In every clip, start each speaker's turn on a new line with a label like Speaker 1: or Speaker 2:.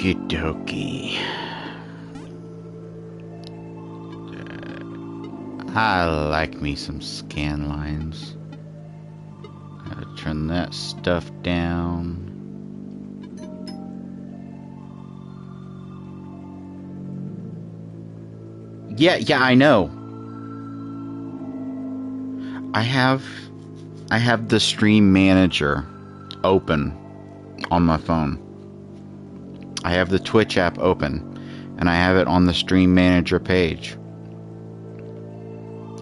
Speaker 1: Okie dokie. I like me some scan lines. Gotta turn that stuff down. Yeah, I know. I have the stream manager open on my phone. I have the Twitch app open, and I have it on the stream manager page.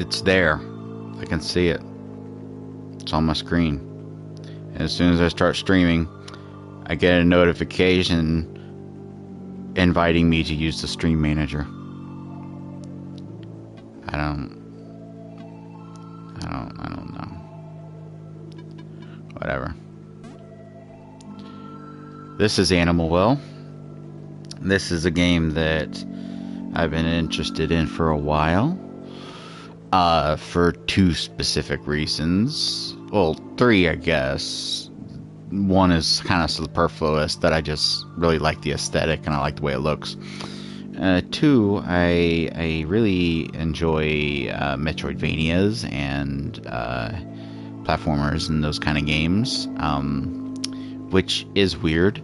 Speaker 1: It's there. I can see it. It's on my screen. And as soon as I start streaming, I get a notification inviting me to use the stream manager. I don't know. Whatever. This is Animal Well. This is a game that I've been interested in for a while. For two specific reasons. Well, three, I guess. One is kind of superfluous, that I just really like the aesthetic and I like the way it looks. Two, I really enjoy Metroidvanias and platformers and those kind of games, which is weird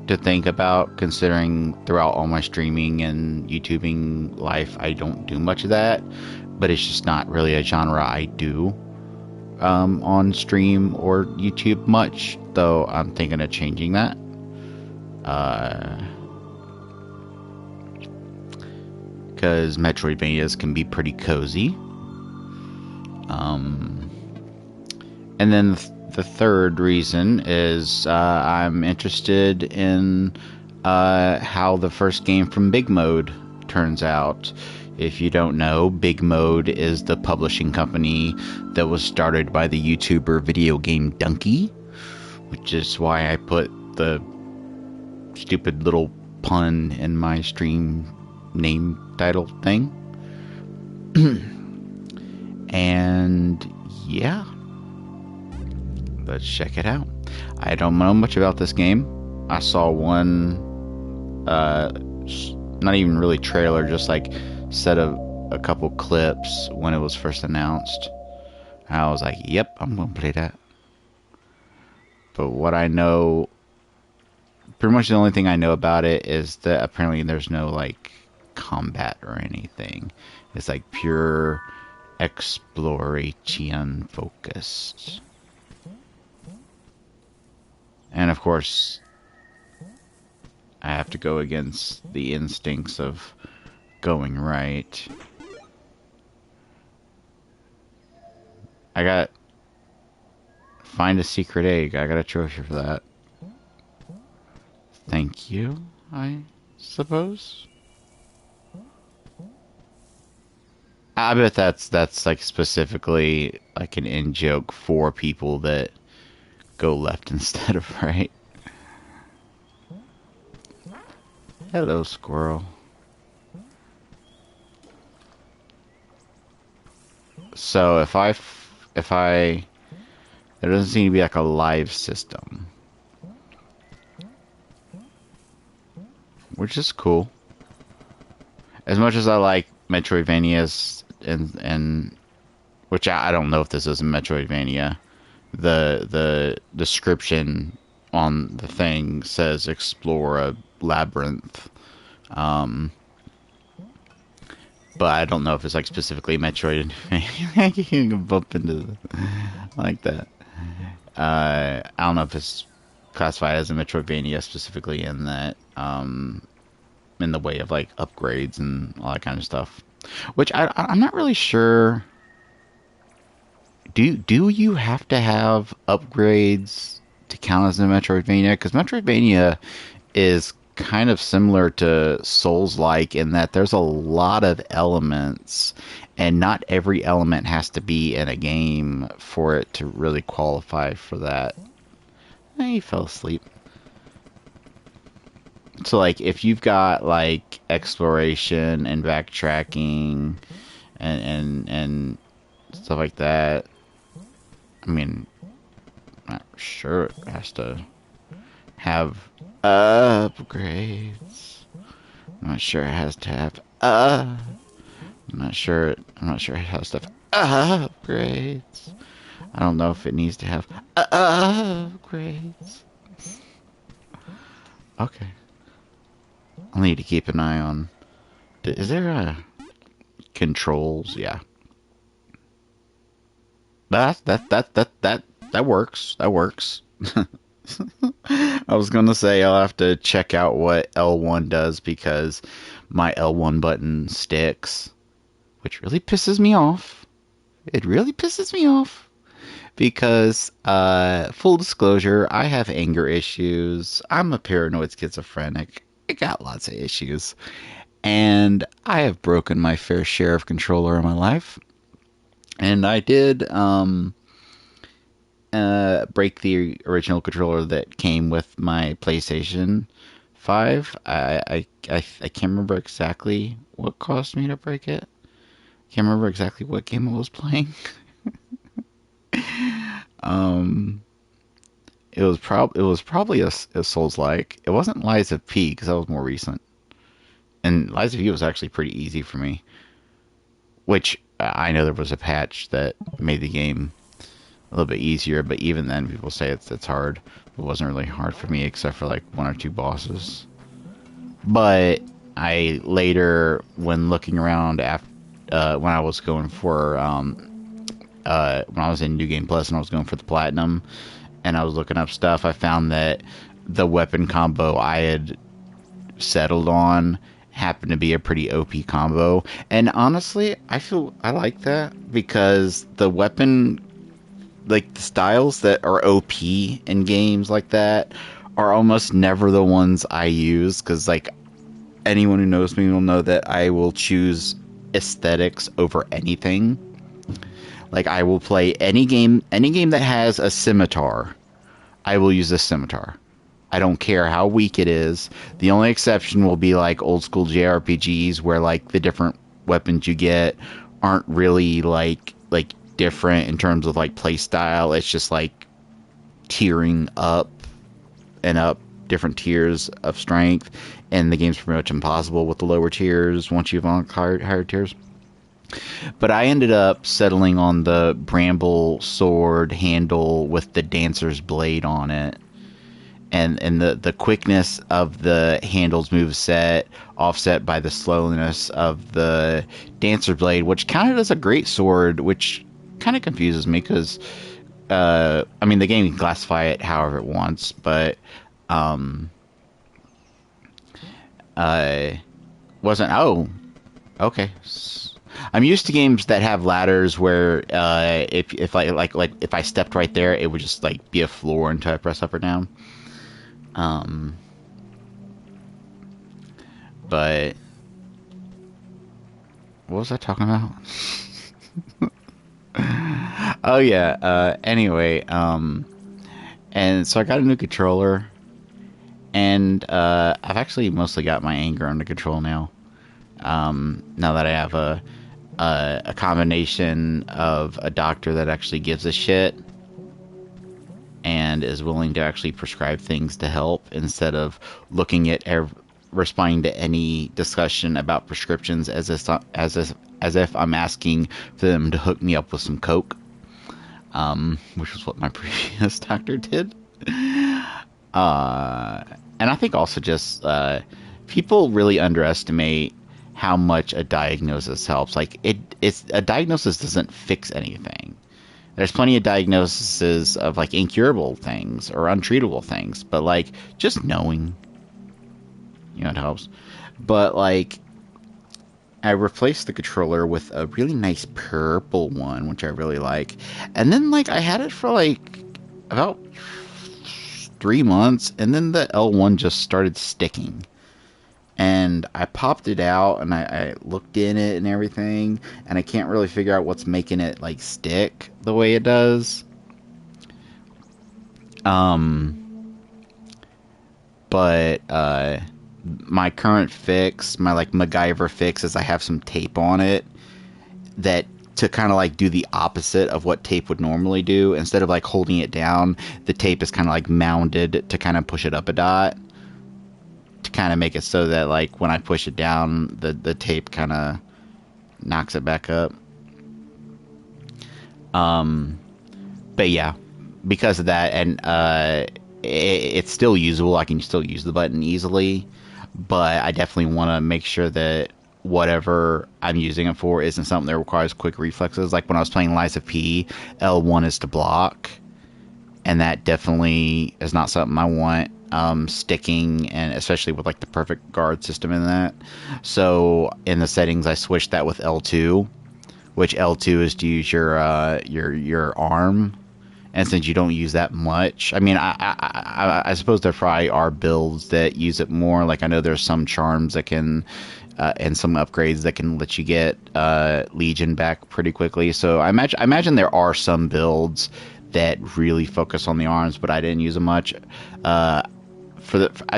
Speaker 1: to think about, considering throughout all my streaming and YouTubing life, I don't do much of that, but it's just not really a genre I do on stream or YouTube much, though I'm thinking of changing that. Because Metroidvanias can be pretty cozy. And then the third reason is I'm interested in how the first game from Big Mode turns out. If you don't know, Big Mode is the publishing company that was started by the YouTuber Video Game Donkey, which is why I put the stupid little pun in my stream name title thing. And yeah, let's check it out. I don't know much about this game. I saw one not even really trailer, just like set of a couple clips when it was first announced. I was like, yep, I'm gonna play that. But what I know, pretty much the only thing I know about it is that apparently there's no like combat or anything. It's like pure exploration focused. And of course, I have to go against the instincts of going right. I got find a secret egg. I got a trophy for that. Thank you, I suppose. I bet that's like specifically like an in joke for people that go left instead of right. Hello, squirrel. So if I there doesn't seem to be like a live system, which is cool. As much as I like Metroidvanias and which I don't know if this is a Metroidvania, the description on the thing says explore a labyrinth, but I don't know if it's like specifically Metroidvania. You can bump into like that. I don't know if it's classified as a Metroidvania specifically in that, in the way of like upgrades and all that kind of stuff. Which I'm not really sure. Do you have to have upgrades to count as a Metroidvania? Because Metroidvania is kind of similar to Souls-like in that there's a lot of elements, and not every element has to be in a game for it to really qualify for that. He fell asleep. So, like, if you've got, like, exploration and backtracking and stuff like that, I mean, I'm not sure it has to have upgrades. I'm not sure it has to have I'm not sure. I'm not sure it has to have upgrades. I don't know if it needs to have upgrades. Okay. I'll need to keep an eye on. Is there a controls? Yeah. That works. That works. I was gonna say I'll have to check out what L1 does because my L1 button sticks, which really pisses me off. It really pisses me off because, full disclosure, I have anger issues. I'm a paranoid schizophrenic. I got lots of issues, and I have broken my fair share of controller in my life. And I did break the original controller that came with my PlayStation 5. I can't remember exactly what caused me to break it. Can't remember exactly what game I was playing. um, it was probably a Souls-like. It wasn't Lies of P because that was more recent, and Lies of P was actually pretty easy for me. Which I know there was a patch that made the game a little bit easier, but even then, people say it's hard. It wasn't really hard for me except for like one or two bosses. But I later, when looking around after when I was going for when I was in New Game Plus and I was going for the platinum, and I was looking up stuff, I found that the weapon combo I had settled on happened to be a pretty OP combo. And honestly, I like that because the weapon, like the styles that are OP in games like that, are almost never the ones I use because like anyone who knows me will know that I will choose aesthetics over anything. Like I will play any game that has a scimitar, I will use a scimitar. I don't care how weak it is. The only exception will be like old school JRPGs where like the different weapons you get aren't really like different in terms of like play style. It's just like tiering up and up different tiers of strength, and the game's pretty much impossible with the lower tiers once you've unlocked higher tiers. But I ended up settling on the bramble sword handle with the dancer's blade on it. And the quickness of the handles move set offset by the slowness of the dancer blade, which counted as a great sword, which kind of confuses me because I mean the game can classify it however it wants, but wasn't. Oh, okay. I'm used to games that have ladders where if I like if I stepped right there, it would just like be a floor until I press up or down. But what was I talking about? Oh yeah. Anyway, and so I got a new controller, and I've actually mostly got my anger under control now. Now that I have a combination of a doctor that actually gives a shit and is willing to actually prescribe things to help instead of looking at responding to any discussion about prescriptions as if I'm asking for them to hook me up with some coke, which was what my previous doctor did. And I think also just people really underestimate how much a diagnosis helps. Like it's a diagnosis doesn't fix anything. There's plenty of diagnoses of like incurable things or untreatable things, but like just knowing, it helps. But like I replaced the controller with a really nice purple one, which I really like. And then like I had it for like about 3 months, and then the L1 just started sticking. And I popped it out and I looked in it and everything, and I can't really figure out what's making it like stick the way it does. But my current fix, my like MacGyver fix, is I have some tape on it that to kind of like do the opposite of what tape would normally do. Instead of like holding it down, the tape is kind of like mounded to kind of push it up a dot. to kind of make it so that like when I push it down, the tape kind of knocks it back up. But yeah, because of that, and it's still usable. I can still use the button easily, but I definitely want to make sure that whatever I'm using it for isn't something that requires quick reflexes. Like when I was playing Lies of P, L1 is to block, and that definitely is not something I want sticking, and especially with like the perfect guard system in that. So in the settings, I switched that with L2, which L2 is to use your arm. And since you don't use that much, I mean, I suppose there probably are builds that use it more. Like I know there's some charms that can, and some upgrades that can let you get Legion back pretty quickly. So I imagine there are some builds that really focus on the arms, but I didn't use them much. I'd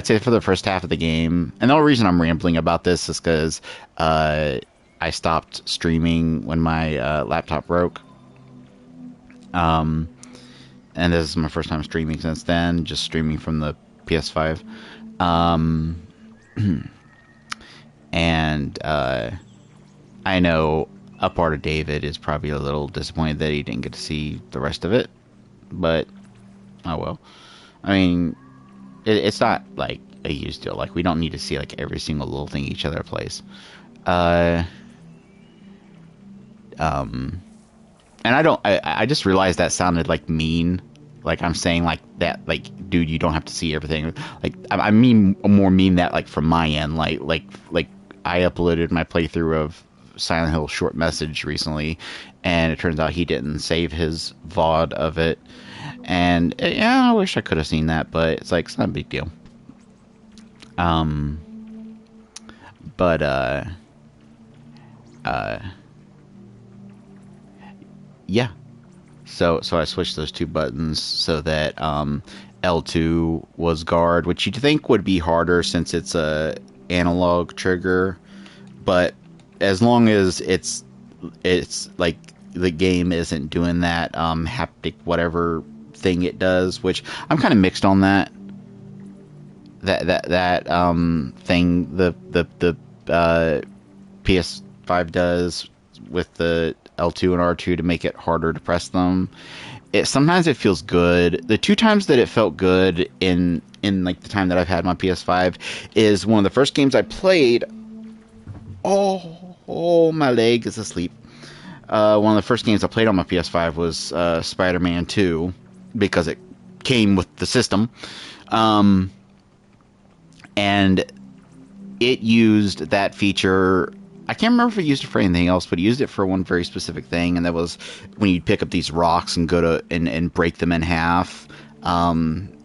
Speaker 1: say for the first half of the game, and the only reason I'm rambling about this is because I stopped streaming when my laptop broke. And this is my first time streaming since then, just streaming from the PS5. And I know a part of David is probably a little disappointed that he didn't get to see the rest of it, but oh well. I mean, it's not like a huge deal. Like we don't need to see like every single little thing each other plays. And I just realized that sounded like mean. Like I'm saying like that, like, dude, you don't have to see everything. Like I mean that like from my end, like I uploaded my playthrough of Silent Hill Short Message recently, and it turns out he didn't save his VOD of it. And yeah, I wish I could have seen that, but it's like, it's not a big deal. Yeah. So I switched those two buttons so that L2 was guard, which you'd think would be harder since it's a analog trigger, but as long as it's like the game isn't doing that haptic whatever thing it does, which I'm kind of mixed on that thing the PS5 does with the L2 and R2 to make it harder to press them. Sometimes it feels good. The two times that it felt good in like the time that I've had my PS5 is one of the first games I played. Oh, my leg is asleep. One of the first games I played on my PS5 was Spider-Man 2 because it came with the system. And it used that feature. I can't remember if it used it for anything else, but it used it for one very specific thing, and that was when you'd pick up these rocks and go to and break them in half.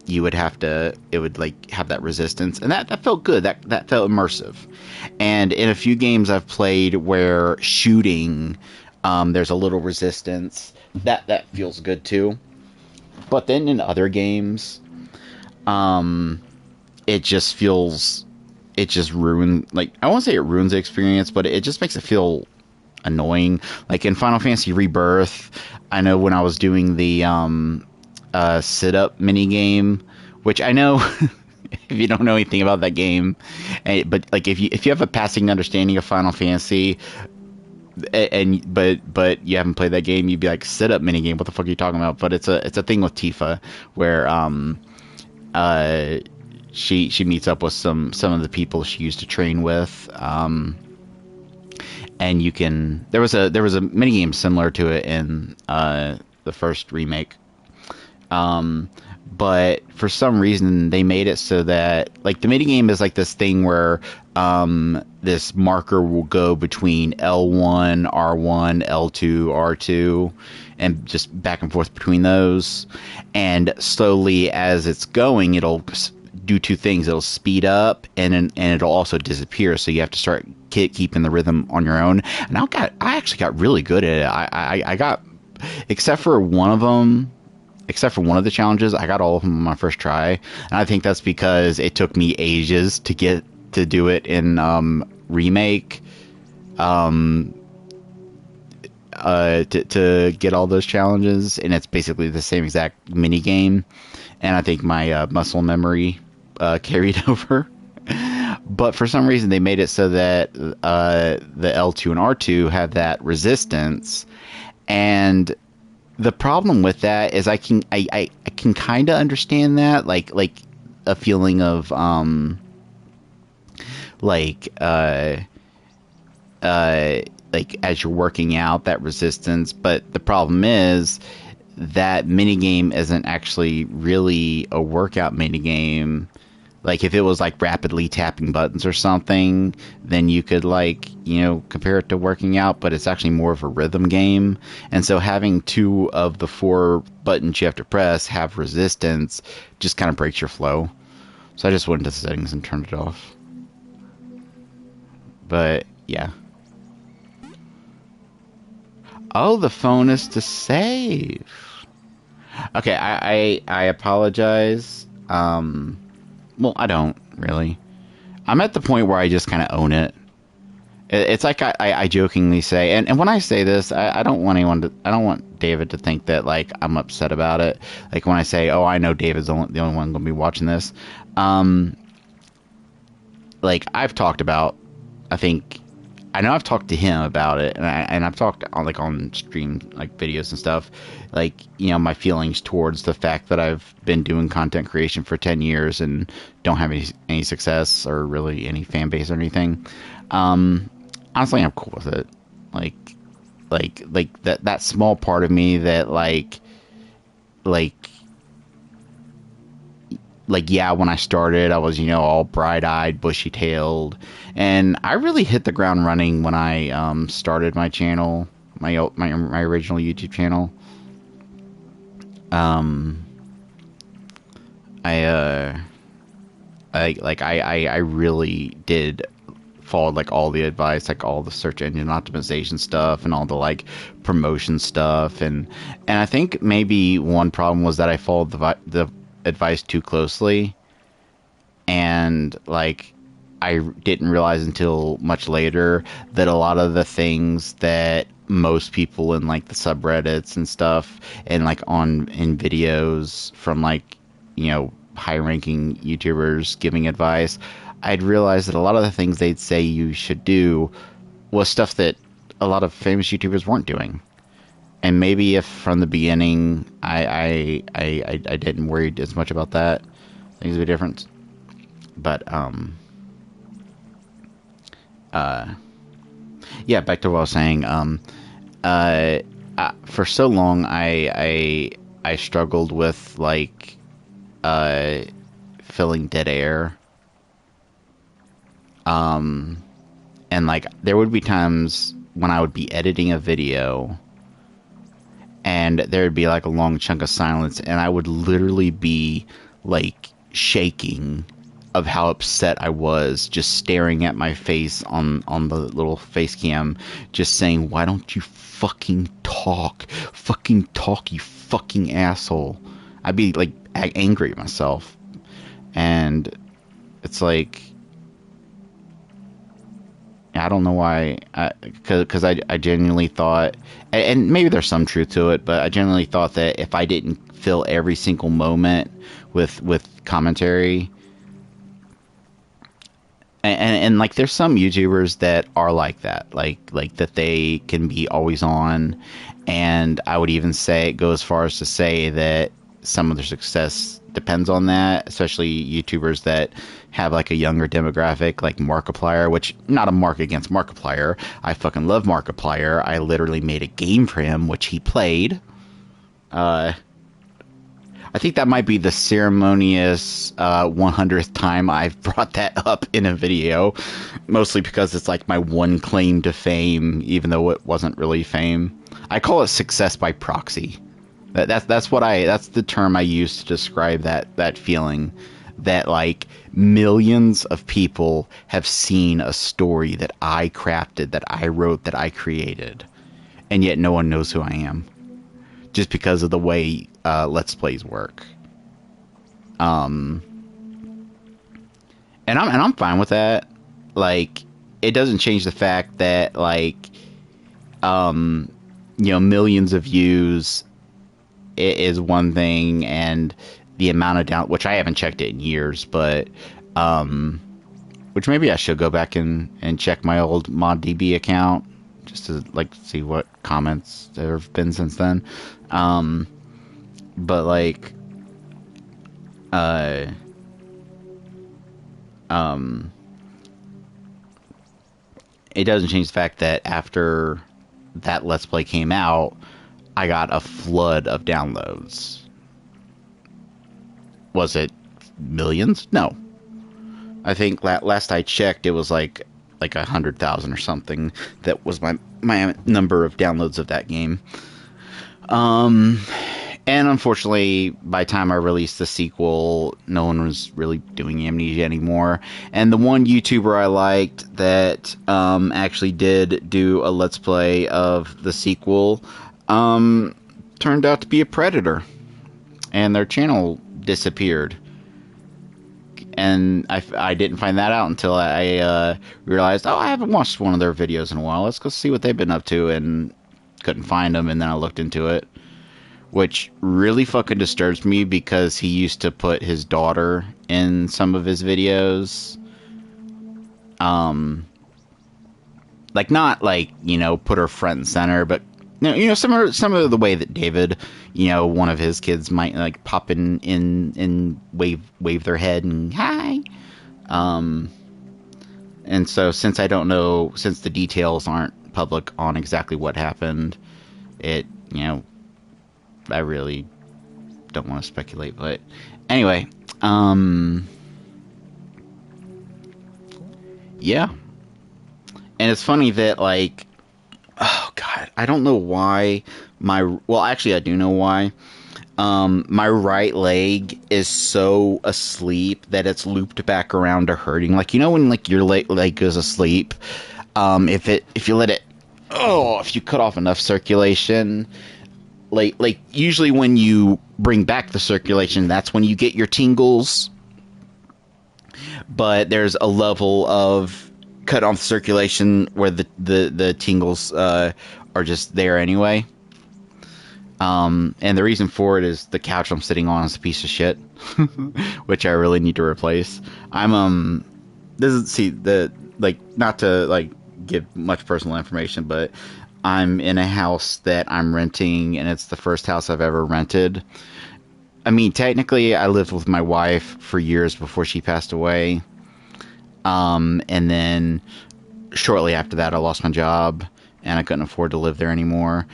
Speaker 1: You would have to, it would like have that resistance, and that felt good. That felt immersive. And in a few games I've played where shooting, there's a little resistance. That feels good too. But then in other games, it just feels. It just ruins, like, I won't say it ruins the experience, but it just makes it feel annoying. Like in Final Fantasy Rebirth, I know when I was doing the sit-up minigame, which I know if you don't know anything about that game, but like if you have a passing understanding of Final Fantasy, but you haven't played that game, you'd be like, sit-up minigame, what the fuck are you talking about? But it's a thing with Tifa where she meets up with some of the people she used to train with, and you can. There was a minigame similar to it in the first remake, but for some reason they made it so that like the minigame is like this thing where this marker will go between L1, R1, L2, R2, and just back and forth between those, and slowly as it's going, it'll do two things. It'll speed up and it'll also disappear, so you have to start keeping the rhythm on your own. And I actually got really good at it. I got, except for one of the challenges, I got all of them on my first try, and I think that's because it took me ages to get to do it in remake, to get all those challenges, and it's basically the same exact mini game, and I think my muscle memory carried over. but for some reason they made it so that the L2 and R2 have that resistance. And the problem with that is I can kind of understand that, like a feeling of like like as you're working out that resistance. But the problem is that minigame isn't actually really a workout minigame. Like if it was like rapidly tapping buttons or something, then you could like, you know, compare it to working out, but it's actually more of a rhythm game. And so having 2 of the 4 buttons you have to press have resistance just kind of breaks your flow. So I just went into settings and turned it off. But yeah. Oh, the phone is to save. Okay, I apologize. Well, I don't really. I'm at the point where I just kind of own it. It's like I jokingly say, and when I say this, I don't want I don't want David to think that like I'm upset about it. Like when I say, oh, I know David's the only one going to be watching this. Like I've talked about, I know I've talked to him about it, and I've talked on stream like videos and stuff, like, you know, my feelings towards the fact that I've been doing content creation for 10 years and don't have any success or really any fan base or anything. Honestly, I'm cool with it. Like that small part of me that like yeah, when I started, I was, you know, all bright-eyed, bushy-tailed, and I really hit the ground running when I started my channel, my original YouTube channel. I really did follow like all the advice, like all the search engine optimization stuff and all the like promotion stuff, and I think maybe one problem was that I followed the advice too closely, and like I didn't realize until much later that a lot of the things that most people in like the subreddits and stuff and like in videos from like, you know, high ranking YouTubers giving advice, I'd realized that a lot of the things they'd say you should do was stuff that a lot of famous YouTubers weren't doing. And maybe if from the beginning I didn't worry as much about that, things would be different. But yeah, back to what I was saying. For so long I struggled with like filling dead air. And like there would be times when I would be editing a video and there'd be like a long chunk of silence, and I would literally be like shaking of how upset I was, just staring at my face on the little face cam, just saying, why don't you fucking talk, you fucking asshole. I'd be like angry at myself, and it's like, I don't know why, because I genuinely thought, and maybe there's some truth to it, but I genuinely thought that if I didn't fill every single moment with commentary, and like there's some YouTubers that are like that, like that they can be always on, and I would even go as far as to say that some of their success depends on that, especially YouTubers that have like a younger demographic, like Markiplier, which, not a mark against Markiplier. I fucking love Markiplier. I literally made a game for him, which he played. I think that might be the ceremonious 100th time I've brought that up in a video, mostly because it's like my one claim to fame, even though it wasn't really fame. I call it success by proxy. That's the term I use to describe that feeling, that like millions of people have seen a story that I crafted, that I wrote, that I created, and yet no one knows who I am, just because of the way Let's Plays work. And I'm fine with that. Like, it doesn't change the fact that like you know, millions of views is one thing, and the amount of which I haven't checked it in years, but which maybe I should go back and check my old ModDB account just to like see what comments there have been since then. But like, it doesn't change the fact that after that Let's Play came out, I got a flood of downloads. Was it millions? No. I think last I checked, it was like 100,000 or something. That was my number of downloads of that game. And unfortunately, by the time I released the sequel, no one was really doing Amnesia anymore. And the one YouTuber I liked that actually did do a Let's Play of the sequel turned out to be a predator. And their channel disappeared. And I didn't find that out until I realized, oh, I haven't watched one of their videos in a while. Let's go see what they've been up to. And couldn't find them, and then I looked into it. Which really fucking disturbs me because he used to put his daughter in some of his videos. Like not like, you know, put her front and center, but you know some of the way that David, you know, one of his kids might like pop in and wave their head and hi. And so since the details aren't public on exactly what happened, it, you know, I really don't want to speculate, but anyway, yeah. And it's funny that, like, oh god, I don't know why well, actually I do know why. My right leg is so asleep that it's looped back around to hurting. Like, you know when like your leg goes asleep, if you cut off enough circulation, like usually when you bring back the circulation, that's when you get your tingles. But there's a level of cut off circulation where the tingles are just there anyway. And the reason for it is the couch I'm sitting on is a piece of shit, which I really need to replace. Not to like give much personal information, but I'm in a house that I'm renting, and it's the first house I've ever rented. I mean, technically, I lived with my wife for years before she passed away. And then shortly after that, I lost my job, and I couldn't afford to live there anymore.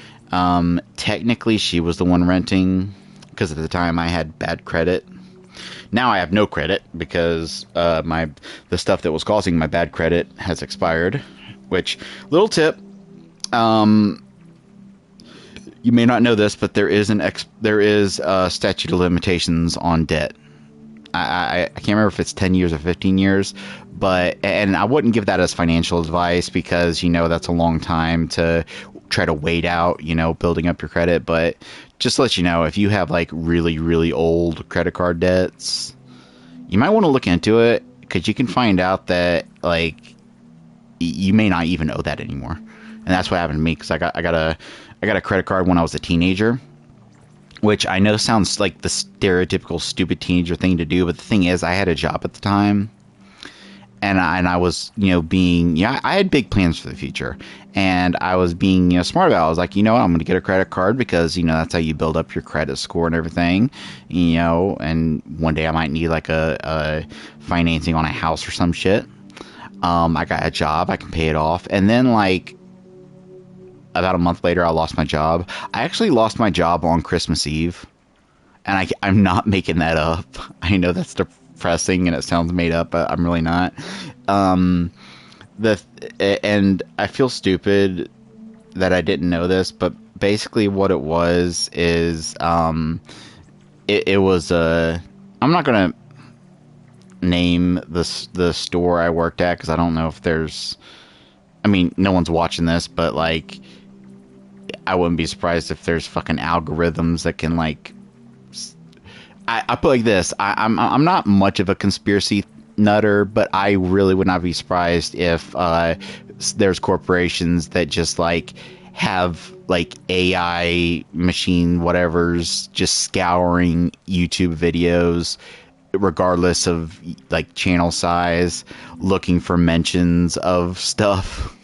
Speaker 1: Technically, she was the one renting, because at the time I had bad credit. Now I have no credit, because the stuff that was causing my bad credit has expired. Which, little tip, you may not know this, but there is statute of limitations on debt. I can't remember if it's 10 years or 15 years, and I wouldn't give that as financial advice because, you know, that's a long time to try to wait out, you know, building up your credit. But just to let you know, if you have like really, really old credit card debts, you might want to look into it, because you can find out that like you may not even owe that anymore. And that's what happened to me, because I got a credit card when I was a teenager, which I know sounds like the stereotypical stupid teenager thing to do, but the thing is, I had a job at the time, and I was, you know, I had big plans for the future, and I was being, you know, smart about it. I was like, you know what, I'm going to get a credit card because, you know, that's how you build up your credit score and everything, you know, and one day I might need like a financing on a house or some shit. I got a job, I can pay it off, and then like about a month later, I lost my job. I actually lost my job on Christmas Eve, and I'm not making that up. I know that's depressing and it sounds made up, but I'm really not. And I feel stupid that I didn't know this, but basically what it was is it was I'm not gonna name the store I worked at, because I don't know if there's, I mean, no one's watching this, but like, I wouldn't be surprised if there's fucking algorithms that can like, I put it like this, I'm not much of a conspiracy nutter, but I really would not be surprised if there's corporations that just like have like AI machine whatever's just scouring YouTube videos regardless of like channel size, looking for mentions of stuff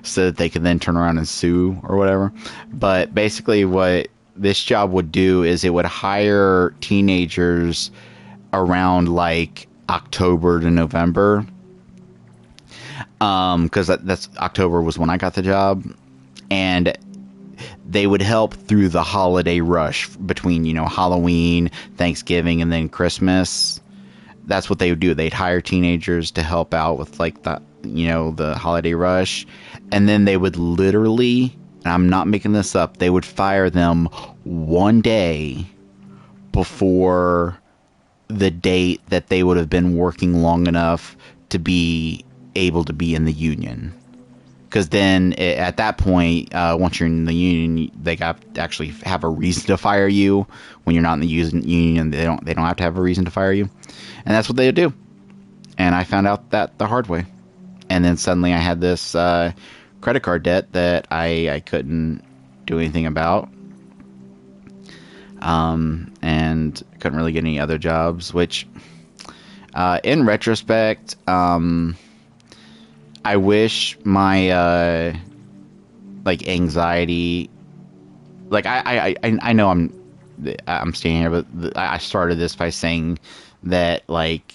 Speaker 1: so that they can then turn around and sue or whatever. But basically what this job would do is it would hire teenagers around like October to November, because that's October was when I got the job, and they would help through the holiday rush between, you know, Halloween, Thanksgiving, and then Christmas. That's what they would do. They'd hire teenagers to help out with like the, you know, the holiday rush, and then they would literally, and I'm not making this up, they would fire them one day before the date that they would have been working long enough to be able to be in the union. Because then at that point, once you're in the union, they got to actually have a reason to fire you. When you're not in the union, they don't have to have a reason to fire you, and that's what they would do. And I found out that the hard way. And then suddenly I had this credit card debt that I couldn't do anything about, and couldn't really get any other jobs. Which, in retrospect, I wish my like anxiety, like I know I'm standing here, but I started this by saying that like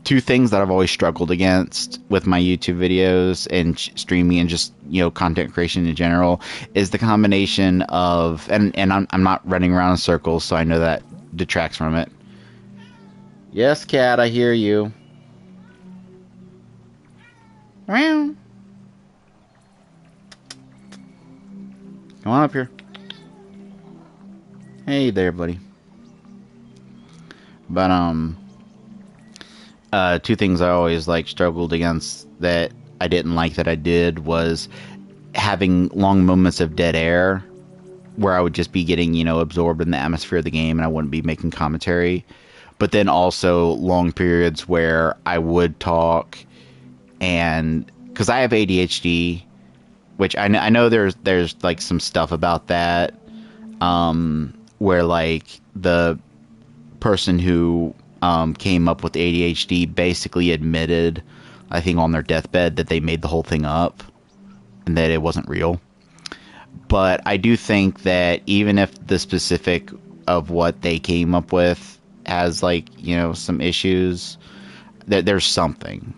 Speaker 1: two things that I've always struggled against with my YouTube videos and streaming and just, you know, content creation in general is the combination of, and I'm not running around in circles, so I know that detracts from it. Yes, cat, I hear you. Come on up here. Hey there, buddy. But two things I always like struggled against that I didn't like that I did was having long moments of dead air where I would just be getting, you know, absorbed in the atmosphere of the game and I wouldn't be making commentary. But then also long periods where I would talk, and because I have ADHD, which I know there's like some stuff about that, where like the person who came up with ADHD basically admitted, I think on their deathbed, that they made the whole thing up and that it wasn't real. But I do think that even if the specific of what they came up with has, like, you know, some issues, that there's something.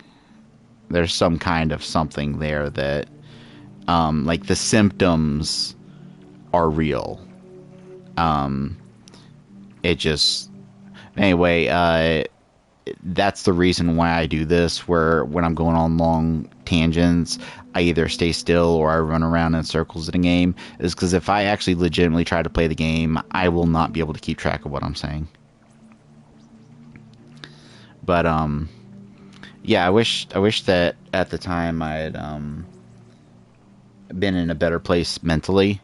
Speaker 1: There's some kind of something there that, like, the symptoms are real. It just... Anyway, that's the reason why I do this, where when I'm going on long tangents, I either stay still or I run around in circles in a game, is because if I actually legitimately try to play the game, I will not be able to keep track of what I'm saying. But, yeah, I wish that at the time I had, been in a better place mentally,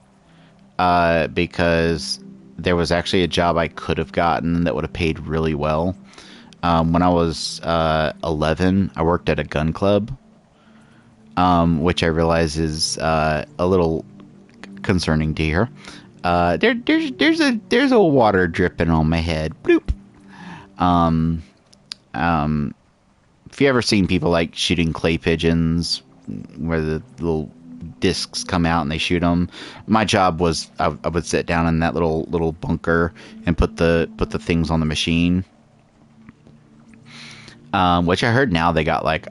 Speaker 1: because there was actually a job I could have gotten that would have paid really well. When I was 11, I worked at a gun club, which I realize is a little concerning to hear. There's a water dripping on my head. Bloop. If you ever seen people like shooting clay pigeons, where the little discs come out and they shoot them, my job was I would sit down in that little bunker and put the things on the machine, which I heard now they got like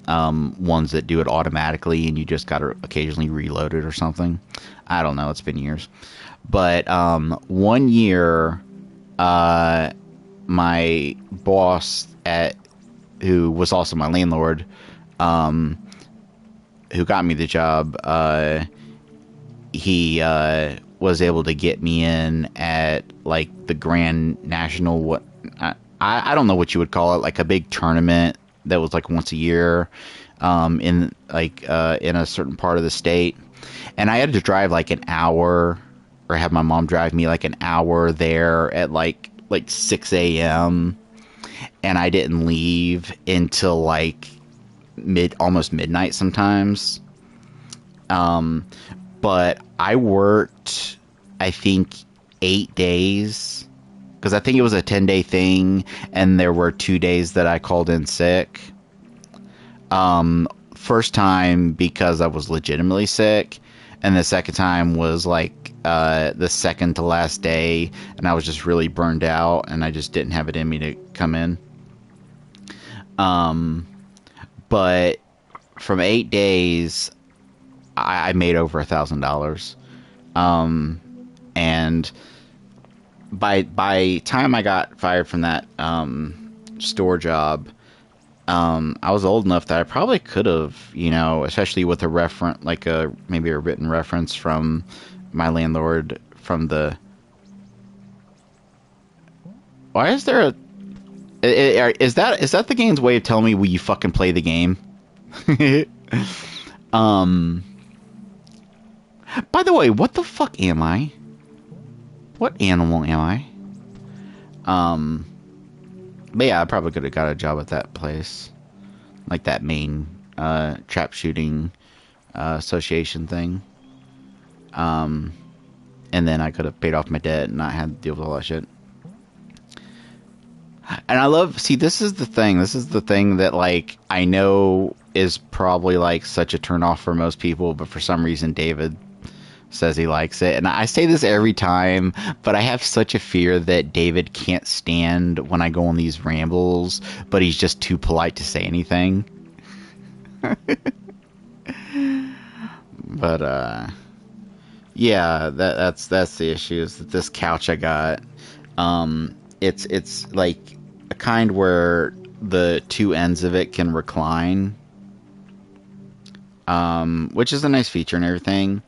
Speaker 1: ones that do it automatically and you just gotta occasionally reload it or something. I don't know, it's been years. But one year my boss who was also my landlord, who got me the job, he was able to get me in at like the Grand National, I don't know what you would call it, like a big tournament that was like once a year, in a certain part of the state. And I had to drive like an hour, or have my mom drive me like an hour there at like 6 a.m. And I didn't leave until like almost midnight sometimes. But I worked, I think, 8 days because I think it was a 10-day thing, and there were 2 days that I called in sick. First time because I was legitimately sick, and the second time was like the second to last day, and I was just really burned out, and I just didn't have it in me to come in. But from 8 days, I made over $1,000. And by time I got fired from that store job, I was old enough that I probably could have, especially with a reference, like maybe a written reference from my landlord from the. Why is there a? Is that the game's way of telling me will you fucking play the game? By the way, what the fuck am I? What animal am I? But yeah, I probably could have got a job at that place. Like that main trap shooting association thing. And then I could have paid off my debt and not had to deal with all that shit. And I love, see, this is the thing. This is the thing that, like, I know is probably, like, such a turnoff for most people, but for some reason David says he likes it. And I say this every time, but I have such a fear that David can't stand when I go on these rambles, but he's just too polite to say anything. But, yeah, that's the issue, is that this couch I got, it's like a kind where the two ends of it can recline, which is a nice feature and everything,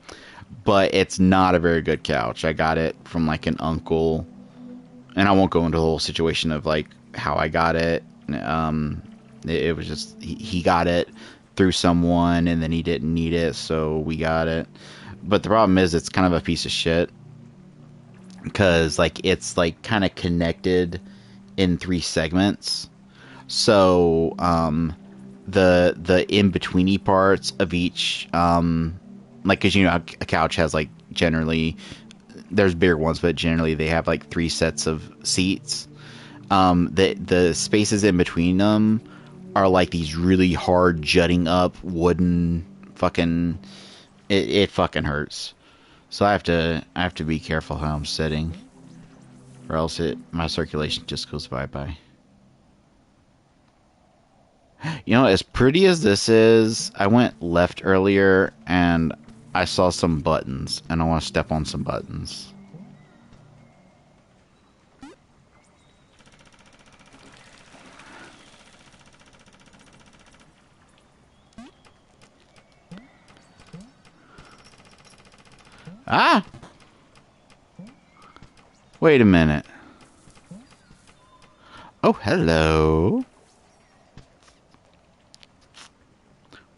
Speaker 1: but it's not a very good couch. I got it from like an uncle, and I won't go into the whole situation of like how I got it. It was just he got it through someone, and then he didn't need it, so we got it. But the problem is it's kind of a piece of shit, because like it's like kind of connected in 3 segments. So the in-betweeny parts of each, like, because a couch has like, generally there's bigger ones, but generally they have like 3 sets of seats. The spaces in between them are like these really hard jutting up wooden fucking, it fucking hurts. So I have to be careful how I'm sitting, or else my circulation just goes bye-bye. As pretty as this is, I went left earlier and I saw some buttons, and I want to step on some buttons. Ah! Wait a minute. Oh, hello.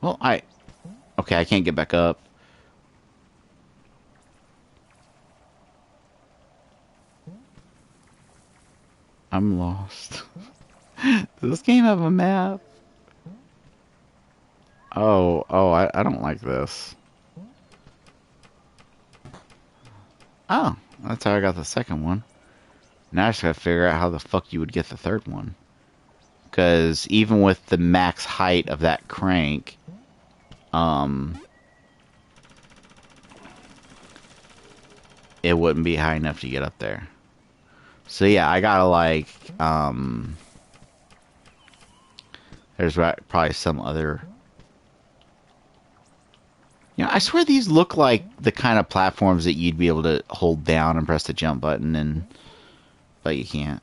Speaker 1: Well, okay, I can't get back up. I'm lost. Does this game have a map? Oh, I don't like this. Oh, that's how I got the second one. Now I just gotta figure out how the fuck you would get the third one. Because even with the max height of that crank, it wouldn't be high enough to get up there. So yeah, I gotta like, there's probably some other... I swear these look like the kind of platforms that you'd be able to hold down and press the jump button, but you can't.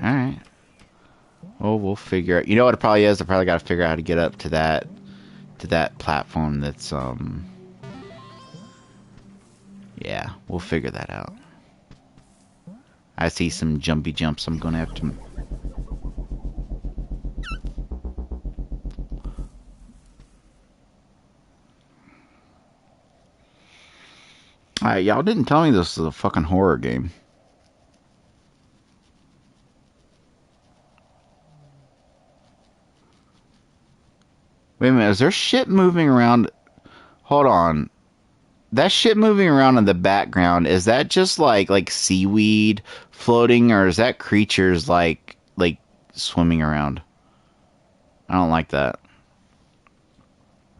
Speaker 1: Alright. Well, we'll figure out... You know what it probably is? I probably gotta figure out how to get up to that platform that's, yeah, we'll figure that out. I see some jumpy jumps I'm gonna have to... Alright, y'all didn't tell me this was a fucking horror game. Wait a minute. minute. Is there shit moving around? Hold on. That shit moving around in the background, is that just like seaweed floating, or is that creatures like swimming around? I don't like that.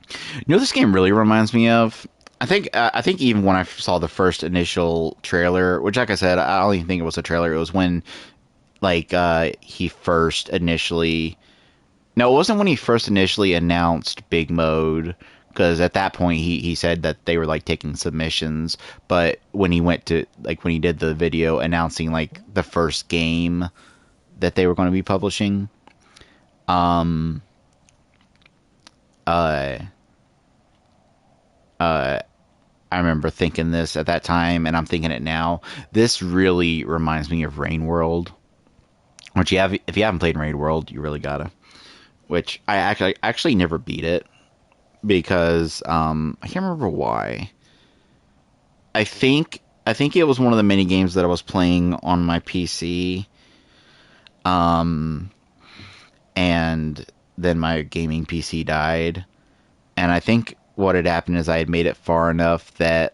Speaker 1: You know, this game really reminds me of. I think even when I saw the first initial trailer, which, like I said, I don't even think it was a trailer. It was when he first initially. No, it wasn't when he first initially announced Big Mode, because at that point he said that they were like taking submissions. But when he went to when he did the video announcing like the first game that they were going to be publishing, um, uh, uh, I remember thinking this at that time, and I'm thinking it now. This really reminds me of Rain World, which if you haven't played Rain World, you really gotta. Which I actually never beat it because I can't remember why. I think it was one of the mini games that I was playing on my PC, um, and then my gaming PC died, and I think what had happened is I had made it far enough that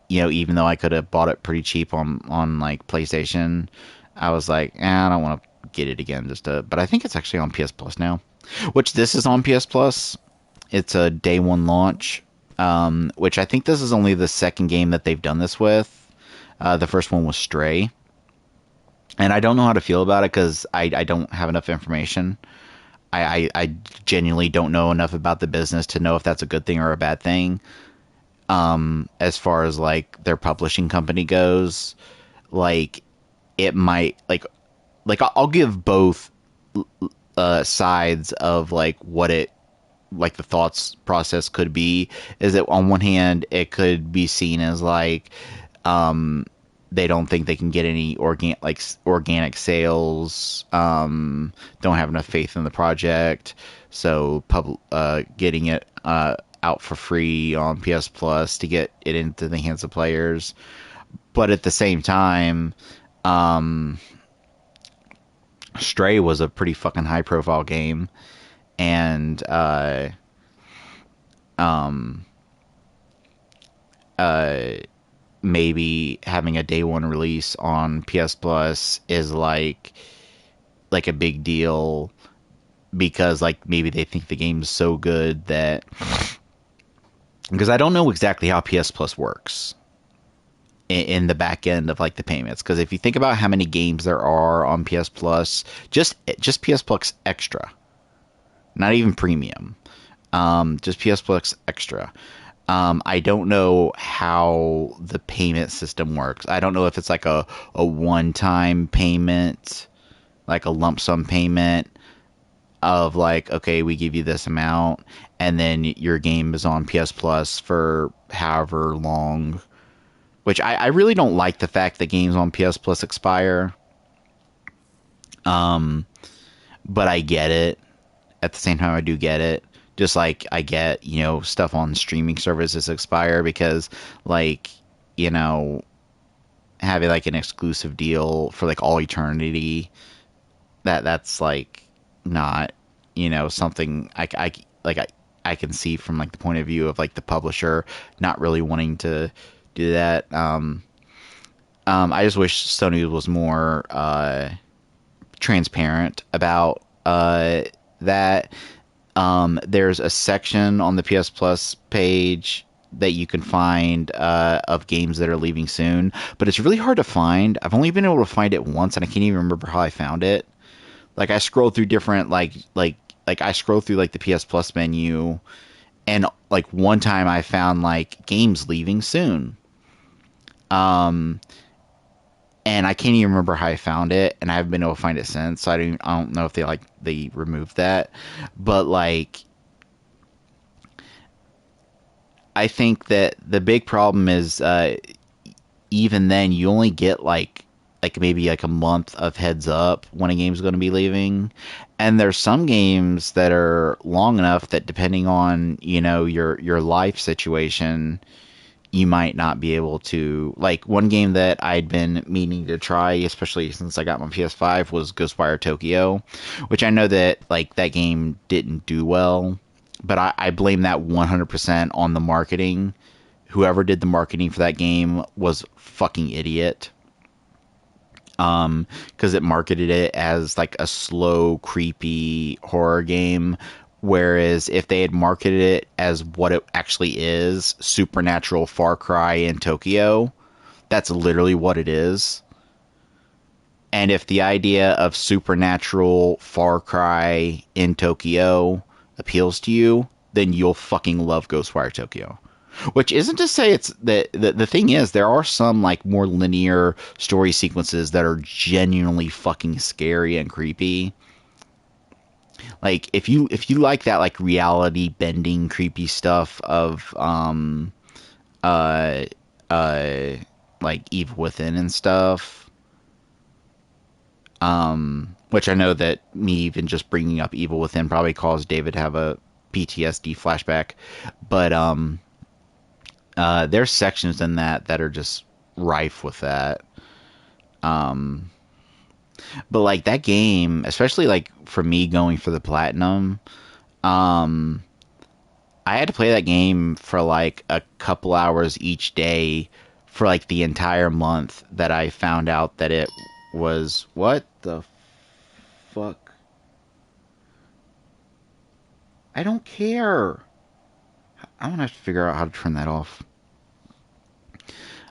Speaker 1: even though I could have bought it pretty cheap on like PlayStation, I was like, I don't want to get it again but I think it's actually on PS Plus now, which this is on PS Plus. It's a day one launch, which I think this is only the second game that they've done this with. The first one was Stray, and I don't know how to feel about it because I don't have enough information. I genuinely don't know enough about the business to know if that's a good thing or a bad thing. As far as like their publishing company goes, like it might I'll give both sides of like what it like the thoughts process could be. Is that on one hand it could be seen as like they don't think they can get any organic sales, don't have enough faith in the project, so getting it out for free on PS Plus to get it into the hands of players. But at the same time, Stray was a pretty fucking high profile game, and maybe having a day one release on PS Plus is like a big deal because like maybe they think the game's so good that, because I don't know exactly how PS Plus works in the back end of like the payments, because if you think about how many games there are on PS Plus, just PS Plus Extra, not even premium, just PS Plus Extra. I don't know how the payment system works. I don't know if it's like a one-time payment, like a lump sum payment of like, okay, we give you this amount, and then your game is on PS Plus for however long. Which I really don't like the fact that games on PS Plus expire. But I get it. At the same time, I do get it. Just like I get, stuff on streaming services expire because, like, having like an exclusive deal for like all eternity, that's like not, something I can see from like the point of view of like the publisher not really wanting to do that. I just wish Sony was more transparent about that. There's a section on the PS Plus page that you can find of games that are leaving soon, but it's really hard to find. I've only been able to find it once, and I can't even remember how I found it. Like I scrolled through different I scrolled through like the PS Plus menu, and like one time I found like games leaving soon. And I can't even remember how I found it, and I haven't been able to find it since. So I don't know if they removed that, but like I think that the big problem is even then you only get like maybe like a month of heads up when a game's going to be leaving, and there's some games that are long enough that depending on your life situation, you might not be able to, like, one game that I'd been meaning to try, especially since I got my PS5, was Ghostwire Tokyo, which I know that, like, that game didn't do well, but I blame that 100% on the marketing. Whoever did the marketing for that game was fucking idiot. Because it marketed it as like a slow, creepy horror game. Whereas if they had marketed it as what it actually is, Supernatural Far Cry in Tokyo, that's literally what it is. And if the idea of Supernatural Far Cry in Tokyo appeals to you, then you'll fucking love Ghostwire Tokyo. Which isn't to say it's the thing is there are some like more linear story sequences that are genuinely fucking scary and creepy. Like if you like that like reality bending creepy stuff of uh like Evil Within and stuff, which I know that me even just bringing up Evil Within probably caused David to have a PTSD flashback, but there's sections in that are just rife with that. But like that game, especially like for me going for the platinum, um, I had to play that game for like a couple hours each day for like the entire month that I found out that it was what the fuck? I don't care. I'm gonna have to figure out how to turn that off.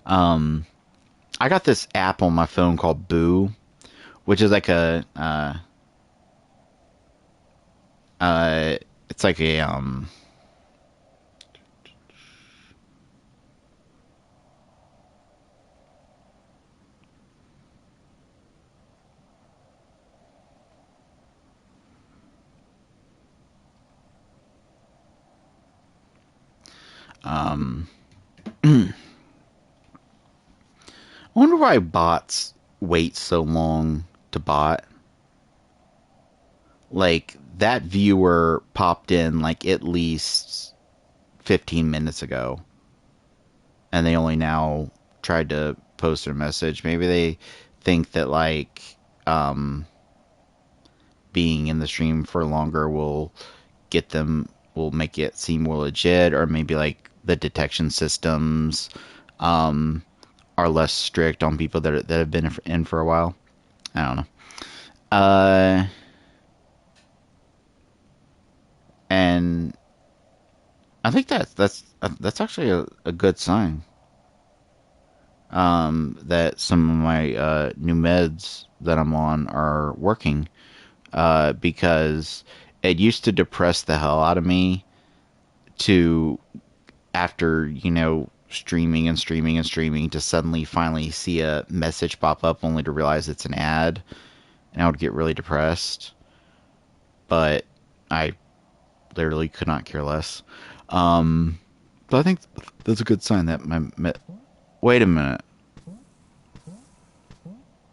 Speaker 1: Um, I got this app on my phone called Boo, which is like a uh it's like a um I wonder why bots wait so long to bot. Like that viewer popped in like at least 15 minutes ago and they only now tried to post their message. Maybe they think that like um being in the stream for longer will make it seem more legit, or maybe like the detection systems um are less strict on people that have been in for a while. I don't know. Uh and I think that's actually a good sign. That some of my new meds that I'm on are working. Because it used to depress the hell out of me to after streaming and streaming and streaming to suddenly finally see a message pop up only to realize it's an ad, and I would get really depressed. But I literally could not care less. But I think that's a good sign that wait a minute.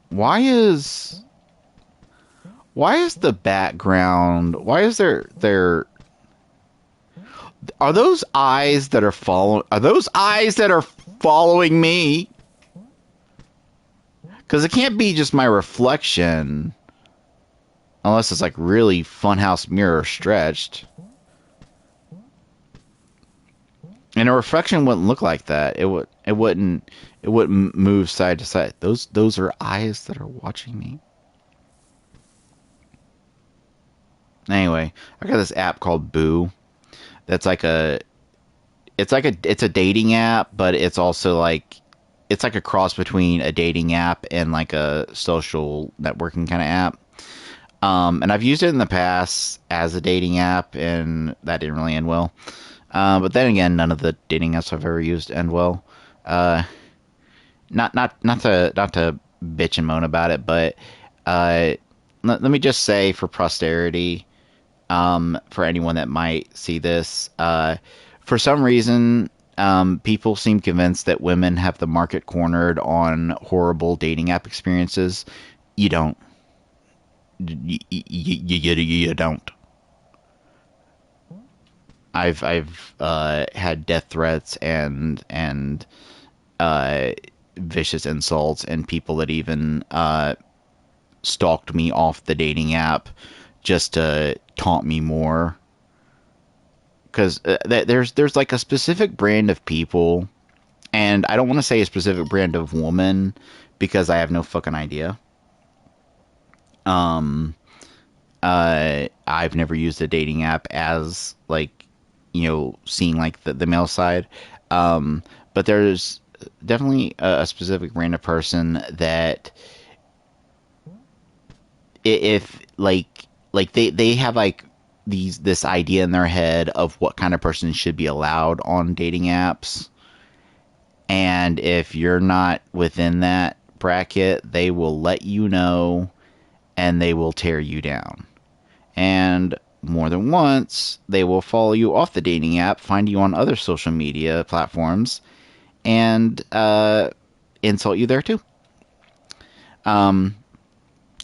Speaker 1: Why is the background? Why is there? Are those eyes that are following? Are those eyes that are following me? Because it can't be just my reflection, unless it's like really funhouse mirror stretched. And a reflection wouldn't look like that. It wouldn't move side to side. Those are eyes that are watching me. Anyway, I got this app called Boo. That's like it's a dating app, but it's also like it's like a cross between a dating app and like a social networking kind of app. And I've used it in the past as a dating app, and that didn't really end well. But then again, none of the dating apps I've ever used end well. Not to bitch and moan about it, but let me just say for posterity, for anyone that might see this, for some reason, people seem convinced that women have the market cornered on horrible dating app experiences. You don't. You don't. I've had death threats and uh, vicious insults, and people that even stalked me off the dating app just to taunt me more. Because there's like a specific brand of people, and I don't want to say a specific brand of woman because I have no fucking idea. Um, I've never used a dating app as like, seeing like the male side. But there's definitely a specific brand of person that if like they have like this idea in their head of what kind of person should be allowed on dating apps, and if you're not within that bracket, they will let you know and they will tear you down. And more than once, they will follow you off the dating app, find you on other social media platforms, and insult you there too. Um,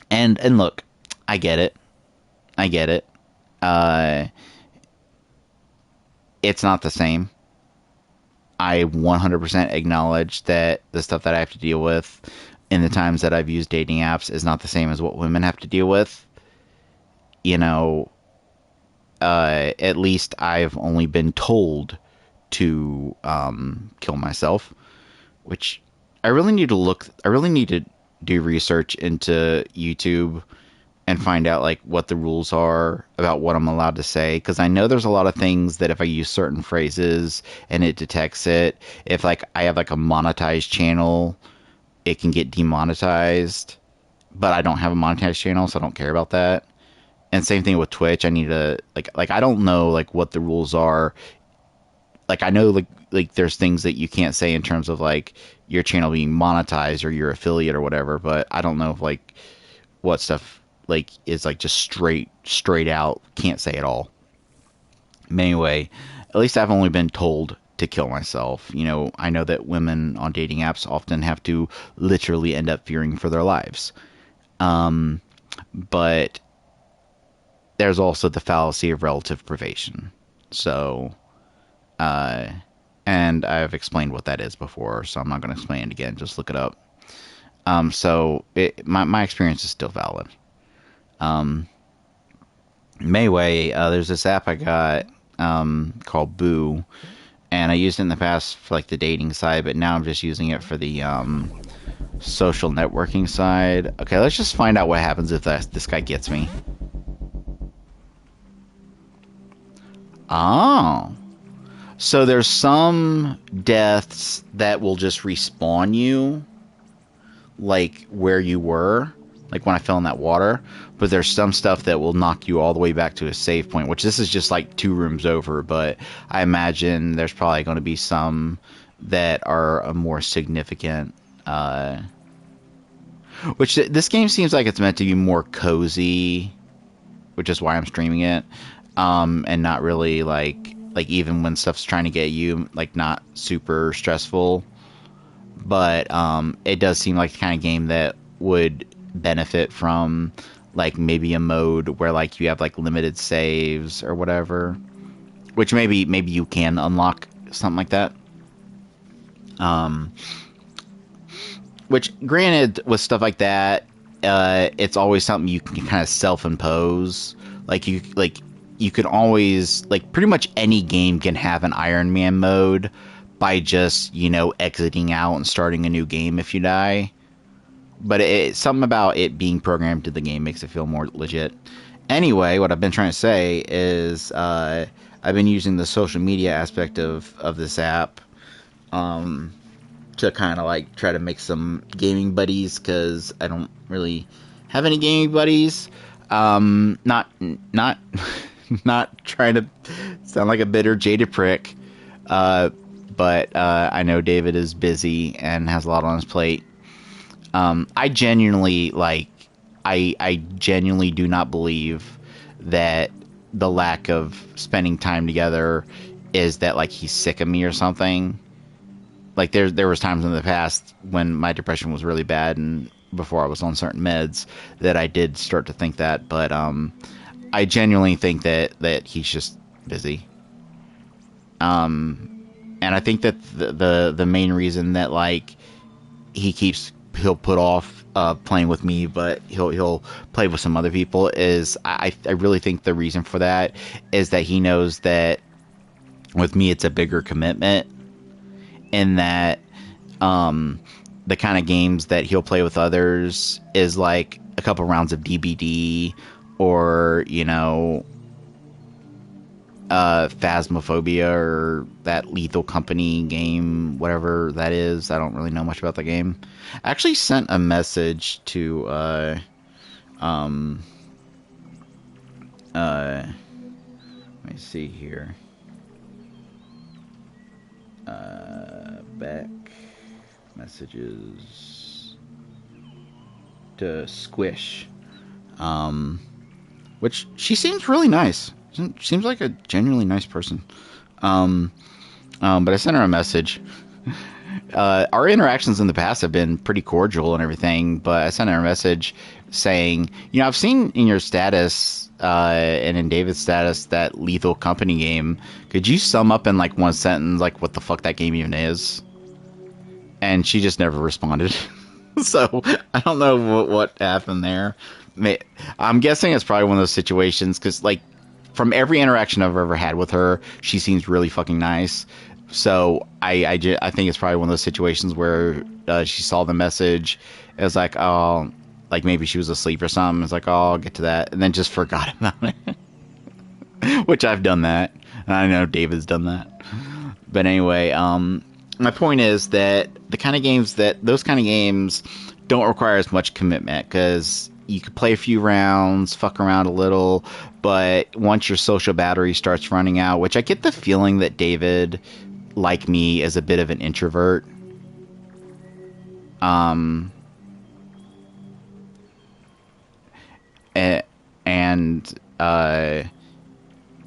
Speaker 1: and look, I get it. I get it. Uh, it's not the same. I 100% acknowledge that the stuff that I have to deal with in the times that I've used dating apps is not the same as what women have to deal with. You know, at least I've only been told to kill myself, which I really need to do research into YouTube and find out like what the rules are about what I'm allowed to say, because I know there's a lot of things that if I use certain phrases and it detects it, if like I have like a monetized channel, it can get demonetized, but I don't have a monetized channel, so I don't care about that. And same thing with Twitch. I need to like I don't know like what the rules are. Like I know like there's things that you can't say in terms of like your channel being monetized or your affiliate or whatever, but I don't know if like what stuff like is like just straight out can't say at all. Anyway, at least I've only been told to kill myself. I know that women on dating apps often have to literally end up fearing for their lives. But there's also the fallacy of relative privation. So, and I've explained what that is before, so I'm not going to explain it again. Just look it up. My experience is still valid. Mayway, there's this app I got called Boo, and I used it in the past for like the dating side, but now I'm just using it for the social networking side. Okay, let's just find out what happens if this guy gets me. Oh. So there's some deaths that will just respawn you, like where you were, like when I fell in that water. But there's some stuff that will knock you all the way back to a save point, which this is just like 2 rooms over. But I imagine there's probably going to be some that are a more significant. Which this game seems like it's meant to be more cozy, which is why I'm streaming it, and not really like even when stuff's trying to get you, like not super stressful. But it does seem like the kind of game that would benefit from like maybe a mode where like you have like limited saves or whatever, which maybe you can unlock something like that. Which granted, with stuff like that, it's always something you can kind of self-impose. You can always, like, pretty much any game can have an Iron Man mode by just, exiting out and starting a new game if you die. But something about it being programmed to the game makes it feel more legit. Anyway, what I've been trying to say is I've been using the social media aspect of this app to kind of like try to make some gaming buddies, because I don't really have any gaming buddies. Not not trying to sound like a bitter, jaded prick, but I know David is busy and has a lot on his plate. I genuinely I genuinely do not believe that the lack of spending time together is that like he's sick of me or something. Like there was times in the past when my depression was really bad and before I was on certain meds that I did start to think that, but I genuinely think that he's just busy. And I think that the main reason that like he'll put off playing with me, but he'll play with some other people is I really think the reason for that is that he knows that with me it's a bigger commitment, in that the kind of games that he'll play with others is like a couple rounds of DBD, or Phasmophobia, or that Lethal Company game, whatever that is. I don't really know much about the game. I actually sent a message to let me see here. Back messages to Squish, which she seems really nice. Seems like a genuinely nice person. But I sent her a message. Our interactions in the past have been pretty cordial and everything, but I sent her a message saying, I've seen in your status, and in David's status, that Lethal Company game. Could you sum up in like one sentence, like what the fuck that game even is? And she just never responded. So I don't know what happened there. I'm guessing it's probably one of those situations, because like from every interaction I've ever had with her, she seems really fucking nice. So I think it's probably one of those situations where she saw the message. It was like, oh, like maybe she was asleep or something. It's like, oh, I'll get to that, and then just forgot about it. Which I've done that, and I know David's done that. But anyway, my point is that those kind of games don't require as much commitment, because you could play a few rounds, fuck around a little, but once your social battery starts running out, which I get the feeling that David, like me, is a bit of an introvert. And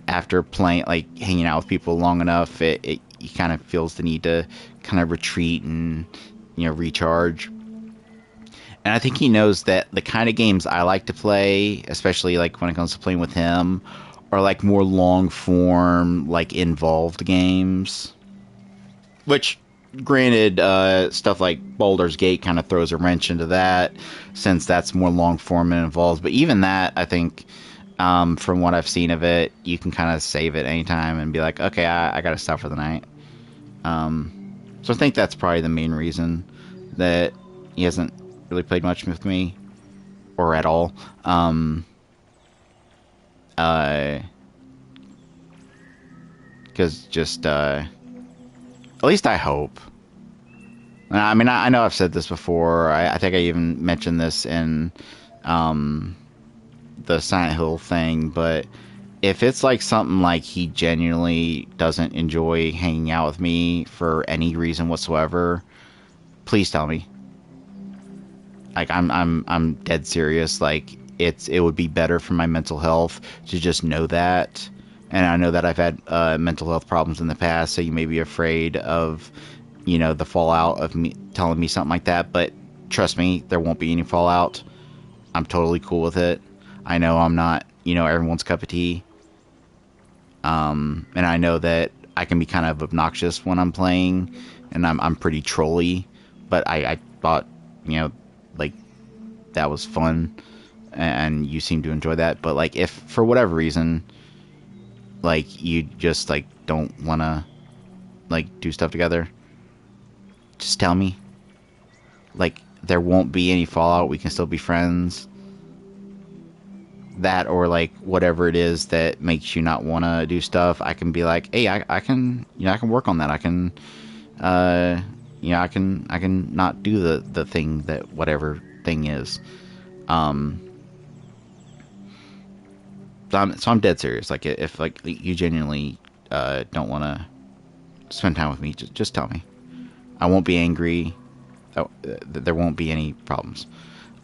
Speaker 1: after playing, like hanging out with people long enough, he kind of feels the need to kind of retreat and recharge. And I think he knows that the kind of games I like to play, especially like when it comes to playing with him, are like more long form, like involved games. Which, granted, stuff like Baldur's Gate kind of throws a wrench into that, since that's more long form and involved. But even that, I think, from what I've seen of it, you can kind of save it anytime and be like, okay, I got to stop for the night. So I think that's probably the main reason that he hasn't really played much with me, or at all. Because just, at least I hope. I mean, I know I've said this before. I think I even mentioned this in the Silent Hill thing, but if it's like something like he genuinely doesn't enjoy hanging out with me for any reason whatsoever, please tell me. Like, I'm dead serious. Like, it would be better for my mental health to just know that. And I know that I've had mental health problems in the past, so you may be afraid of, the fallout of me telling me something like that. But trust me, there won't be any fallout. I'm totally cool with it. I know I'm not, everyone's cup of tea. And I know that I can be kind of obnoxious when I'm playing, and I'm pretty trolly. But I thought, like, that was fun, and you seem to enjoy that. But like, if for whatever reason, like, you just like don't want to like do stuff together, just tell me. Like, there won't be any fallout. We can still be friends. That, or like whatever it is that makes you not want to do stuff, I can be like, hey, I can I can work on that. I can I can not do the thing, that whatever thing is. So I'm dead serious. Like, if like you genuinely don't want to spend time with me, just tell me. I won't be angry. There won't be any problems.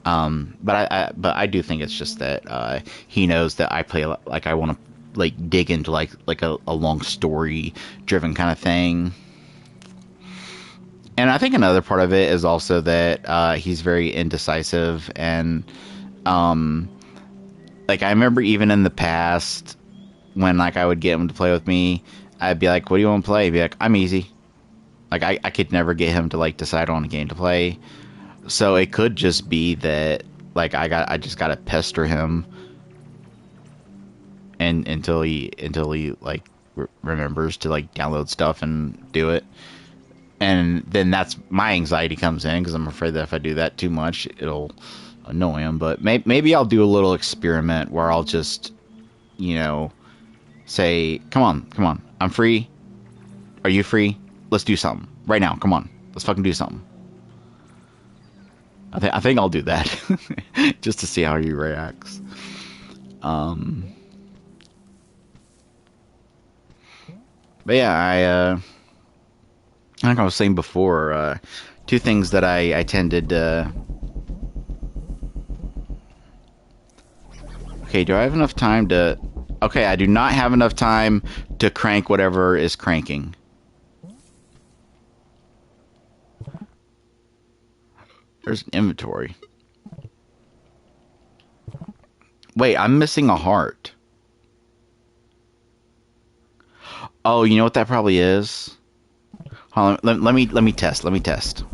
Speaker 1: But I do think it's just that he knows that I play, like, I want to like dig into like a long story driven kind of thing. And I think another part of it is also that he's very indecisive, and like, I remember even in the past when like I would get him to play with me, I'd be like, what do you want to play? He'd be like, I'm easy. Like, I could never get him to, like, decide on a game to play. So it could just be that, like, I just gotta pester him and until he like remembers to, like, download stuff and do it. And then that's my anxiety comes in, because I'm afraid that if I do that too much, it'll annoy him. But maybe I'll do a little experiment where I'll just, you know, say, come on, I'm free. Are you free? Let's do something right now. Come on, let's fucking do something. I think I'll do that just to see how he reacts. But yeah, like I was saying before, two things that I tended to... Okay, do I have enough time to... Okay, I do not have enough time to crank whatever is cranking. There's an inventory. Wait, I'm missing a heart. Oh, you know what that probably is? Hold on, let me test. Let me test.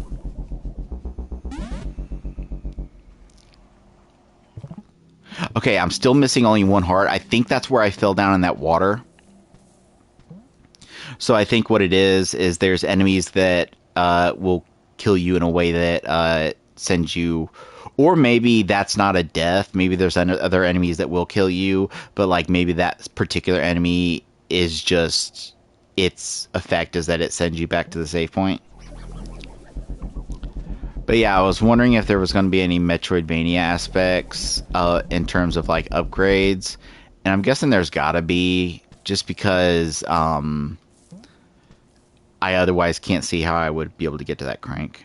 Speaker 1: Okay, I'm still missing only one heart. I think that's where I fell down in that water. So I think what it is there's enemies that will kill you in a way that sends you, or maybe that's not a death. Maybe there's other enemies that will kill you, but like maybe that particular enemy is just, its effect is that it sends you back to the save point. But yeah, I was wondering if there was going to be any Metroidvania aspects in terms of like upgrades, and I'm guessing there's got to be, just because I otherwise can't see how I would be able to get to that crank.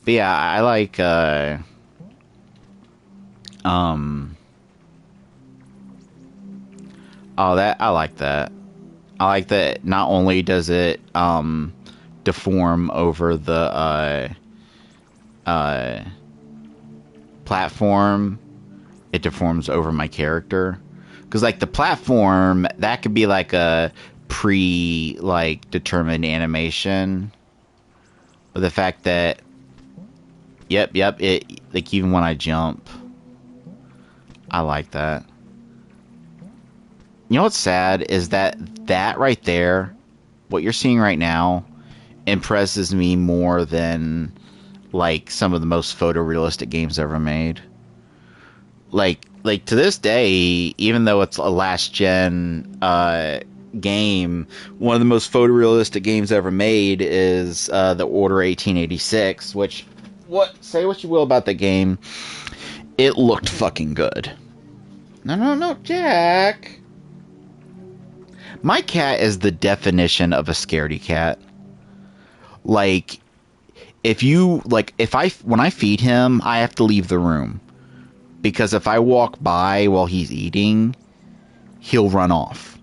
Speaker 1: But yeah, I like oh, that I like that. I like that not only does it deform over the platform, it deforms over my character. Because like the platform, that could be like a like determined animation. But the fact that yep, it, like, even when I jump, I like that. You know what's sad is that right there, what you're seeing right now, impresses me more than like some of the most photorealistic games ever made. Like to this day, even though it's a last gen game, one of the most photorealistic games ever made is The Order 1886, which, say what you will about the game, it looked fucking good. No, Jack. My cat is the definition of a scaredy cat. Like, when I feed him, I have to leave the room. Because if I walk by while he's eating, he'll run off.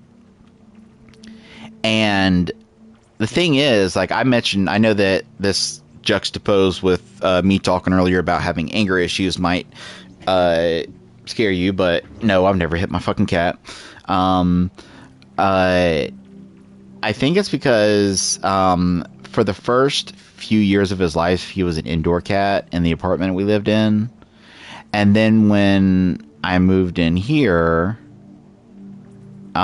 Speaker 1: And the thing is, like I mentioned, I know that this juxtaposed with me talking earlier about having anger issues might scare you, but no, I've never hit my fucking cat. I think it's because for the first few years of his life, he was an indoor cat in the apartment we lived in. And then when I moved in here, it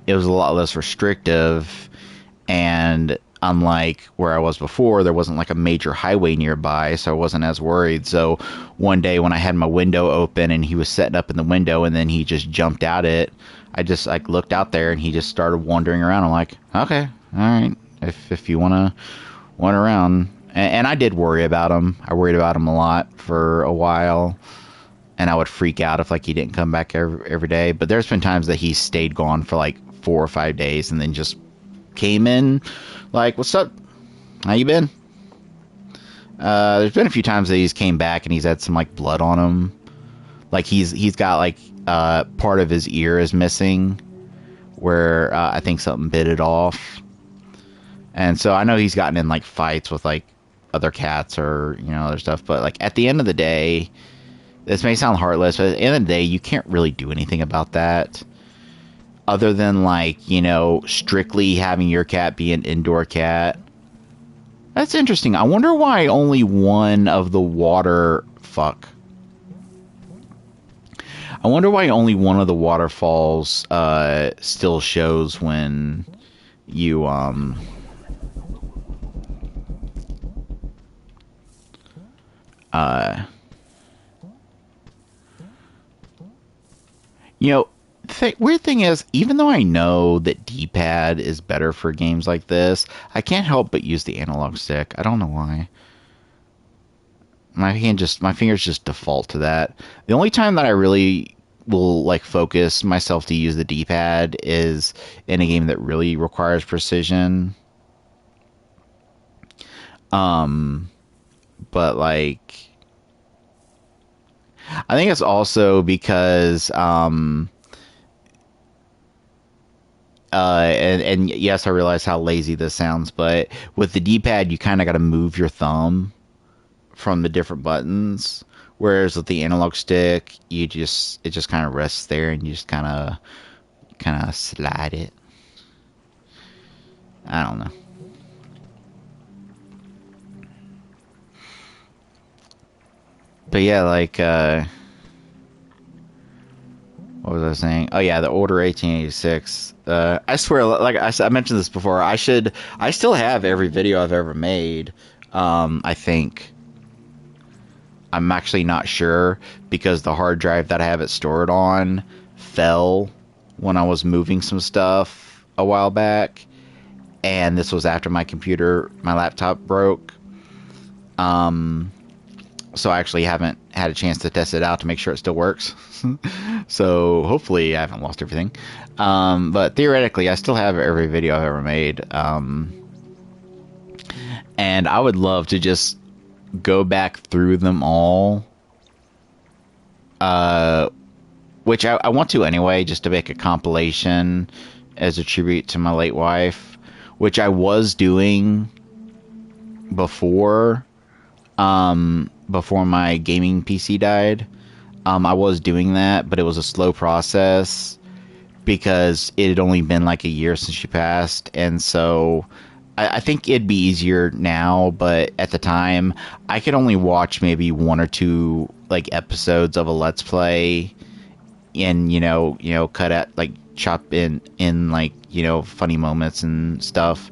Speaker 1: was a lot less restrictive, and unlike where I was before, there wasn't like a major highway nearby, so I wasn't as worried. So one day when I had my window open and he was setting up in the window and then he just jumped out it, I just like looked out there and he just started wandering around. I'm like, okay, all right, if you want to wander around. And I did worry about him. I worried about him a lot for a while, and I would freak out if like he didn't come back every day. But there's been times that he stayed gone for like 4 or 5 days and then just came in like, what's up? How you been? There's been a few times that he's came back and he's had some like blood on him. Like he's got like part of his ear is missing, where I think something bit it off. And so I know he's gotten in like fights with like other cats or, you know, other stuff. But like at the end of the day, this may sound heartless, but at the end of the day, you can't really do anything about that. Other than, like, you know, strictly having your cat be an indoor cat. That's interesting. I wonder why only one of the water... Fuck. I wonder why only one of the waterfalls still shows when you... You know, weird thing is, even though I know that D-pad is better for games like this, I can't help but use the analog stick. I don't know why. My fingers just default to that. The only time that I really will like focus myself to use the D-pad is in a game that really requires precision. But like, I think it's also because and yes, I realize how lazy this sounds, but with the D-pad, you kind of got to move your thumb from the different buttons, whereas with the analog stick, it just kind of rests there, and you just kind of slide it. I don't know. But yeah, like, what was I saying? Oh yeah, the Order 1886. I swear, like I mentioned this before, I still have every video I've ever made. I think. I'm actually not sure, because the hard drive that I have it stored on fell when I was moving some stuff a while back, and this was after my laptop broke. So I actually haven't had a chance to test it out to make sure it still works. So hopefully I haven't lost everything. But theoretically, I still have every video I've ever made. And I would love to just go back through them all. Which I want to anyway, just to make a compilation as a tribute to my late wife, which I was doing before my gaming PC died. I was doing that, but it was a slow process because it had only been like a year since she passed, and so I think it'd be easier now, but at the time, I could only watch maybe one or two like episodes of a Let's Play, and you know, cut at like chop in like, you know, funny moments and stuff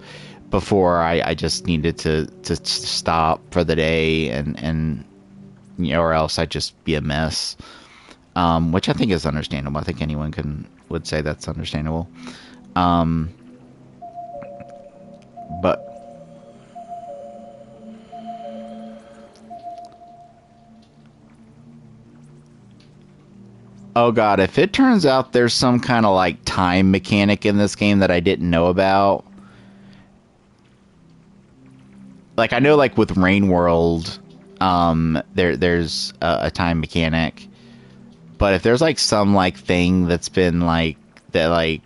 Speaker 1: before I just needed to stop for the day, and you know, or else I'd just be a mess. Which I think is understandable. I think anyone would say that's understandable. But oh god, if it turns out there's some kind of like time mechanic in this game that I didn't know about. Like, I know, like with Rain World, there's a time mechanic, but if there's like some like thing that's been like that, like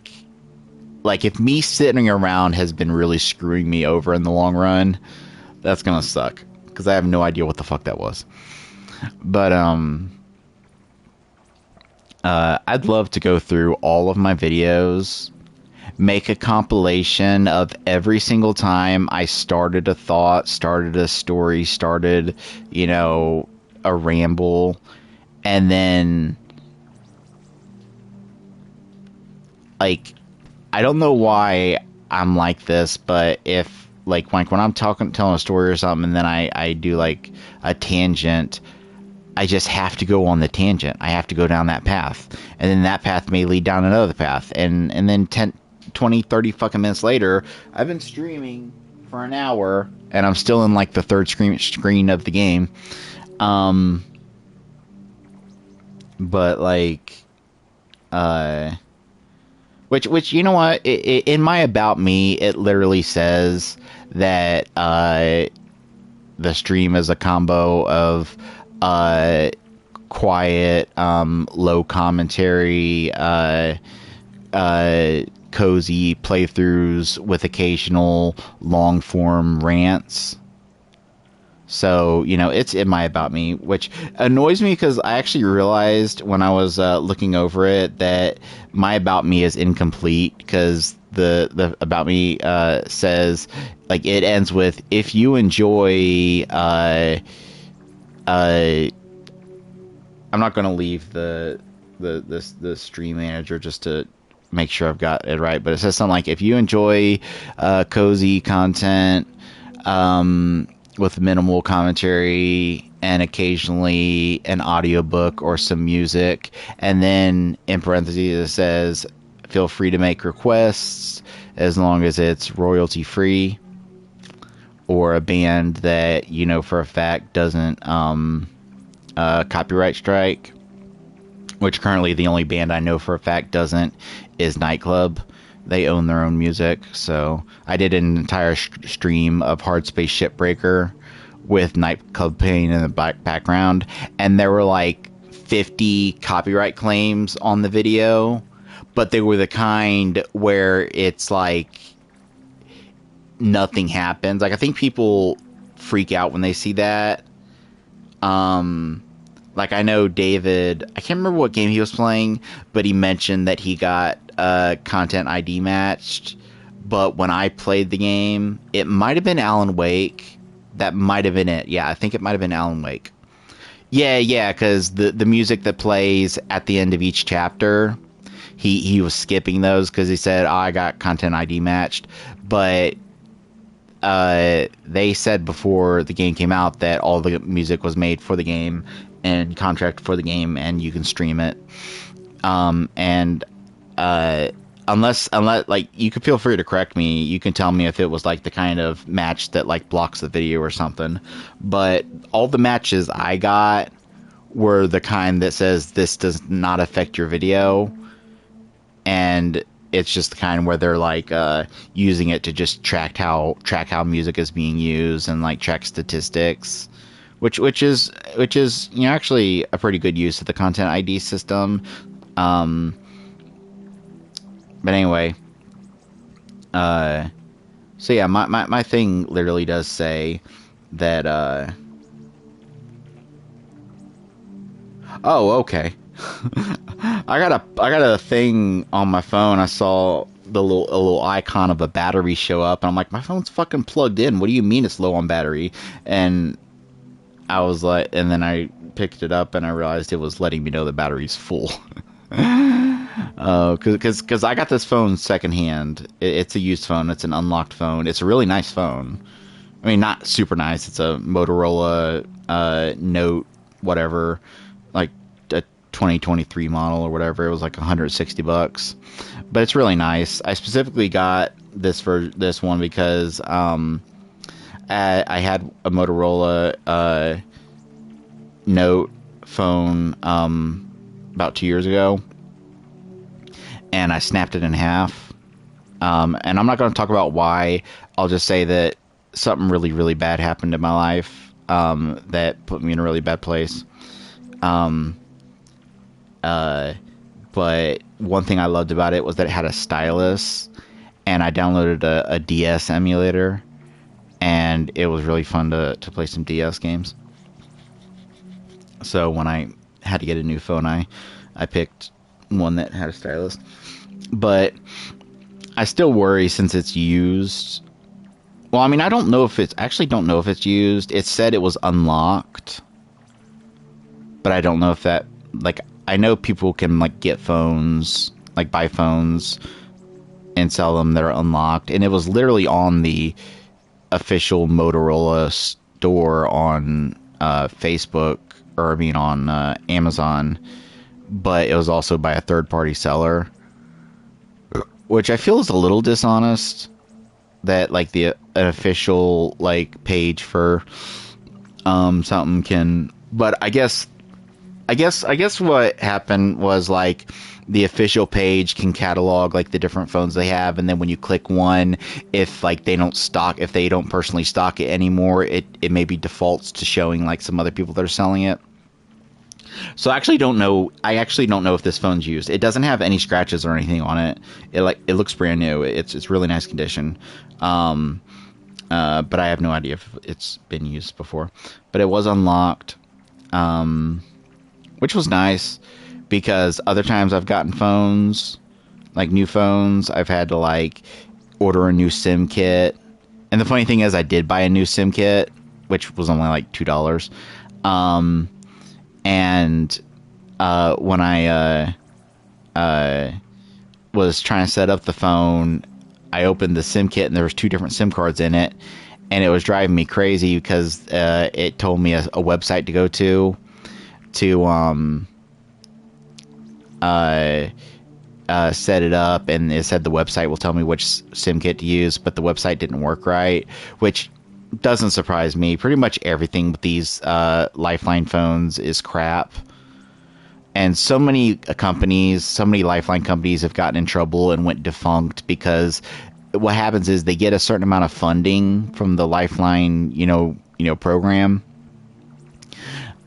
Speaker 1: if me sitting around has been really screwing me over in the long run, that's gonna suck, because I have no idea what the fuck that was. But I'd love to go through all of my videos, make a compilation of every single time I started a thought, started a story, started, you know, a ramble, and then, like, I don't know why I'm like this, but if, like when I'm telling a story or something, and then I do, like, a tangent, I just have to go on the tangent. I have to go down that path. And then that path may lead down another path. And then 10, 20, 30 fucking minutes later, I've been streaming for an hour, and I'm still in, like, the third screen of the game. But, like, which, you know what? In my About Me, it literally says that, the stream is a combo of, quiet, low commentary, cozy playthroughs with occasional long form rants. So, it's in my About Me, which annoys me because I actually realized when I was looking over it that my About Me is incomplete because the About Me says, like, it ends with, if you enjoy, I'm not going to leave the stream manager just to make sure I've got it right, but it says something like, if you enjoy cozy content, with minimal commentary and occasionally an audiobook or some music, and then in parentheses it says, feel free to make requests as long as it's royalty free, or a band that for a fact doesn't copyright strike, which currently the only band I know for a fact doesn't is Nightclub. They own their own music. So I did an entire stream of Hard Space Shipbreaker with Nightclub playing in the background, and there were like 50 copyright claims on the video, but they were the kind where it's like nothing happens. Like, I think people freak out when they see that. Like, I know David, I can't remember what game he was playing, but he mentioned that he got content ID matched. But when I played the game, it might have been Alan Wake. That might have been it. Yeah, I think it might have been Alan Wake. Yeah, because the music that plays at the end of each chapter, he was skipping those because he said, I got content ID matched. But they said before the game came out that all the music was made for the game and contracted for the game, and you can stream it. Unless like, you could feel free to correct me. You can tell me if it was like the kind of match that like blocks the video or something. But all the matches I got were the kind that says this does not affect your video, and it's just the kind where they're like using it to just track how music is being used and like track statistics, which is actually a pretty good use of the content ID system. But anyway, so yeah, my thing literally does say that, oh, okay. I got a thing on my phone. I saw a little icon of a battery show up, and I'm like, my phone's fucking plugged in. What do you mean it's low on battery? And I was like, and then I picked it up and I realized it was letting me know the battery's full. Because I got this phone secondhand. It's a used phone. It's an unlocked phone. It's a really nice phone. I mean, not super nice. It's a Motorola Note, whatever, like a 2023 model or whatever. It was like $160, but it's really nice. I specifically got this for this one because I had a Motorola Note phone about 2 years ago, and I snapped it in half. And I'm not going to talk about why. I'll just say that something really, really bad happened in my life that put me in a really bad place. But one thing I loved about it was that it had a stylus, and I downloaded a DS emulator, and it was really fun to play some DS games. So when I had to get a new phone, I picked one that had a stylus. But I still worry since it's used. Well, I mean, I don't know if it's used. It said it was unlocked, but I don't know if that, like, I know people can like get phones, like buy phones and sell them that are unlocked, and it was literally on the official Motorola store on Facebook, or I mean on Amazon, but it was also by a third-party seller, which I feel is a little dishonest. That like an official like page for something can, but I guess what happened was like the official page can catalog like the different phones they have, and then when you click one, if like they don't personally stock it anymore, it maybe defaults to showing like some other people that are selling it. So I actually don't know if this phone's used. It doesn't have any scratches or anything on it. It looks brand new. It's really nice condition. but I have no idea if it's been used before. But it was unlocked, which was nice because other times I've gotten phones, like new phones, I've had to like order a new SIM kit. And the funny thing is, I did buy a new SIM kit, which was only like $2. And when I was trying to set up the phone, I opened the SIM kit and there was 2 different SIM cards in it, and it was driving me crazy because it told me a website to go to set it up, and it said the website will tell me which SIM kit to use, but the website didn't work right, which doesn't surprise me. Pretty much everything with these Lifeline phones is crap. And so many companies, so many Lifeline companies have gotten in trouble and went defunct because what happens is they get a certain amount of funding from the Lifeline, program.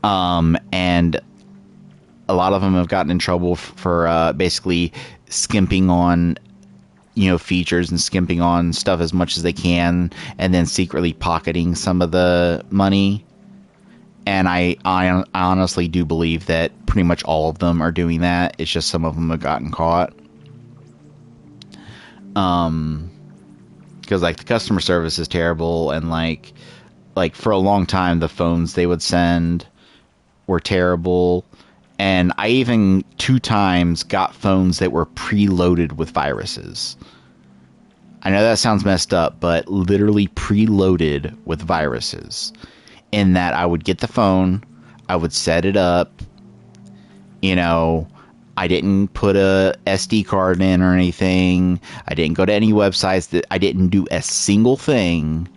Speaker 1: And a lot of them have gotten in trouble for basically skimping on, features and skimping on stuff as much as they can, and then secretly pocketing some of the money. And I honestly do believe that pretty much all of them are doing that. It's just some of them have gotten caught. Because like the customer service is terrible, and like for a long time the phones they would send were terrible. And I even 2 times got phones that were preloaded with viruses. I know that sounds messed up, but literally preloaded with viruses. In that I would get the phone, I would set it up, I didn't put a SD card in or anything. I didn't go to any websites. I didn't do a single thing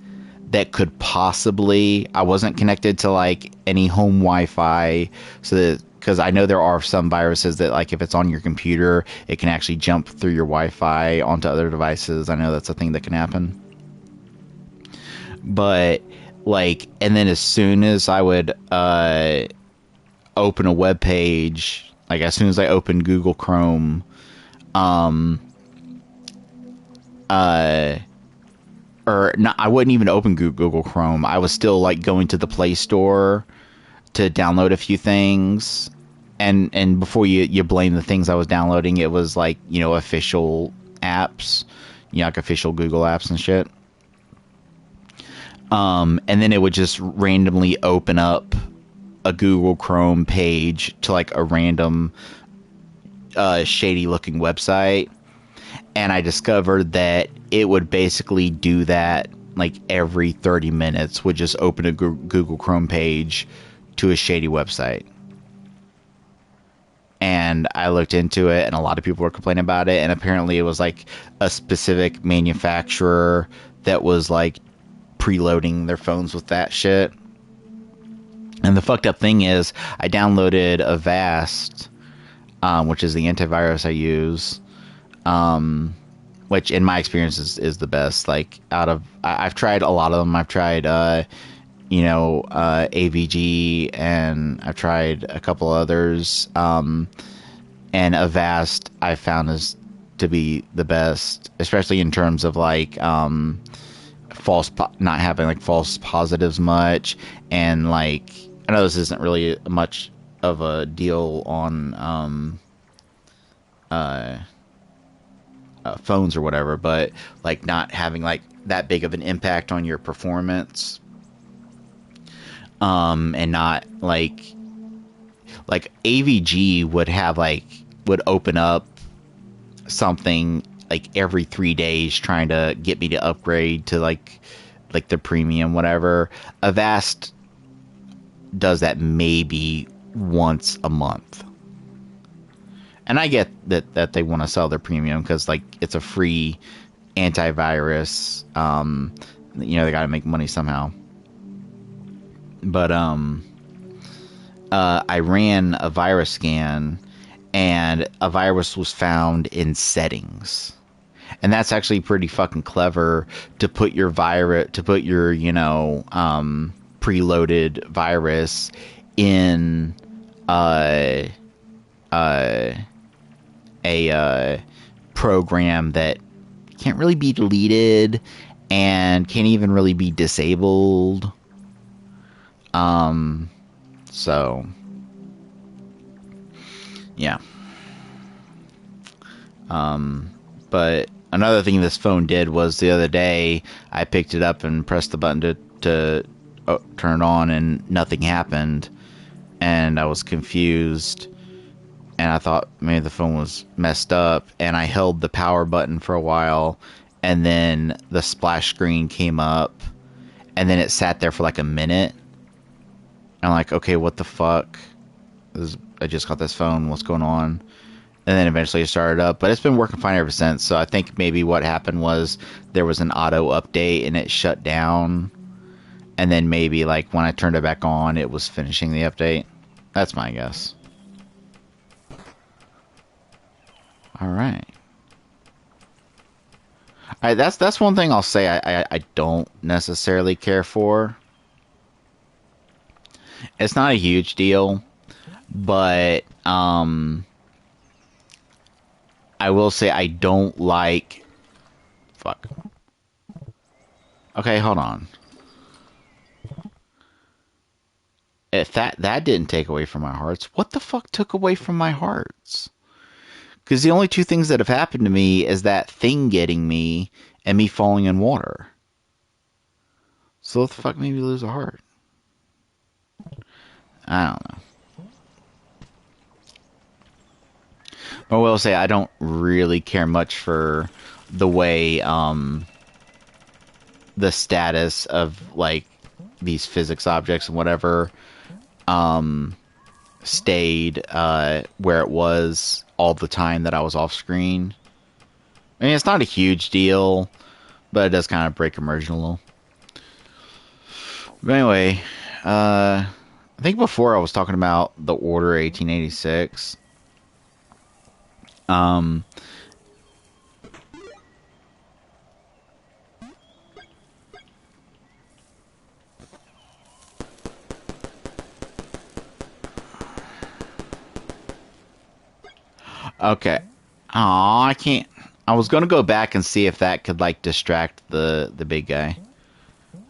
Speaker 1: that could possibly... I wasn't connected to like any home Wi-Fi, so that... because I know there are some viruses that, like, if it's on your computer, it can actually jump through your Wi-Fi onto other devices. I know that's a thing that can happen. But, like, and then as soon as I would open a web page, like, as soon as I opened Google Chrome, or not, I wouldn't even open Google Chrome. I was still, like, going to the Play Store to download a few things, and before you blame the things I was downloading, it was like, official apps, like official Google apps and shit. And then it would just randomly open up a Google Chrome page to like a random shady looking website, and I discovered that it would basically do that like every 30 minutes, would just open a Google Chrome page to a shady website. And I looked into it, and a lot of people were complaining about it, and apparently it was like a specific manufacturer that was like preloading their phones with that shit. And the fucked up thing is, I downloaded Avast, which is the antivirus I use, which in my experience is the best. Like, I've tried a lot of them. I've tried AVG, and I've tried a couple others, and Avast I found is to be the best, especially in terms of like not having like false positives much, and like, I know this isn't really much of a deal on phones or whatever, but like not having like that big of an impact on your performance. And not like AVG would open up something like every 3 days trying to get me to upgrade to like the premium, whatever. Avast does that maybe once a month. And I get that they want to sell their premium because like it's a free antivirus. They got to make money somehow. But I ran a virus scan, and a virus was found in settings. And that's actually pretty fucking clever to put your preloaded virus in a program that can't really be deleted, and can't even really be disabled. So yeah. But another thing this phone did was the other day I picked it up and pressed the button to turn it on, and nothing happened, and I was confused, and I thought maybe the phone was messed up, and I held the power button for a while, and then the splash screen came up, and then it sat there for like a minute. I'm like, okay, what the fuck? I just got this phone, what's going on? And then eventually it started up, but it's been working fine ever since. So I think maybe what happened was there was an auto update and it shut down, and then maybe like when I turned it back on, it was finishing the update. That's my guess. All right. That's one thing I'll say I don't necessarily care for. It's not a huge deal, but I will say I don't like... Fuck. Okay, hold on. If that didn't take away from my hearts, what the fuck took away from my hearts? Because the only two things that have happened to me is that thing getting me and me falling in water. So what the fuck made me lose a heart? I don't know. I will say I don't really care much for the way the status of like these physics objects and whatever stayed where it was all the time that I was off screen. I mean, it's not a huge deal, but it does kind of break immersion a little. But anyway, I think before I was talking about the Order 1886. Okay. Aw, I can't... I was gonna go back and see if that could, like, distract the big guy.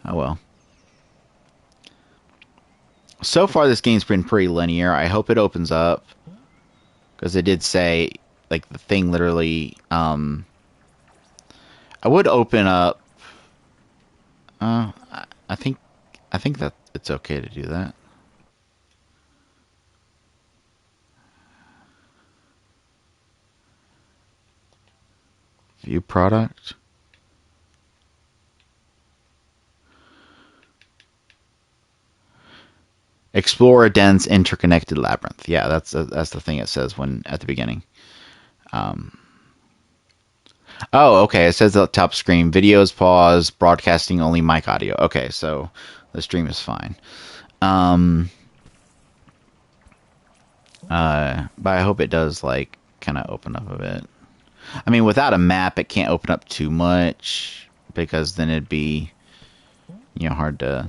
Speaker 1: Oh, well. So far, this game's been pretty linear. I hope it opens up. Because it did say, like, the thing literally... I would open up... I think that it's okay to do that. View product. Explore a dense, interconnected labyrinth. Yeah, that's the thing it says when at the beginning. Oh, okay. It says at the top screen, videos pause, broadcasting only mic audio. Okay, so the stream is fine. But I hope it does like kind of open up a bit. I mean, without a map, it can't open up too much because then it'd be, hard to.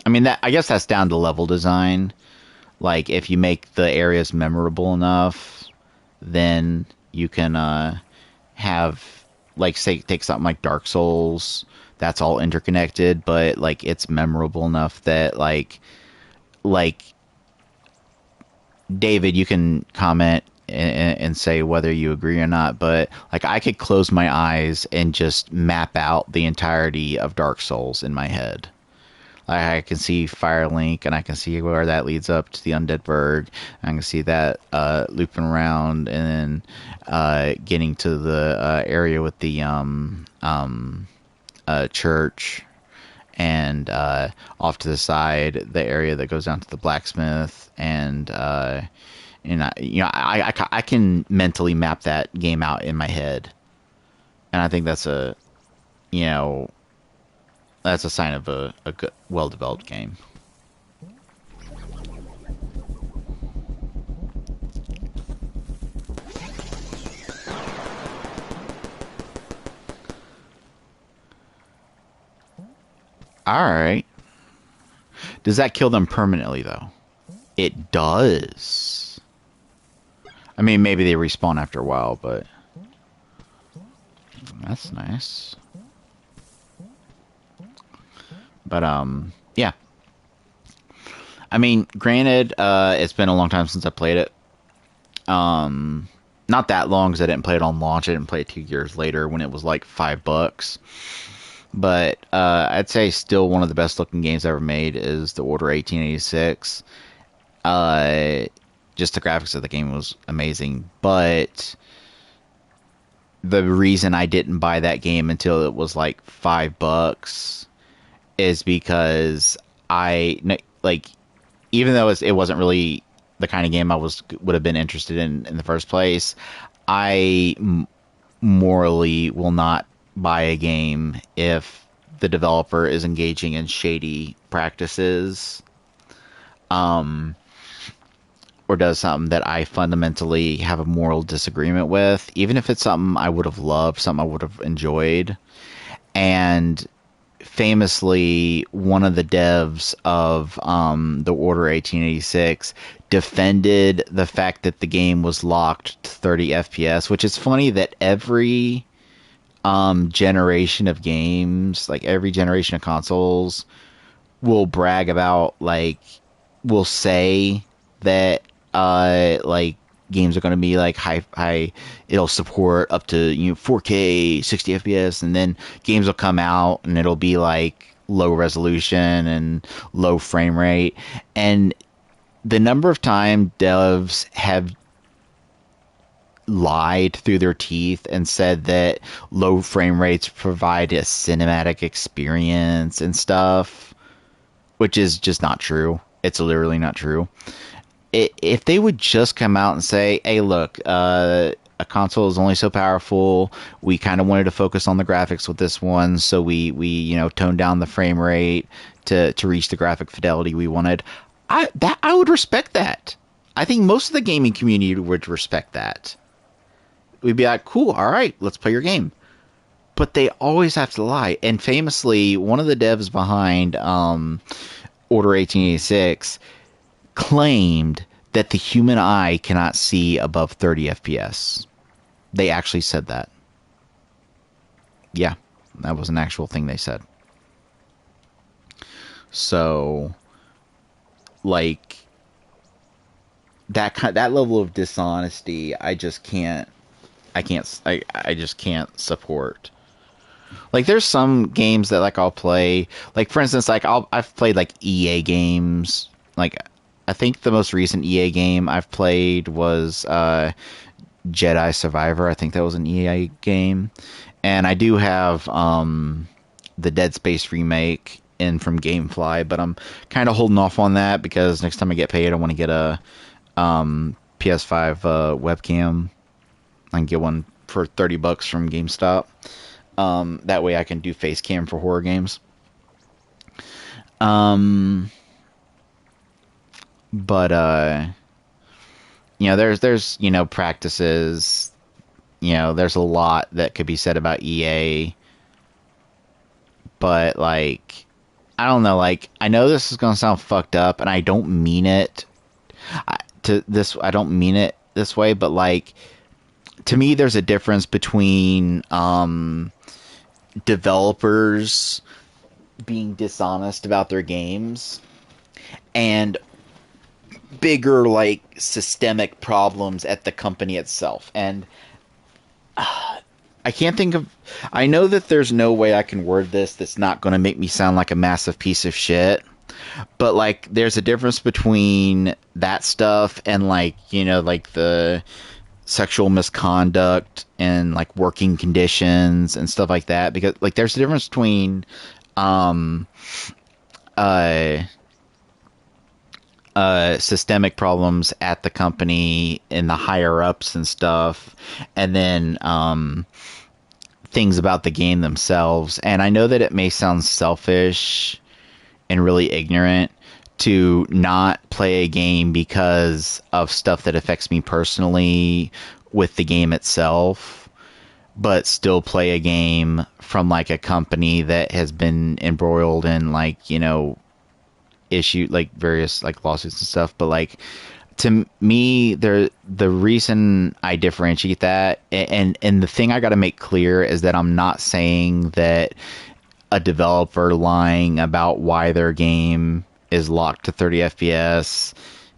Speaker 1: I mean, I guess that's down to level design. Like, if you make the areas memorable enough, then you can have, like, say, take something like Dark Souls. That's all interconnected, but like it's memorable enough that like David, you can comment and say whether you agree or not, but like I could close my eyes and just map out the entirety of Dark Souls in my head. Like I can see Firelink, and I can see where that leads up to the Undead Burg. I can see that looping around and then getting to the area with the church, and off to the side the area that goes down to the blacksmith, and I can mentally map that game out in my head, and I think that's a sign of a good, well-developed game. Alright. Does that kill them permanently, though? It does. I mean, maybe they respawn after a while, but... That's nice. But yeah. I mean, granted, it's been a long time since I played it. Not that long because I didn't play it on launch. I didn't play it 2 years later when it was like $5. But I'd say still one of the best looking games ever made is The Order 1886. Just the graphics of the game was amazing. But the reason I didn't buy that game until it was like $5 is because even though it wasn't really the kind of game I would have been interested in the first place, I morally will not buy a game if the developer is engaging in shady practices, or does something that I fundamentally have a moral disagreement with, even if it's something I would have loved, something I would have enjoyed. And famously, one of the devs of The Order 1886 defended the fact that the game was locked to 30 FPS, which is funny that every generation of games, like every generation of consoles, will brag about, like, will say that like games are going to be like high, it'll support up to 4K 60 FPS, and then games will come out and it'll be like low resolution and low frame rate. And the number of time devs have lied through their teeth and said that low frame rates provide a cinematic experience and stuff, which is just not true. It's literally not true. If they would just come out and say, hey, look, a console is only so powerful. We kind of wanted to focus on the graphics with this one, so we toned down the frame rate to reach the graphic fidelity we wanted. I would respect that. I think most of the gaming community would respect that. We'd be like, cool, all right, let's play your game. But they always have to lie. And famously, one of the devs behind Order 1886 claimed that the human eye cannot see above 30 FPS. They actually said that. Yeah, that was an actual thing they said. So, like, that level of dishonesty, I just can't support. Like, there's some games that, like, I'll play. Like, for instance, like, I've played, like, EA games. Like, I think the most recent EA game I've played was Jedi Survivor. I think that was an EA game. And I do have the Dead Space remake in from GameFly, but I'm kind of holding off on that because next time I get paid, I want to get a PS5 webcam. I can get one for $30 from GameStop. That way I can do face cam for horror games. But there's practices. There's a lot that could be said about EA. But, like, I don't know. Like, I know this is gonna sound fucked up, and I don't mean it I don't mean it this way, but, like, to me, there's a difference between developers being dishonest about their games and bigger, like, systemic problems at the company itself. And I can't think of... I know that there's no way I can word this that's not going to make me sound like a massive piece of shit. But, like, there's a difference between that stuff and, like, like the sexual misconduct and, like, working conditions and stuff like that. Because, like, there's a difference between systemic problems at the company and the higher ups and stuff, and then things about the game themselves. And I know that it may sound selfish and really ignorant to not play a game because of stuff that affects me personally with the game itself, but still play a game from, like, a company that has been embroiled in, like, issue, like, various, like, lawsuits and stuff. But, like, to me, the reason I differentiate that, and the thing I got to make clear is that I'm not saying that a developer lying about why their game is locked to 30 FPS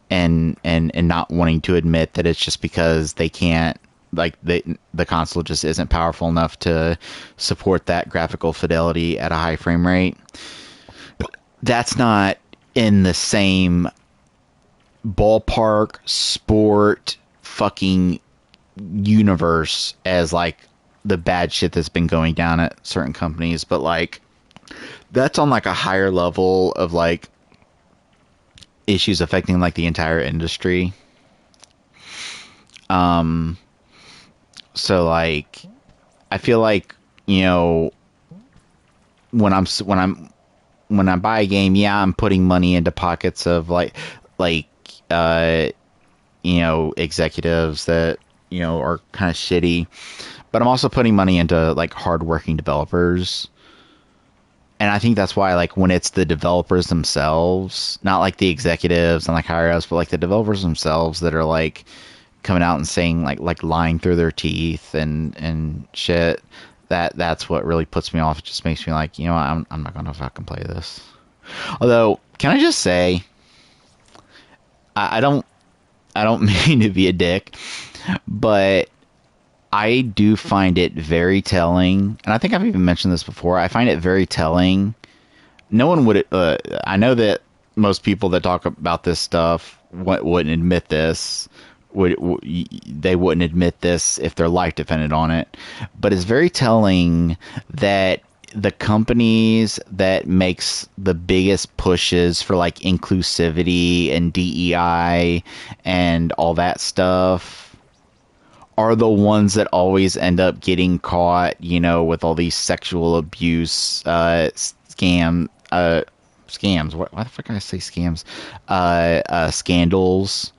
Speaker 1: and not wanting to admit that it's just because they can't, like, the console just isn't powerful enough to support that graphical fidelity at a high frame rate. That's not in the same ballpark sport fucking universe as, like, the bad shit that's been going down at certain companies, but, like, that's on, like, a higher level of, like, issues affecting, like, the entire industry. So, like, I feel like, you know, when I buy a game, yeah, I'm putting money into pockets of, like, you know, executives that, you know, are kind of shitty, but I'm also putting money into, like, hardworking developers. And I think that's why, like, when it's the developers themselves, not like the executives and like higher ups, but like the developers themselves that are, like, coming out and saying, like lying through their teeth and shit, that's what really puts me off. It just makes me like, you know what, I'm not gonna fucking play this. Although, can I just say, I don't mean to be a dick, but I do find it very telling, and I think I've even mentioned this before. I find it very telling. No one would. I know that most people that talk about this stuff wouldn't admit this. They wouldn't admit this if their life depended on it. But it's very telling that the companies that makes the biggest pushes for, like, inclusivity and DEI and all that stuff are the ones that always end up getting caught, you know, with all these sexual abuse scams. Why the fuck did I say scams? Scandals.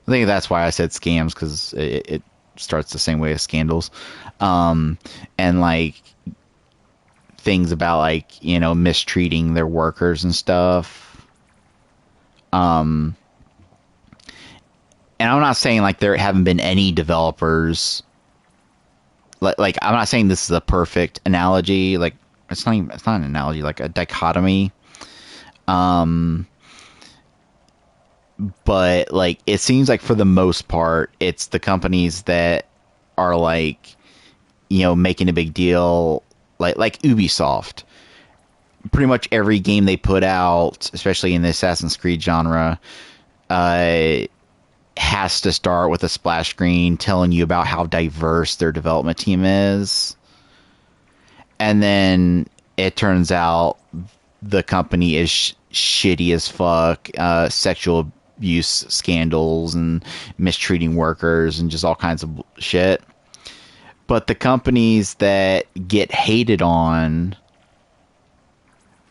Speaker 1: I think that's why I said scams, because it starts the same way as scandals. And, like, things about, like, you know, mistreating their workers and stuff. And I'm not saying, like, there haven't been any developers. Like, I'm not saying this is a perfect analogy. Like, it's not an analogy, like a dichotomy. But, like, it seems like for the most part, it's the companies that are, like, you know, making a big deal, like Ubisoft. Pretty much every game they put out, especially in the Assassin's Creed genre, has to start with a splash screen telling you about how diverse their development team is. And then it turns out the company is shitty as fuck, sexual abuse scandals and mistreating workers and just all kinds of shit. But the companies that get hated on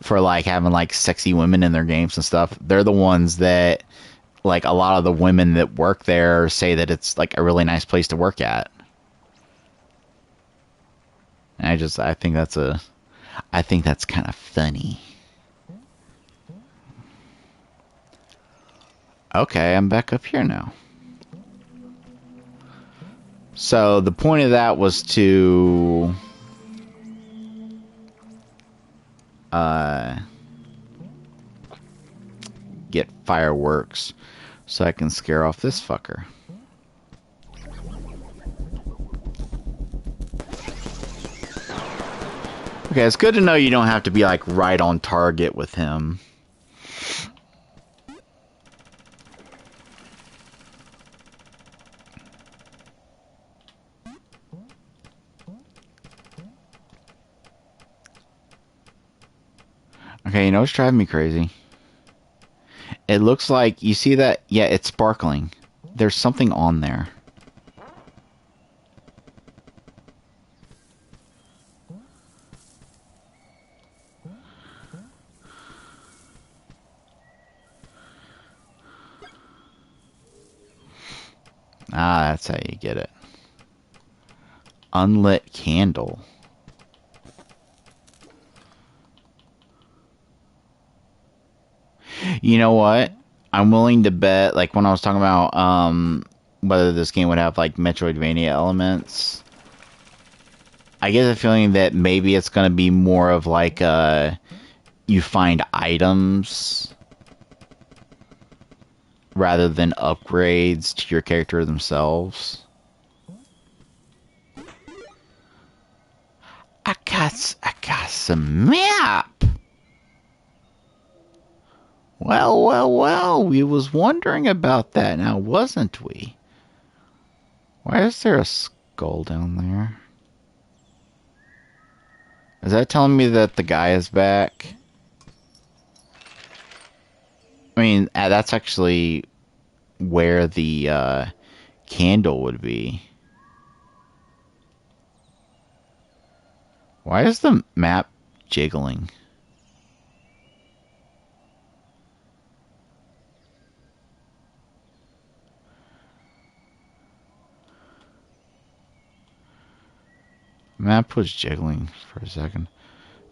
Speaker 1: for, like, having, like, sexy women in their games and stuff, they're the ones that, like, a lot of the women that work there say that it's, like, a really nice place to work at. And I think that's kind of funny. Okay, I'm back up here now. So the point of that was to get fireworks so I can scare off this fucker. Okay, it's good to know you don't have to be, like, right on target with him. Okay, you know what's driving me crazy? It looks like, you see that? Yeah, it's sparkling. There's something on there. Ah, that's how you get it. Unlit candle. You know what? I'm willing to bet, like, when I was talking about whether this game would have, like, Metroidvania elements, I get the feeling that maybe it's going to be more of like you find items rather than upgrades to your character themselves. I got some map. Well, we was wondering about that now, wasn't we? Why is there a skull down there? Is that telling me that the guy is back? I mean, that's actually where the candle would be. Why is the map jiggling? Map was jiggling for a second.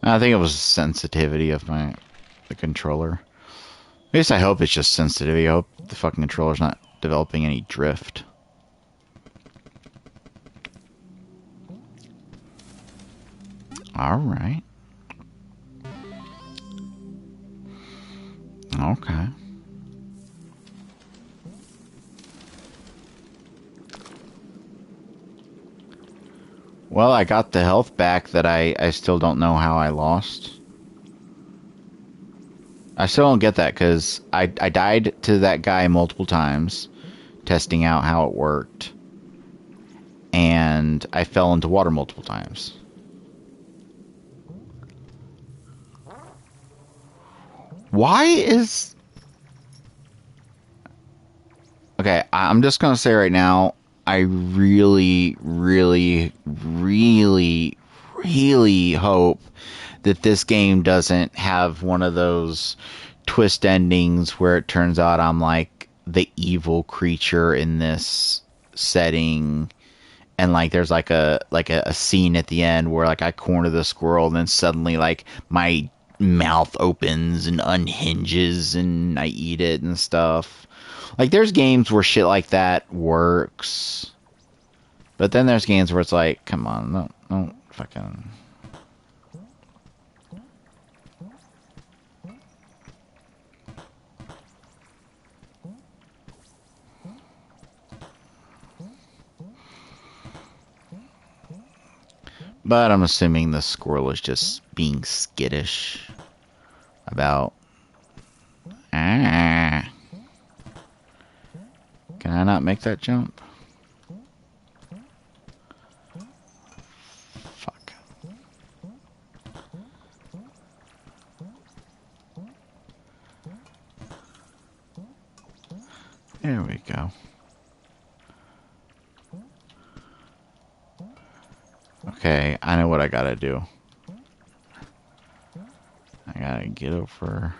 Speaker 1: I think it was sensitivity of the controller. At least I hope it's just sensitivity. I hope the fucking controller's not developing any drift. Alright. Okay. Well, I got the health back that I still don't know how I lost. I still don't get that, because I died to that guy multiple times, testing out how it worked. And I fell into water multiple times. Why is... Okay, I'm just gonna say right now, I really hope that this game doesn't have one of those twist endings where it turns out I'm like the evil creature in this setting, and like there's like a scene at the end where like I corner the squirrel and then suddenly like my mouth opens and unhinges and I eat it and stuff. Like there's games where shit like that works. But then there's games where it's like, come on, don't fucking... But I'm assuming the squirrel is just being skittish about... Ah. Can I not make that jump? Fuck. There we go. Okay, I know what I gotta do. I gotta get over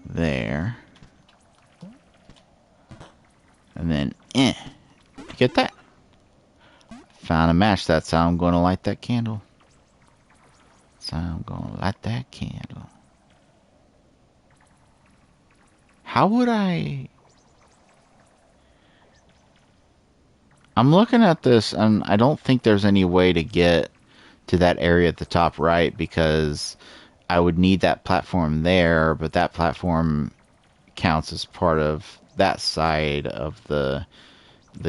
Speaker 1: there. And then, get that? Found a match. That's how I'm gonna light that candle. That's how I'm gonna light that candle. How would I... I'm looking at this, and I don't think there's any way to get to that area at the top right, because I would need that platform there, but that platform counts as part of that side of the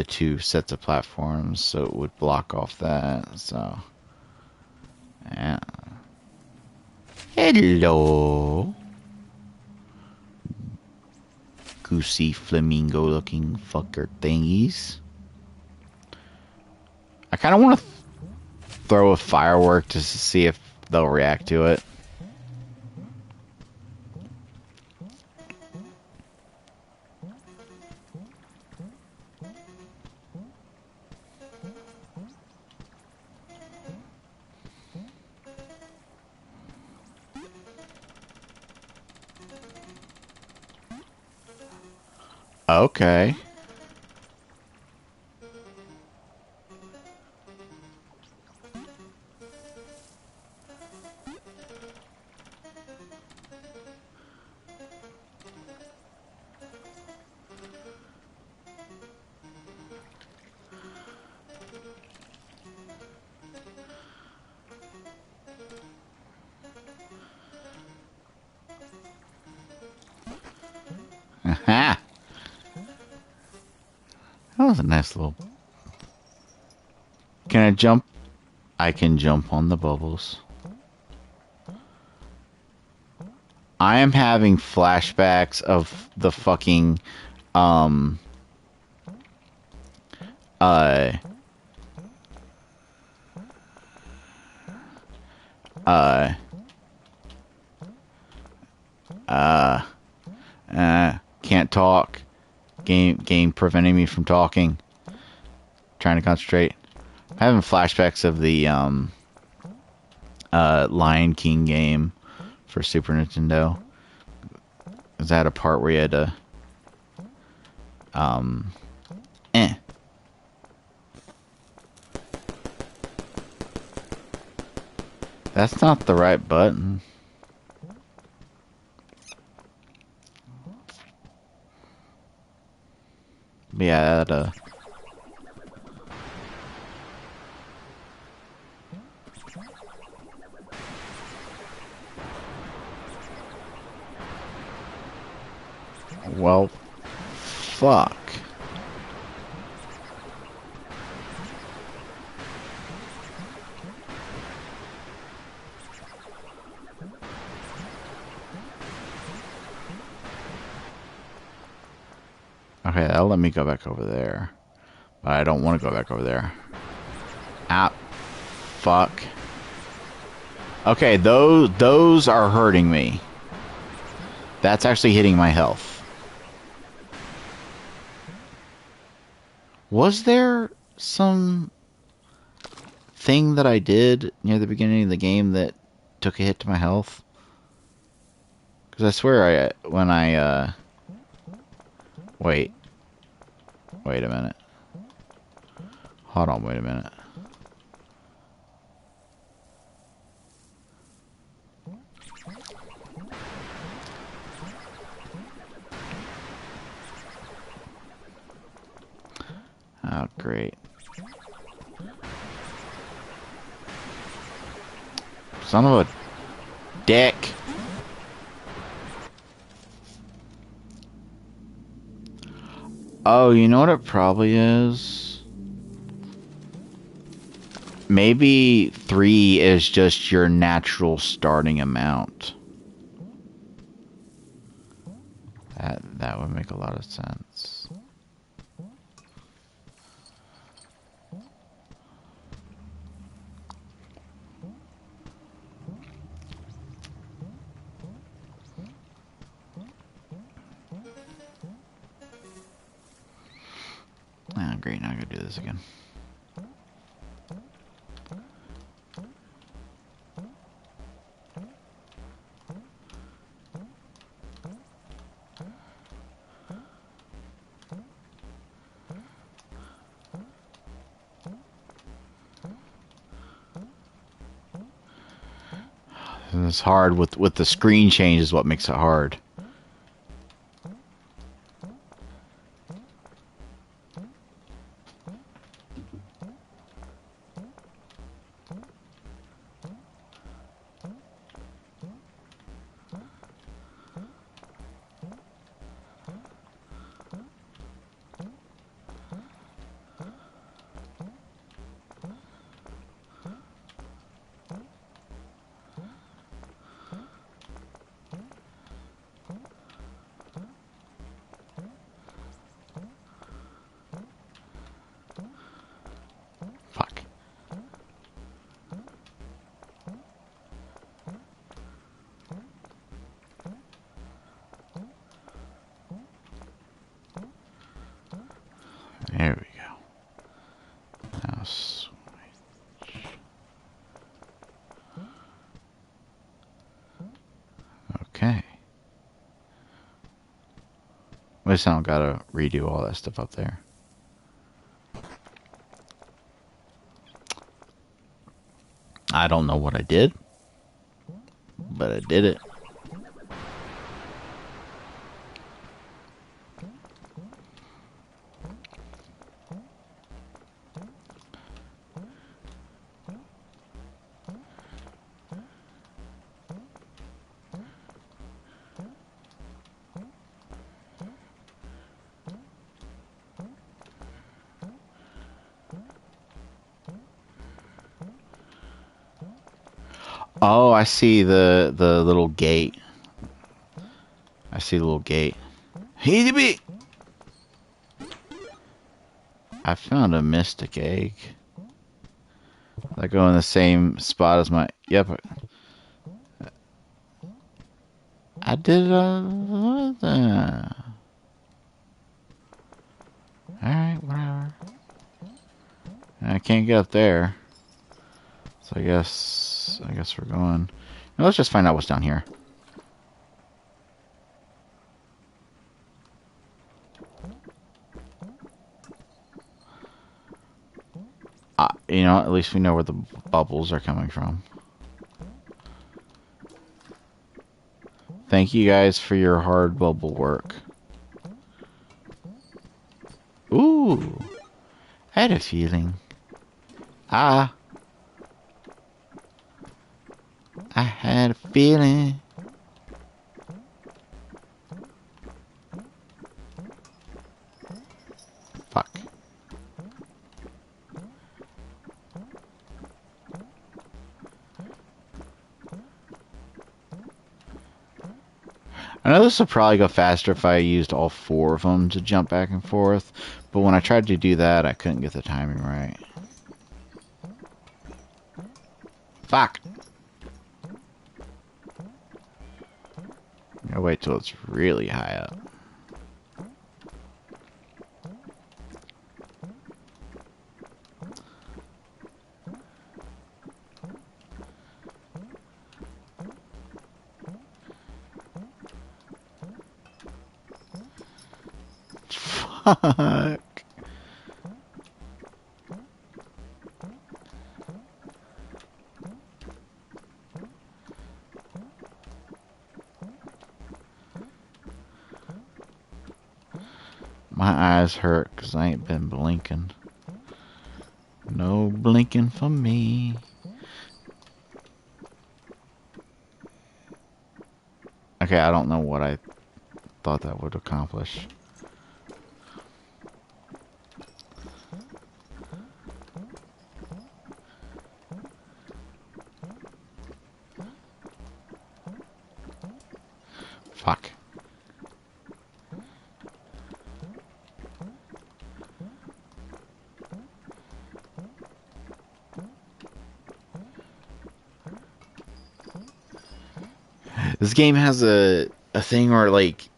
Speaker 1: two sets of platforms, so it would block off that. So, yeah. Hello, goosey flamingo looking fucker thingies. I kind of want to throw a firework just to see if they'll react to it. Okay. Ha! That was a nice little... Can I jump? I can jump on the bubbles. I am having flashbacks of the fucking, uh, uh, can't talk. Game preventing me from talking. Trying to concentrate. I'm having flashbacks of the, Lion King game for Super Nintendo. Is that a part where you had to, That's not the right button. Yeah, that, well, fuck. Okay, that'll let me go back over there. But I don't want to go back over there. Ah, fuck. Okay, those are hurting me. That's actually hitting my health. Was there some thing that I did near the beginning of the game that took a hit to my health? Because I swear wait a minute. Hold on, wait a minute. Oh, great. Son of a dick. Oh, you know what it probably is? Maybe 3 is just your natural starting amount. That would make a lot of sense. Ah, great, now I gotta do this again. It's hard with the screen change is what makes it hard. Fuck. There we go. Now switch. Okay. At least I don't gotta redo all that stuff up there. I don't know what I did, but I did it. Oh, I see the little gate. I see the little gate. Hey, I found a mystic egg. I go in the same spot as my. Yep. I did. Alright, whatever. I can't get up there. So I guess we're going. Now let's just find out what's down here. You know, at least we know where the bubbles are coming from. Thank you guys for your hard bubble work. Ooh, I had a feeling. I had a feeling. Fuck. I know this would probably go faster if I used all 4 of them to jump back and forth, but when I tried to do that, I couldn't get the timing right. Fuck! I'll wait till it's really high up. Fuck! My eyes hurt because I ain't been blinking. No blinking for me. Okay, I don't know what I thought that would accomplish. Fuck. This game has a thing where, like,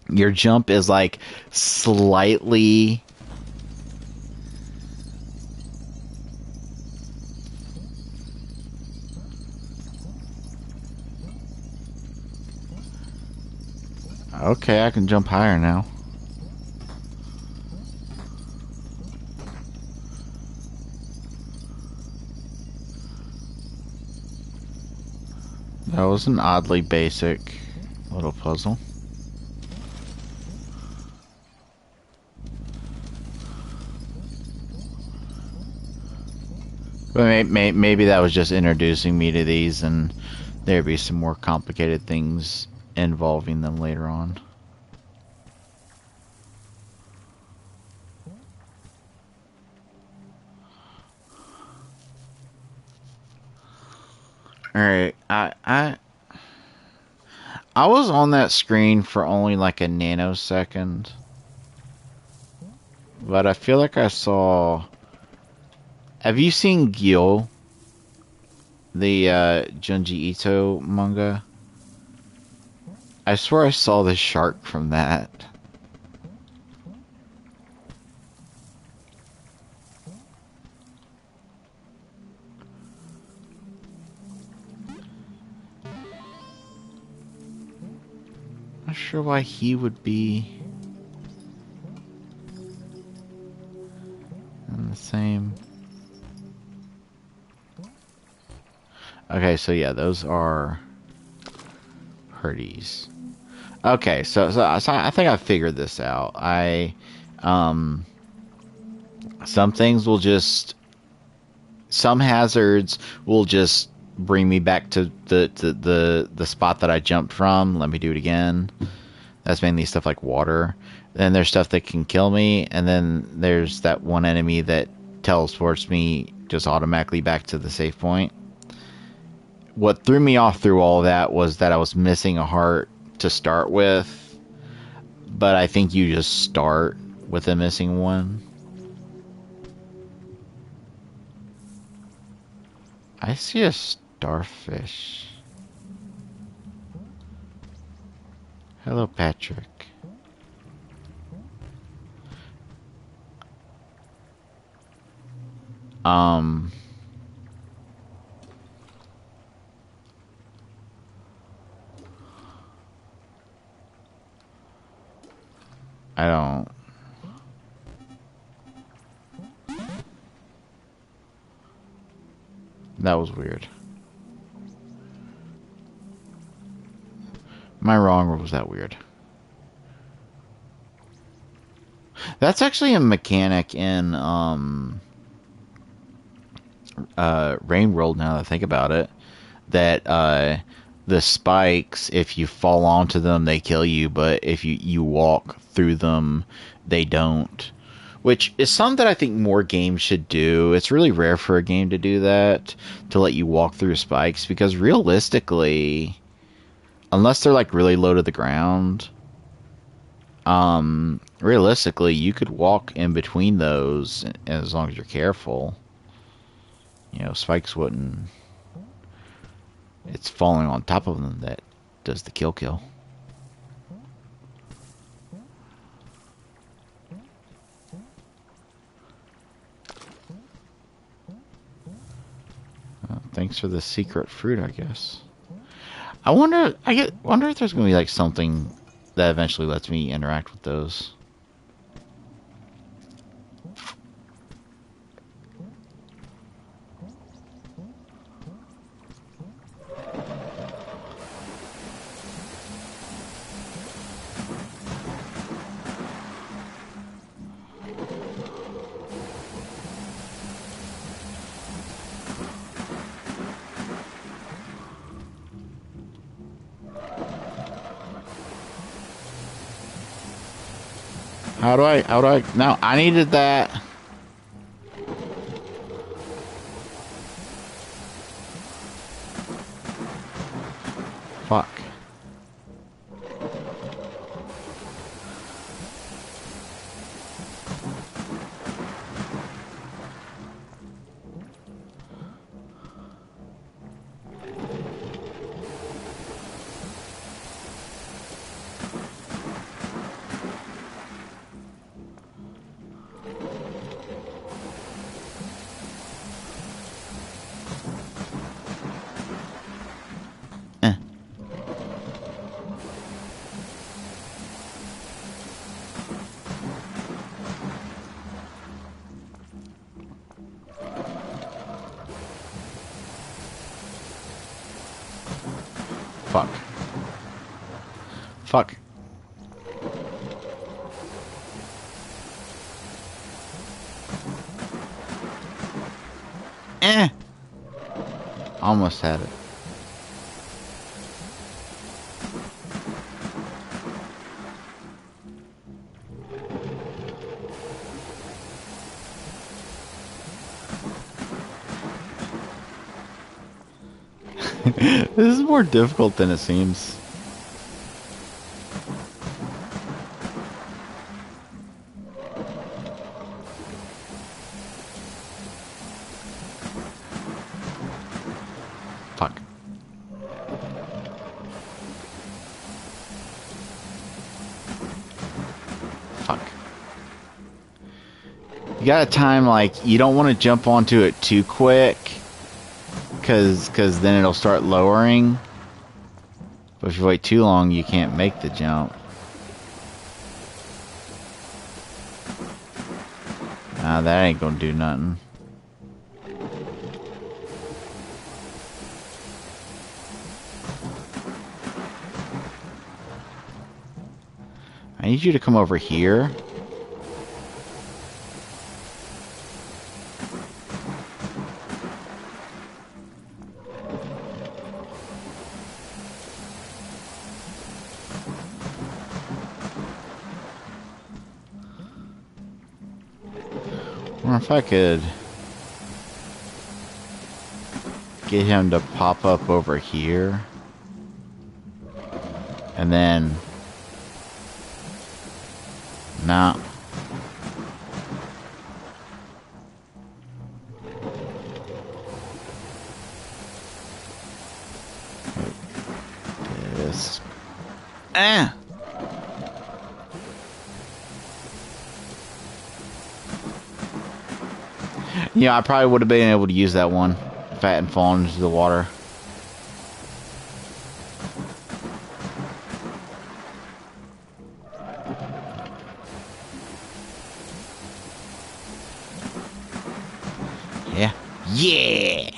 Speaker 1: your jump is, like, slightly... Okay, I can jump higher now. That was an oddly basic little puzzle. But maybe that was just introducing me to these, and there'd be some more complicated things involving them later on. Alright, I was on that screen for only like a nanosecond. But I feel like I saw... Have you seen Gyo? The Junji Ito manga? I swear I saw the shark from that. Not sure why he would be in the same. Okay, so yeah, those are Herdes. Okay, so I think I figured this out. Some things will just, some hazards will just bring me back to the spot that I jumped from. Let me do it again. That's mainly stuff like water. Then there's stuff that can kill me, and then there's that one enemy that teleports me just automatically back to the safe point. what threw me off through all that was that I was missing a heart to start with. But I think you just start with a missing one. I see a starfish. Hello, Patrick. I don't. That was weird. Am I wrong, or was that weird? That's actually a mechanic in Rain World, now that I think about it. That the spikes, if you fall onto them, they kill you, but if you walk through them, they don't. Which is something that I think more games should do. It's really rare for a game to do that, to let you walk through spikes, because realistically, unless they're like really low to the ground, realistically, you could walk in between those as long as you're careful. You know, spikes wouldn't. It's falling on top of them that does the kill. Thanks for the secret fruit, I guess. I wonder if there's gonna be like something that eventually lets me interact with those. How do I, no, I needed that. Fuck. Fuck. Fuck. Almost had it. This is more difficult than it seems. Fuck. Fuck. You gotta time, like, you don't want to jump onto it too quick. Because then it'll start lowering. But if you wait too long, you can't make the jump. Nah, that ain't gonna do nothing. I need you to come over here. Or if I could get him to pop up over here. And then... Nah. This. Ah! Yeah, I probably would have been able to use that one if I hadn't fallen into the water. Yeah. Yeah!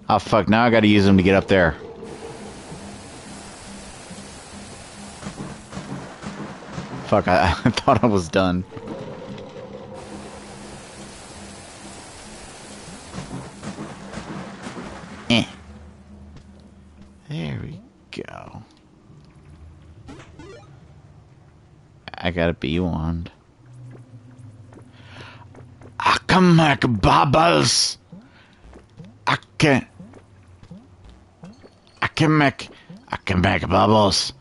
Speaker 1: Oh, fuck. Now I gotta use them to get up there. Fuck, I thought I was done. Eh. There we go. I got a bee wand. I can make bubbles. I can make bubbles.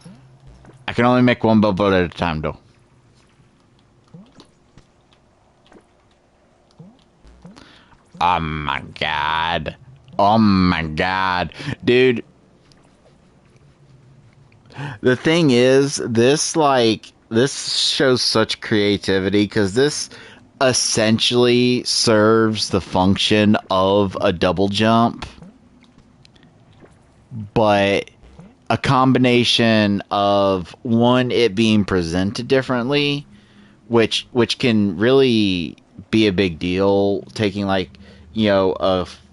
Speaker 1: I can only make one bubble at a time, though. Oh my god. Oh my god. Dude. The thing is, this shows such creativity, because this essentially serves the function of a double jump, but a combination of, one, it being presented differently, which can really be a big deal, taking, like, you know,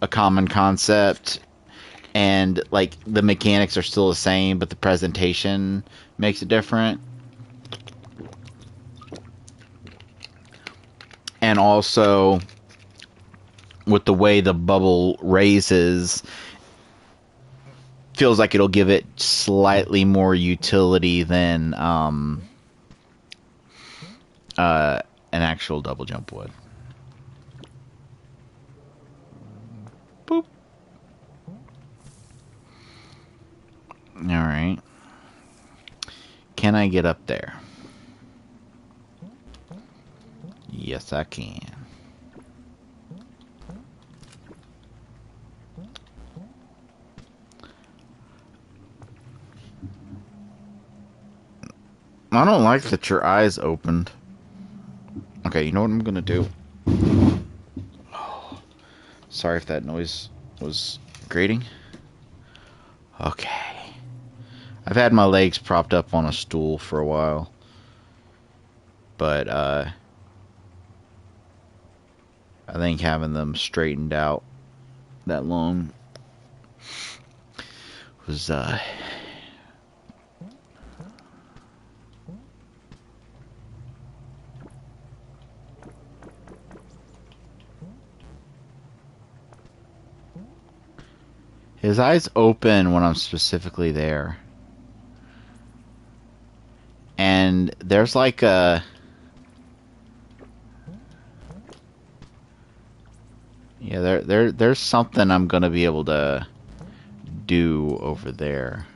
Speaker 1: a common concept, and, like, the mechanics are still the same, but the presentation makes it different. And also, with the way the bubble raises, feels like it'll give it slightly more utility than an actual double jump would. Boop. Alright. Can I get up there? Yes, I can. I don't like that your eyes opened. Okay, you know what I'm gonna do? Oh, sorry if that noise was grating. Okay. I've had my legs propped up on a stool for a while. But, I think having them straightened out that long was, his eyes open when I'm specifically there. And there's like a... Yeah, there's something I'm gonna be able to do over there.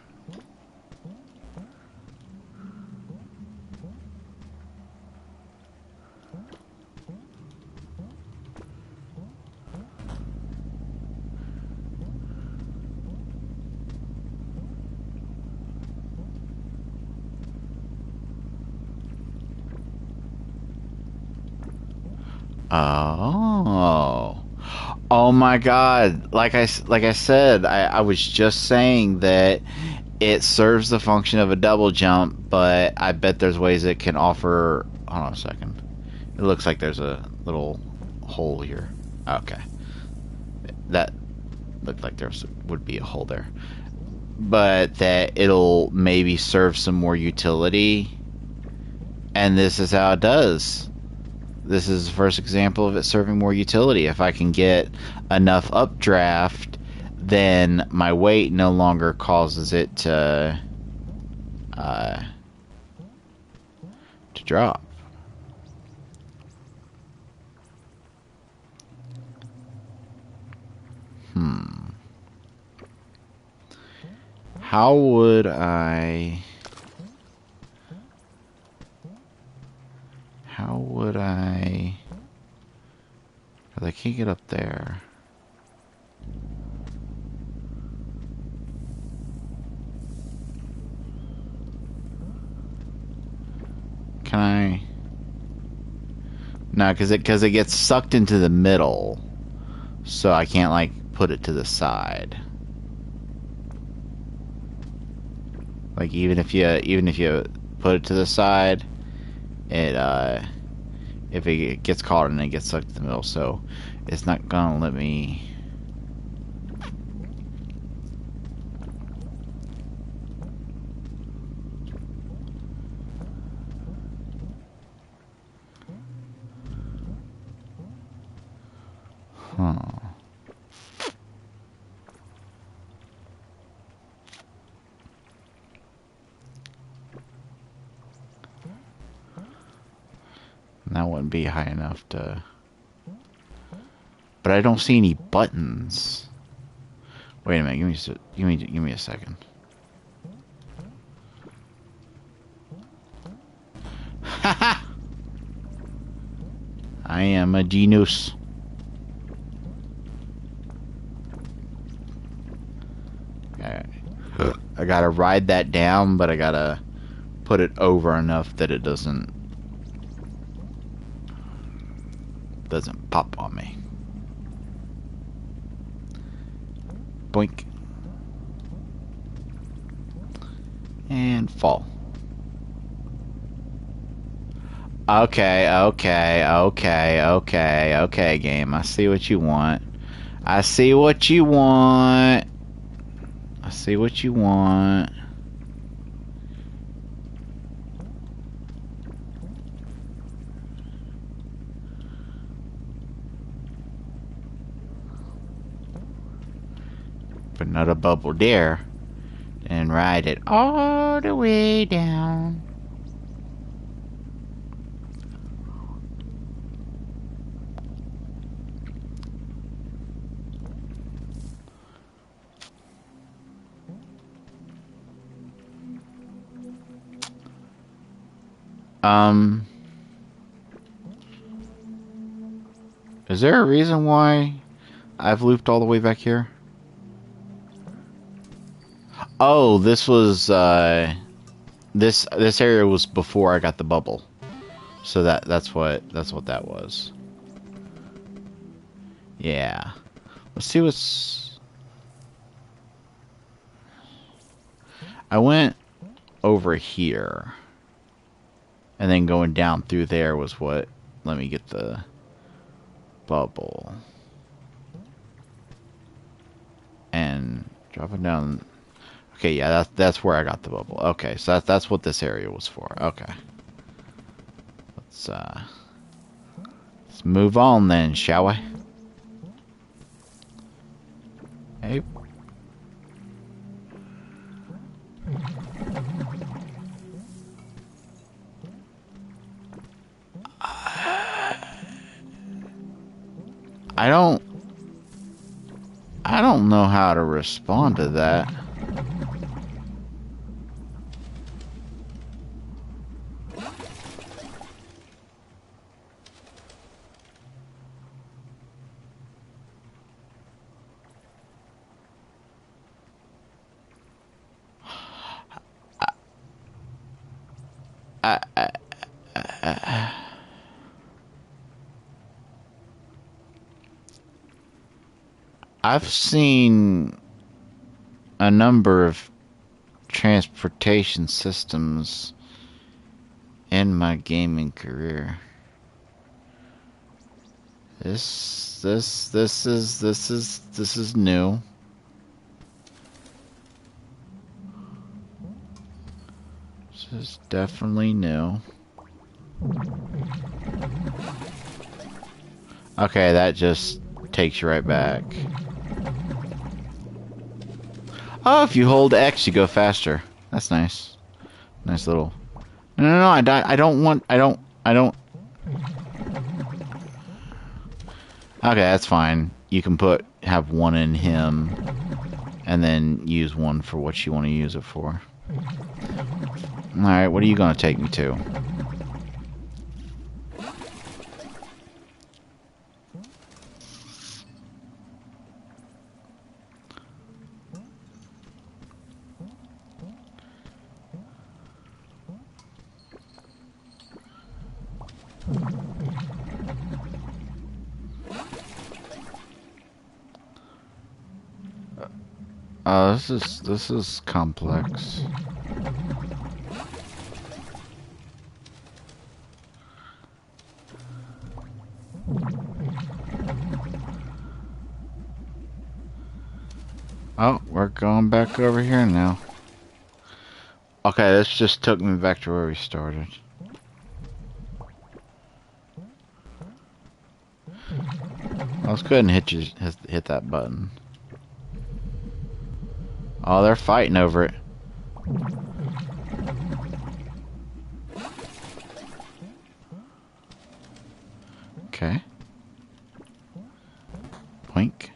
Speaker 1: Oh. Oh my god. Like I said, I was just saying that it serves the function of a double jump, but I bet there's ways it can offer... Hold on a second. It looks like there's a little hole here. Okay. That looked like there would be a hole there. But that it'll maybe serve some more utility. And this is how it does. This is the first example of it serving more utility. If I can get enough updraft, then my weight no longer causes it to drop. How would I... How would I... Because I can't get up there. Can I... No, because it gets sucked into the middle. So I can't, like, put it to the side. Like, even if you put it to the side, it, if it gets caught and it gets sucked to the middle, so it's not gonna let me... Huh. That wouldn't be high enough to... But I don't see any buttons. Wait a minute, give me a second. Haha! I am a genius. I gotta ride that down, but I gotta put it over enough that it doesn't pop on me. Boink. And fall. Okay, game. I see what you want. I see what you want. I see what you want. But not a bubble there. And ride it all the way down. Is there a reason why I've looped all the way back here? Oh, this was, this area was before I got the bubble. So that's what that was. Yeah. Let's see what's... I went over here. And then going down through there was what let me get the bubble. And dropping down... Okay, yeah, that's where I got the bubble. Okay, so that's what this area was for. Okay. Let's move on then, shall we? Hey. I don't know how to respond to that. I've seen a number of transportation systems in my gaming career. This is new. This is definitely new. Okay, that just takes you right back. Oh, if you hold X, you go faster. That's nice. Nice little... No, I don't want... I don't... Okay, that's fine. You can have one in him. and then use one for what you want to use it for. Alright, what are you going to take me to? This is complex. Oh, we're going back over here now. Okay, this just took me back to where we started. Let's go ahead and hit that button. Oh, they're fighting over it. Okay. Boink.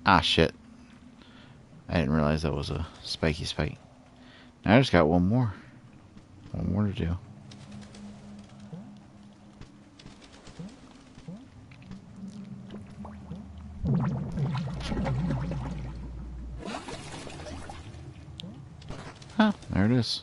Speaker 1: Ah, shit. I didn't realize that was a spiky spike. Now I just got one more. One more to do. Huh, there it is.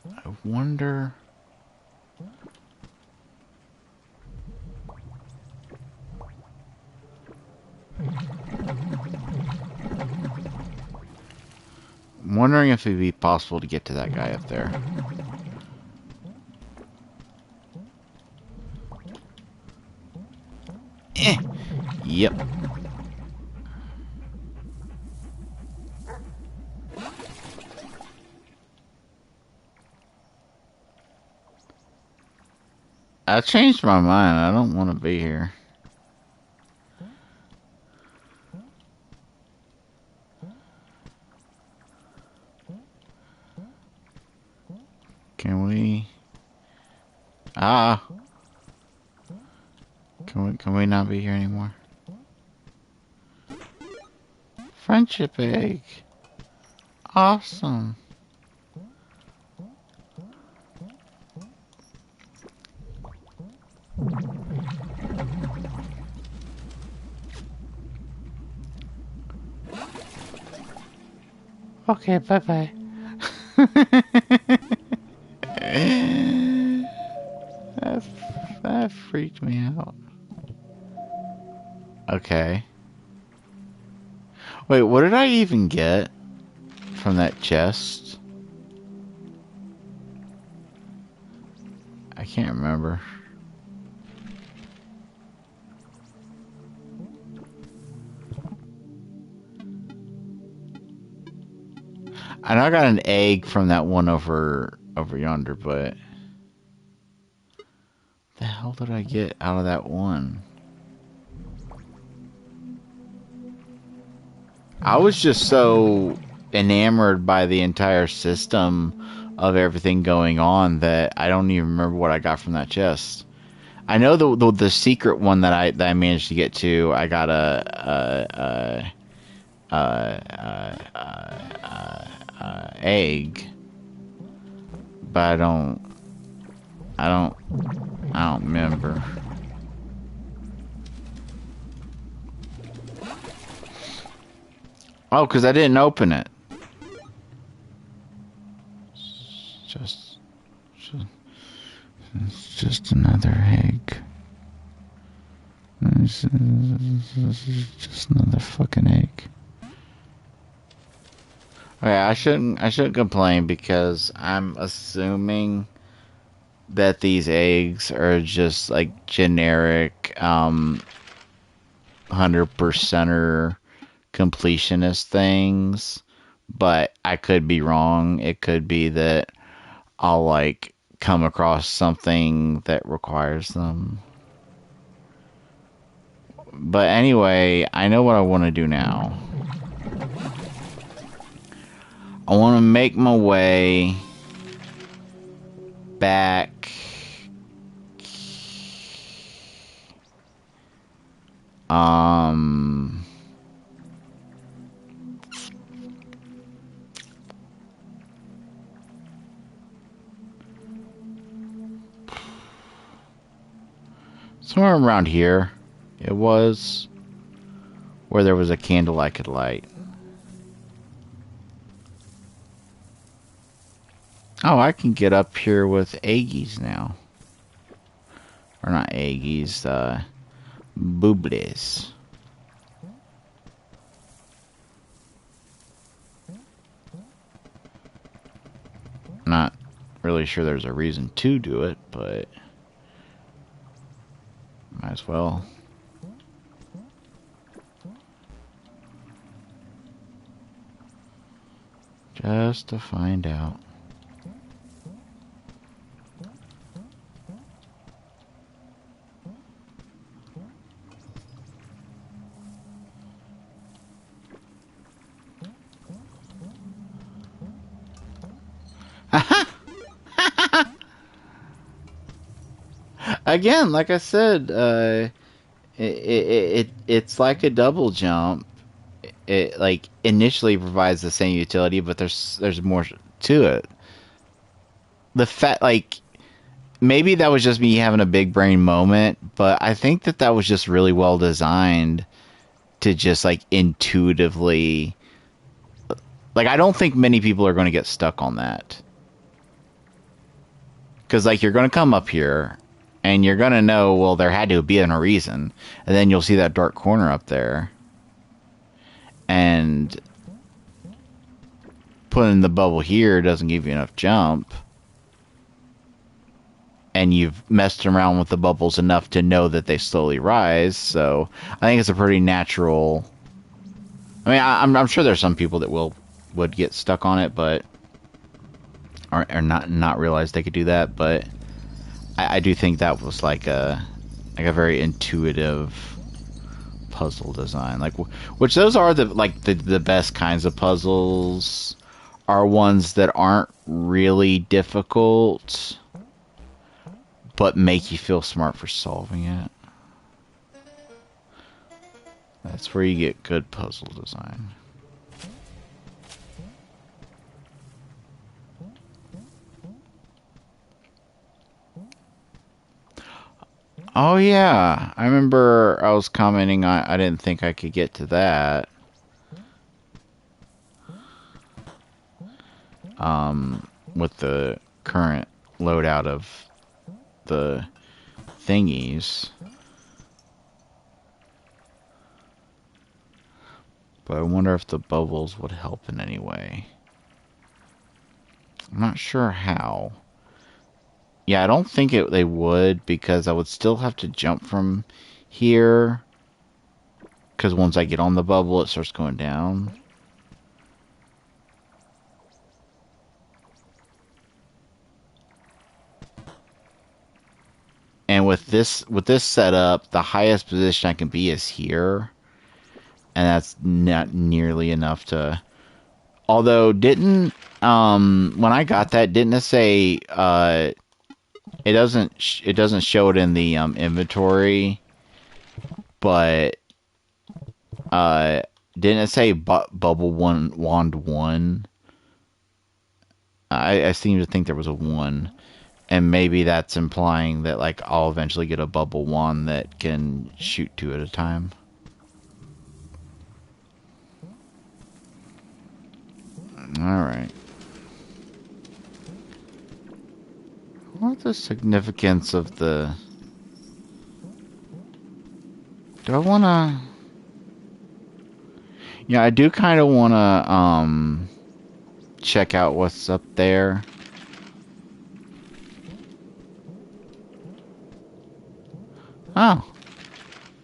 Speaker 1: I wonder... I'm wondering if it'd be possible to get to that guy up there. Yep. I changed my mind. I don't want to be here. Can we... Can we not be here anymore? Friendship egg. Awesome. Okay, bye-bye. That freaked me out. Okay. Wait, what did I even get from that chest? I can't remember. I know I got an egg from that one over yonder, but the hell did I get out of that one? I was just so enamored by the entire system of everything going on that I don't even remember what I got from that chest. I know the secret one that I managed to get to. I got a egg, but I don't remember. Oh, because I didn't open it. It's just another egg. This is just another fucking egg. Okay, I shouldn't complain because I'm assuming that these eggs are just like generic 100%er completionist things, but I could be wrong. It could be that I'll like come across something that requires them. But anyway, I know what I want to do now. I want to make my way back. Somewhere around here, it was, where there was a candle I could light. Oh, I can get up here with Aggies now. Or not Aggies, Booblies. Not really sure there's a reason to do it, but might as well. Just to find out. Again, like I said, it's like a double jump. It like initially provides the same utility, but there's more to it. The fact, like, maybe that was just me having a big brain moment, but I think that was just really well designed to just like intuitively. Like, I don't think many people are going to get stuck on that. Because, like, you're going to come up here, and you're going to know, well, there had to be a reason. And then you'll see that dark corner up there. And putting the bubble here doesn't give you enough jump. And you've messed around with the bubbles enough to know that they slowly rise. So, I think it's a pretty natural... I mean, I'm sure there's some people that would get stuck on it, but... Or not realize they could do that, but I do think that was like a very intuitive puzzle design. Like, which those are the best kinds of puzzles, are ones that aren't really difficult, but make you feel smart for solving it. That's where you get good puzzle design. Oh yeah, I remember I was commenting I didn't think I could get to that. With the current loadout of the thingies. But I wonder if the bubbles would help in any way. I'm not sure how. Yeah, I don't think they would, because I would still have to jump from here. Because once I get on the bubble, it starts going down. And with this setup, the highest position I can be is here. And that's not nearly enough to... Although, when I got that, didn't it say, it doesn't show it in the inventory, but didn't it say bubble wand 1? I seem to think there was a 1, and maybe that's implying that like I'll eventually get a bubble wand that can shoot 2 at a time. All right. What's the significance of the... Do I want to... Yeah, I do kind of want to check out what's up there. Oh.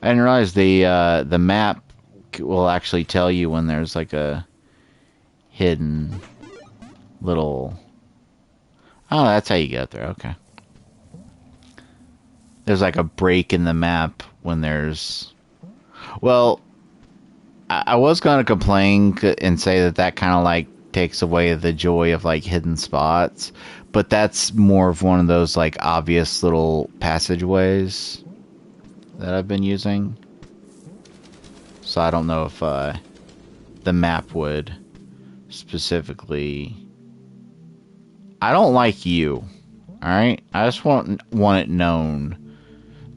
Speaker 1: I didn't realize the map will actually tell you when there's like a hidden little... Oh, that's how you get there. Okay. There's like a break in the map when there's... Well, I was going to complain and say that kind of like takes away the joy of like hidden spots. But that's more of one of those like obvious little passageways that I've been using. So I don't know if the map would specifically. I don't like you. Alright? I just want it known.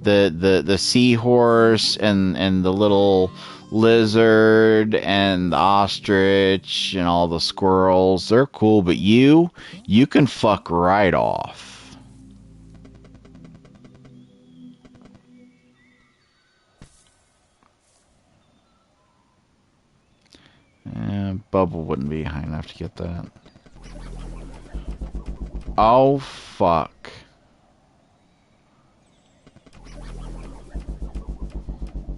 Speaker 1: The seahorse and the little lizard and the ostrich and all the squirrels, they're cool, but you can fuck right off. Bubble wouldn't be high enough to get that. Oh, fuck.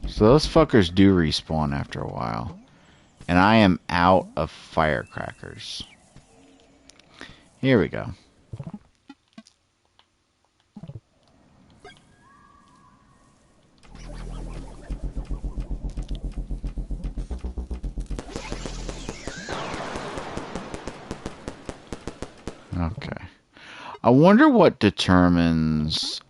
Speaker 1: So those fuckers do respawn after a while. And I am out of firecrackers. Here we go. Okay. I wonder what determines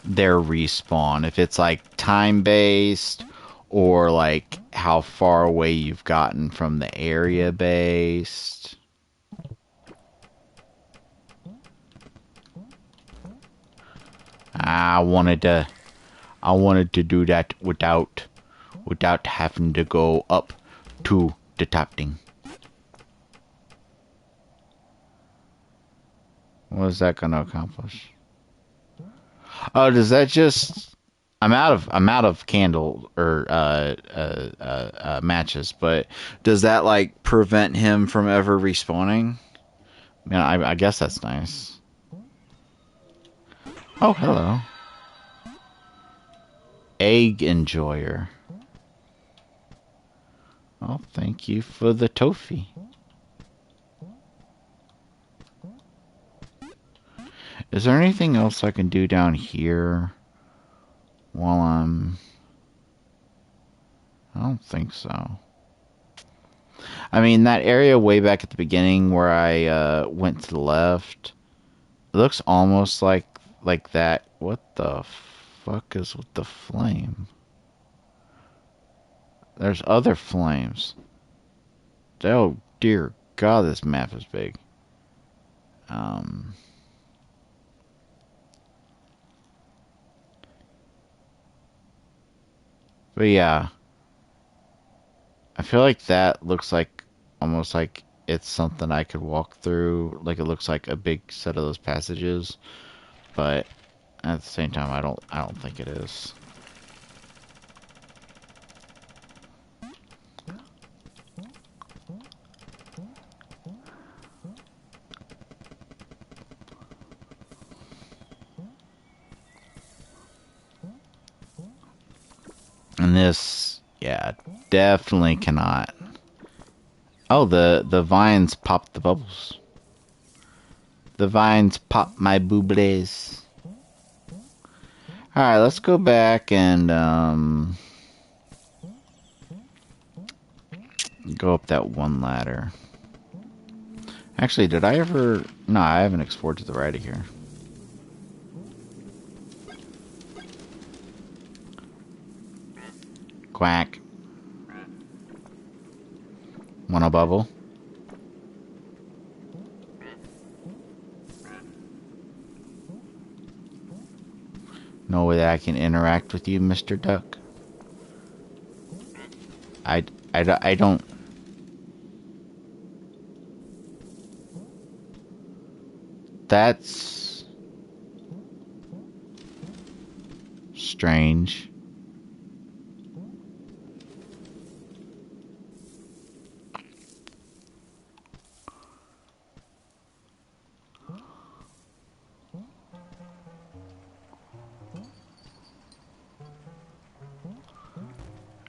Speaker 1: their respawn. If it's like time-based or like how far away you've gotten from the area based. I wanted to do that without having to go up to the top thing. What is that gonna accomplish? Oh, does that just... I'm out of candle or matches, but does that like prevent him from ever respawning? I mean, I guess that's nice. Oh, hello. Egg enjoyer. Oh, thank you for the toffee. Is there anything else I can do down here while I'm... I don't think so. I mean, that area way back at the beginning where I went to the left, it looks almost like that. What the fuck is with the flame? There's other flames. Oh, dear God, this map is big. But yeah, I feel like that looks like almost like it's something I could walk through. Like it looks like a big set of those passages, but at the same time, I don't think it is. And this, yeah, definitely cannot. Oh, the vines pop the bubbles. The vines pop my boobles. Alright, let's go back and go up that one ladder. Actually, did I ever... No, I haven't explored to the right of here. Quack. Want a bubble? No way that I can interact with you, Mr. Duck. I don't... That's... strange.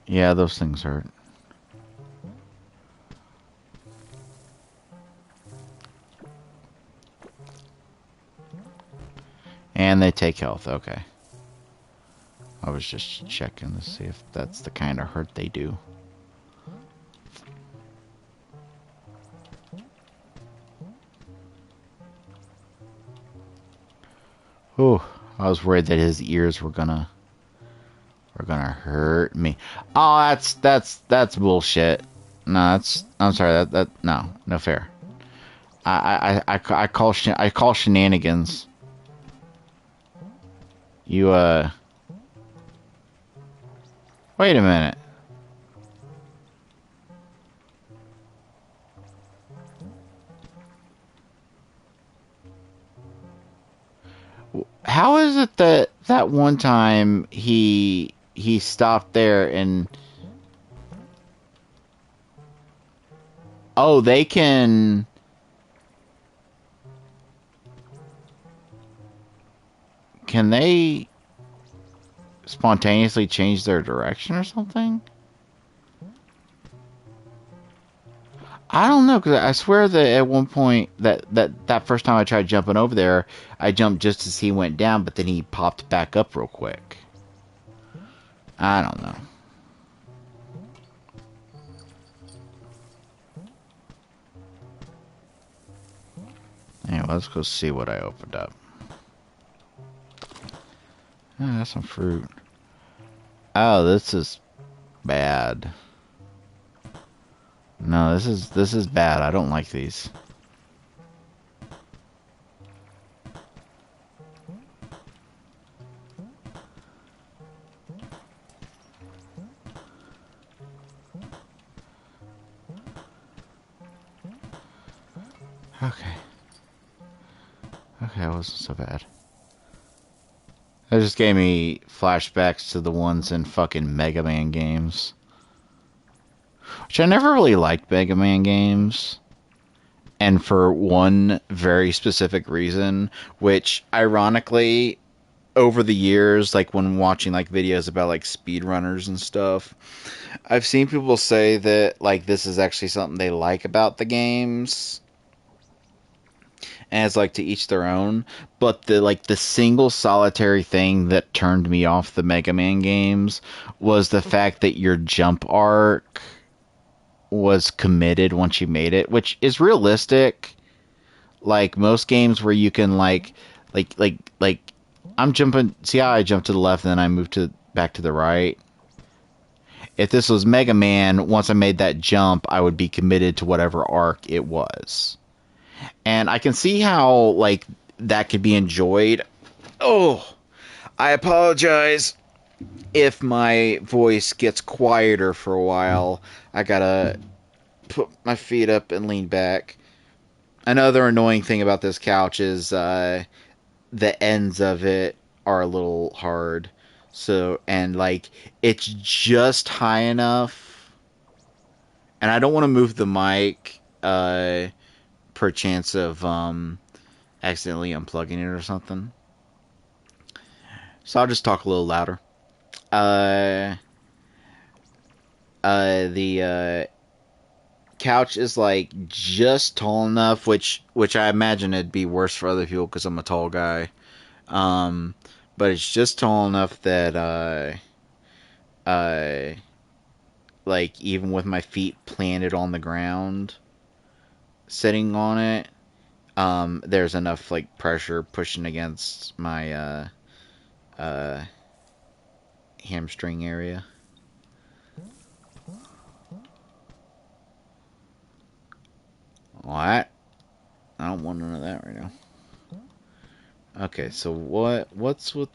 Speaker 1: Yeah, those things hurt. And they take health, okay. I was just checking to see if that's the kind of hurt they do. Whew, I was worried that his ears were gonna hurt me. Oh, that's bullshit. No, I'm sorry. No fair. I call shenanigans. You wait a minute. How is it that that one time he stopped there and oh they can they spontaneously change their direction or something? I don't know because I swear that at one point that first time I tried jumping over there, I jumped just as he went down, but then he popped back up real quick. I don't know. Anyway, let's go see what I opened up. Oh, that's some fruit. Oh, this is bad. No, this is bad. I don't like these. Okay. Okay, it wasn't so bad. That just gave me flashbacks to the ones in fucking Mega Man games. Which I never really liked Mega Man games. And for one very specific reason, which ironically, over the years, like when watching like videos about like speedrunners and stuff, I've seen people say that like this is actually something they like about the games. And it's like to each their own. But the single solitary thing that turned me off the Mega Man games was the fact that your jump arc was committed once you made it, which is realistic. Like most games where you can like I'm jumping. See how I jump to the left and then I move to back to the right. If this was Mega Man, once I made that jump, I would be committed to whatever arc it was. And I can see how like that could be enjoyed. Oh, I apologize if my voice gets quieter for a while. I gotta put my feet up and lean back. Another annoying thing about this couch is the ends of it are a little hard. So, and like, it's just high enough. And I don't want to move the mic, per chance of, accidentally unplugging it or something. So I'll just talk a little louder. Uh, the couch is like just tall enough, which I imagine it'd be worse for other people because I'm a tall guy. Um, but it's just tall enough that uh, like even with my feet planted on the ground, sitting on it, there's enough like pressure pushing against my uh hamstring area. What? I don't want none of that right now. Okay, so what's with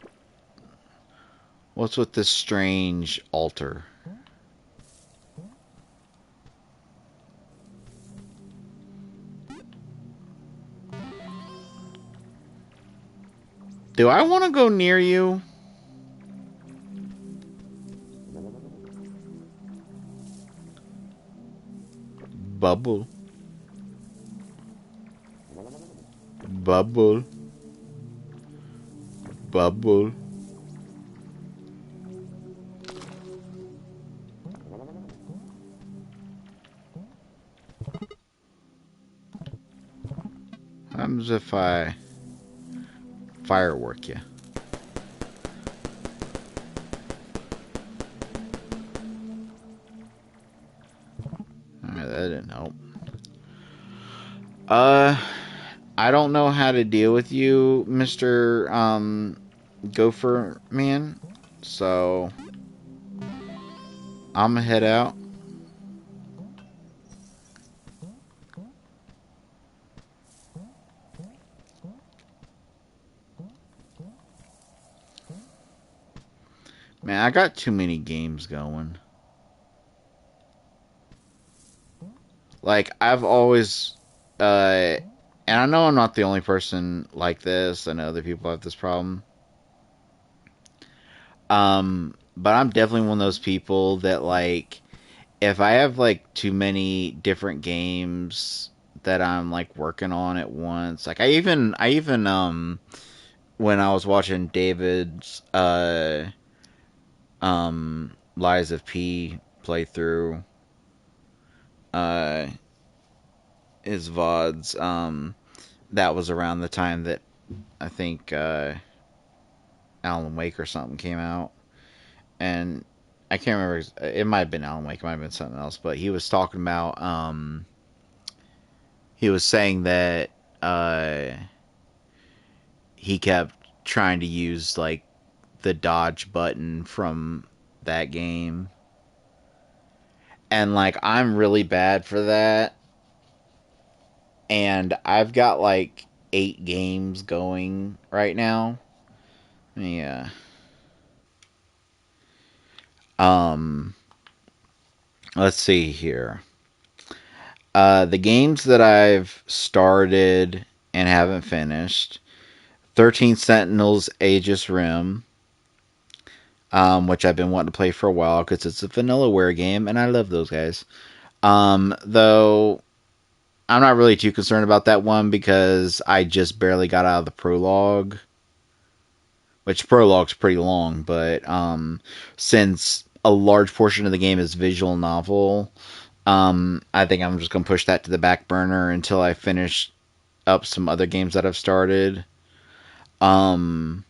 Speaker 1: this strange altar? Do I want to go near you? Bubble. Bubble. Bubble. What happens if I firework you? Alright, that didn't help. Uh, I don't know how to deal with you, Mr. Gopher Man. So I'm gonna head out. Man, I got too many games going. Like, I've always, and I know I'm not the only person like this. I know other people have this problem. But I'm definitely one of those people that, like, if I have, like, too many different games that I'm, like, working on at once, like, when I was watching David's, Lies of P playthrough, uh, his VODs, that was around the time that I think Alan Wake or something came out, and I can't remember. It might have been Alan Wake, it might have been something else, but he was talking about. He was saying that uh, he kept trying to use like the dodge button from that game, and like I'm really bad for that, and I've got like 8 games going right now. Yeah. Um, let's see here. The games that I've started and haven't finished: 13 Sentinels, Aegis Rim, which I've been wanting to play for a while because it's a Vanillaware game, and I love those guys. Though I'm not really too concerned about that one because I just barely got out of the prologue, which prologue's pretty long, but since a large portion of the game is visual novel, I think I'm just gonna push that to the back burner until I finish up some other games that I've started. Um,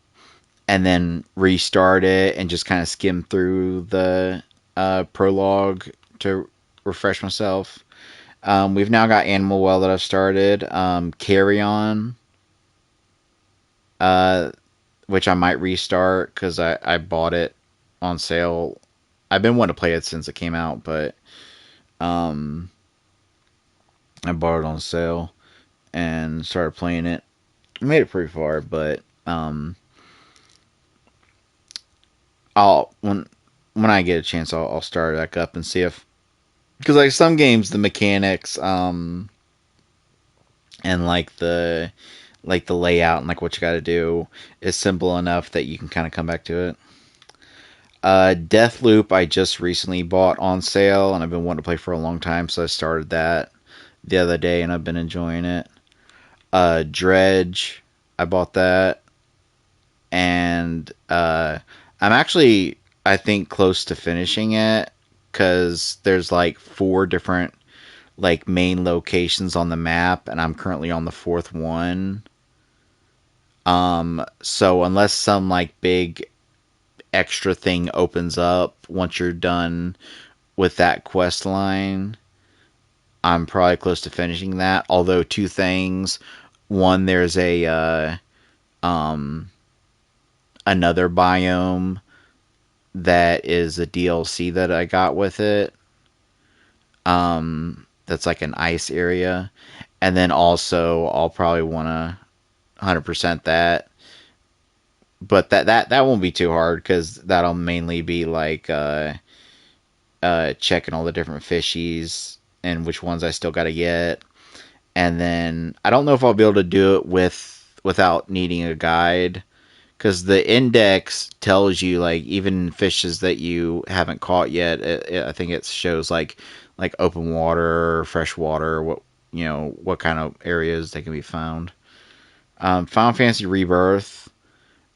Speaker 1: and then restart it and just kind of skim through the prologue to refresh myself. We've now got Animal Well that I've started. Carry On, uh, which I might restart because I bought it on sale. I've been wanting to play it since it came out, but um, I bought it on sale and started playing it. I made it pretty far, but I'll when I get a chance, I'll start it back up and see if, because like some games, the mechanics and like the layout and like what you got to do is simple enough that you can kind of come back to it. Deathloop I just recently bought on sale and I've been wanting to play for a long time, so I started that the other day and I've been enjoying it. Dredge, I bought that, and I'm actually, I think, close to finishing it because there's like 4 different like main locations on the map, and I'm currently on the 4th one. So unless some like big extra thing opens up once you're done with that quest line, I'm probably close to finishing that. Although 2 things: one, there's a another biome that is a DLC that I got with it. That's like an ice area, and then also I'll probably want to 100% that, but that won't be too hard because that'll mainly be like checking all the different fishies and which ones I still got to get, and then I don't know if I'll be able to do it without needing a guide because the index tells you like even fishes that you haven't caught yet. I think it shows like open water, fresh water, what kind of areas they can be found. Final Fantasy Rebirth,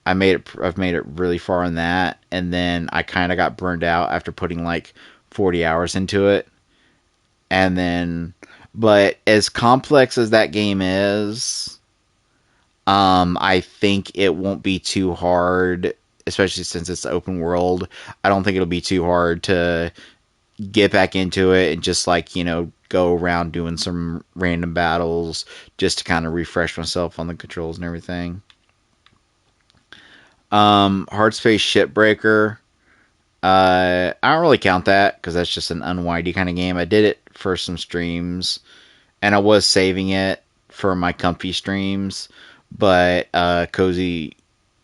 Speaker 1: I've made it really far in that, and then I kind of got burned out after putting like 40 hours into it, and then, but as complex as that game is, I think it won't be too hard, especially since it's open world. I don't think it'll be too hard to get back into it and just like, go around doing some random battles just to kind of refresh myself on the controls and everything. Hard Space Shipbreaker. I don't really count that because that's just an unwindy kind of game. I did it for some streams, and I was saving it for my comfy streams, but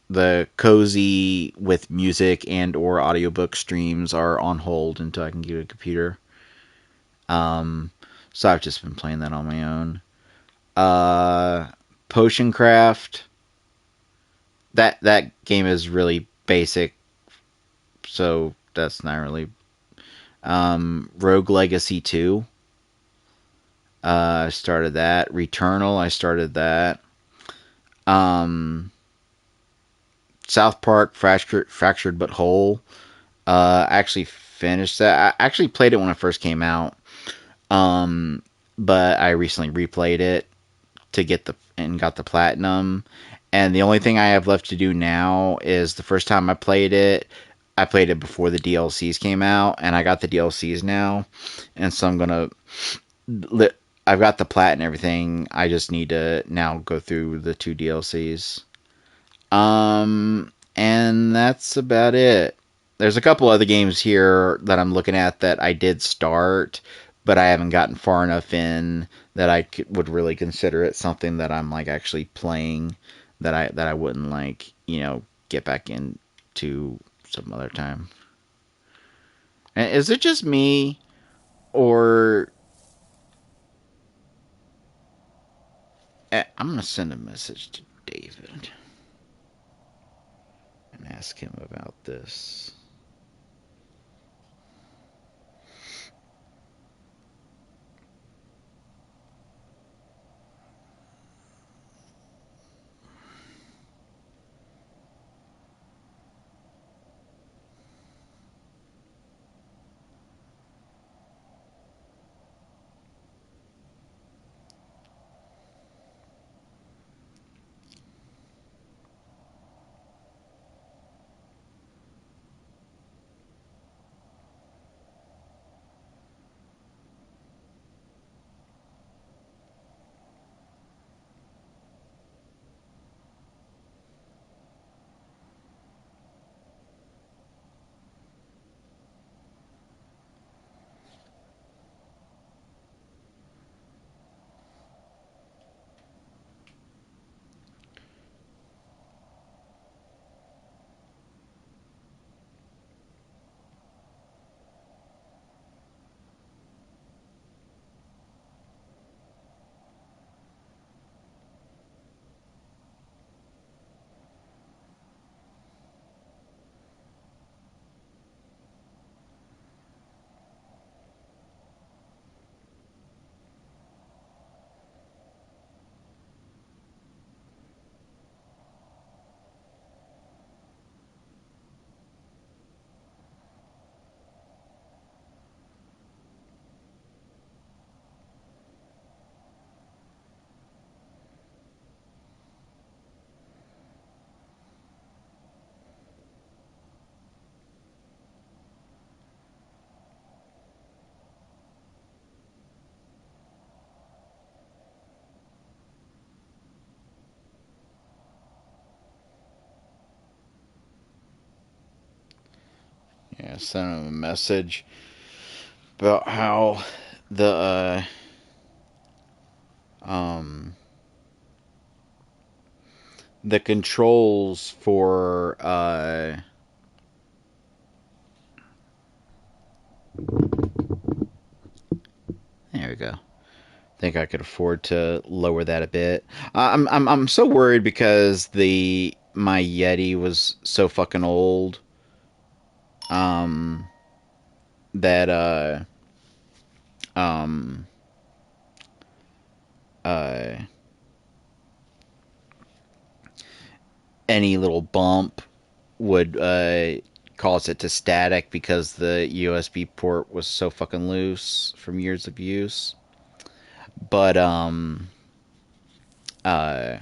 Speaker 1: the cozy with music and or audiobook streams are on hold until I can get a computer. So I've just been playing that on my own. Uh, Potion Craft. That game is really basic, so that's not really. Rogue Legacy 2. I started that. Returnal. I started that. Um, South Park Fractured But Whole. I actually finished that. I actually played it when it first came out. But I recently replayed it to get got the platinum. And the only thing I have left to do now is the first time I played it before the DLCs came out, and I got the DLCs now, and so I'm gonna. I've got the plat and everything. I just need to now go through the 2 DLCs. And that's about it. There's a couple other games here that I'm looking at that I did start, but I haven't gotten far enough in that would really consider it something that I'm like actually playing that I wouldn't like, get back into some other time. And is it just me or I'm gonna send a message to David and ask him about this. Yeah, send him a message about how the the controls for there we go. Think I could afford to lower that a bit. I'm so worried because the my Yeti was so fucking old. Um, that um uh any little bump would cause it to static because the USB port was so fucking loose from years of use. But uh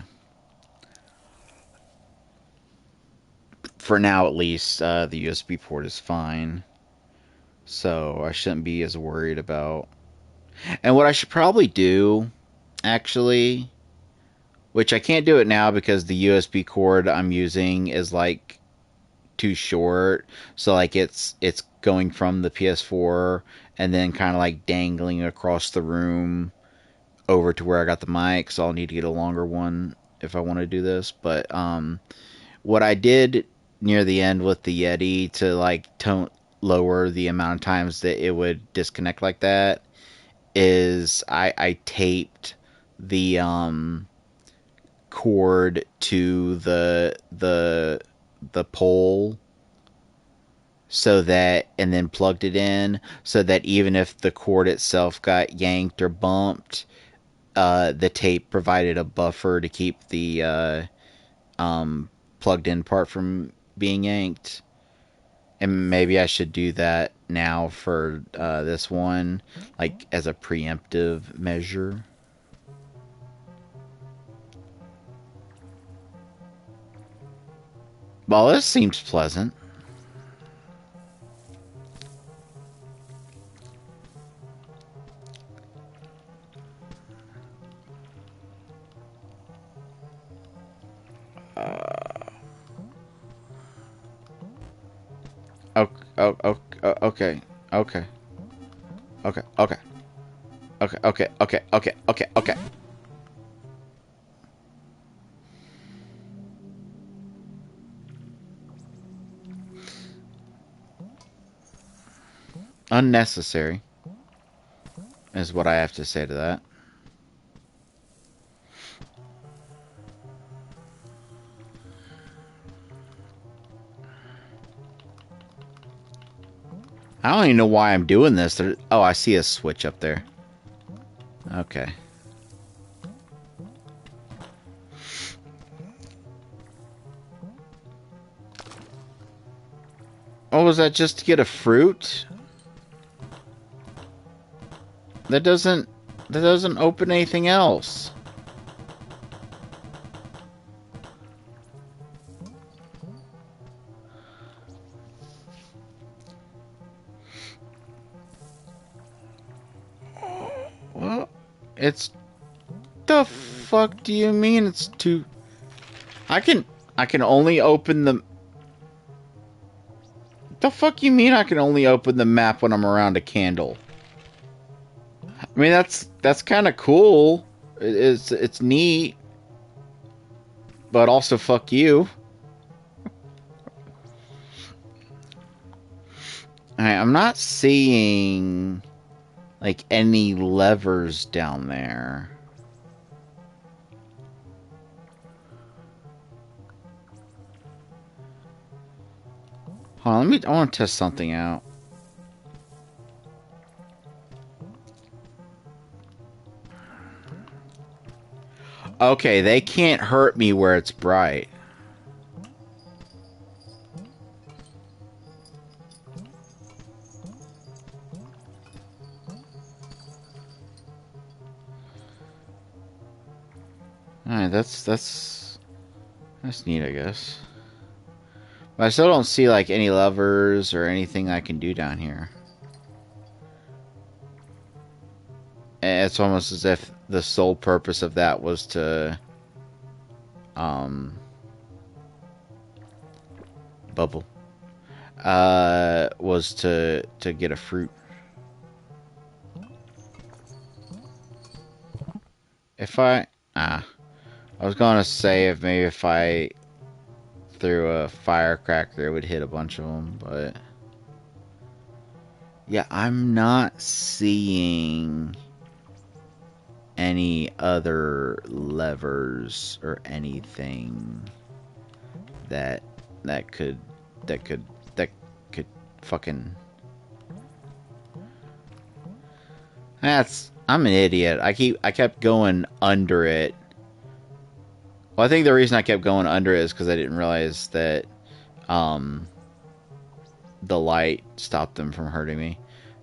Speaker 1: for now at least the USB port is fine. So I shouldn't be as worried about. And what I should probably do, actually, which I can't do it now because the USB cord I'm using is like too short. So like it's going from the PS4 and then kind of like dangling across the room over to where I got the mic. So I'll need to get a longer one if I want to do this. But what I did near the end with the Yeti to like tone lower the amount of times that it would disconnect like that is I taped the cord to the pole so that, and then plugged it in so that even if the cord itself got yanked or bumped, the tape provided a buffer to keep the plugged in part from being yanked. And maybe I should do that now for this one, like as a preemptive measure. Well, this seems pleasant. Oh, oh, oh, okay, okay, okay, okay, okay, okay, okay, okay, okay, okay. Unnecessary is what I have to say to that. I don't even know why I'm doing this. Oh, I see a switch up there. Okay. Oh, was that just to get a fruit? That doesn't open anything else. Well, it's the fuck do you mean it's too I can only open the fuck you mean I can only open the map when I'm around a candle? I mean that's kind of cool. It's neat, but also fuck you. I'm not seeing like any levers down there. Hold on, I want to test something out. Okay, they can't hurt me where it's bright. Alright, that's neat, I guess. But I still don't see like any levers or anything I can do down here. It's almost as if the sole purpose of that was to bubble was to get a fruit. If I was gonna say if maybe if I threw a firecracker it would hit a bunch of them, but yeah, I'm not seeing any other levers or anything that could fucking I'm an idiot. I kept going under it. Well, I think the reason I kept going under it is because I didn't realize that the light stopped them from hurting me,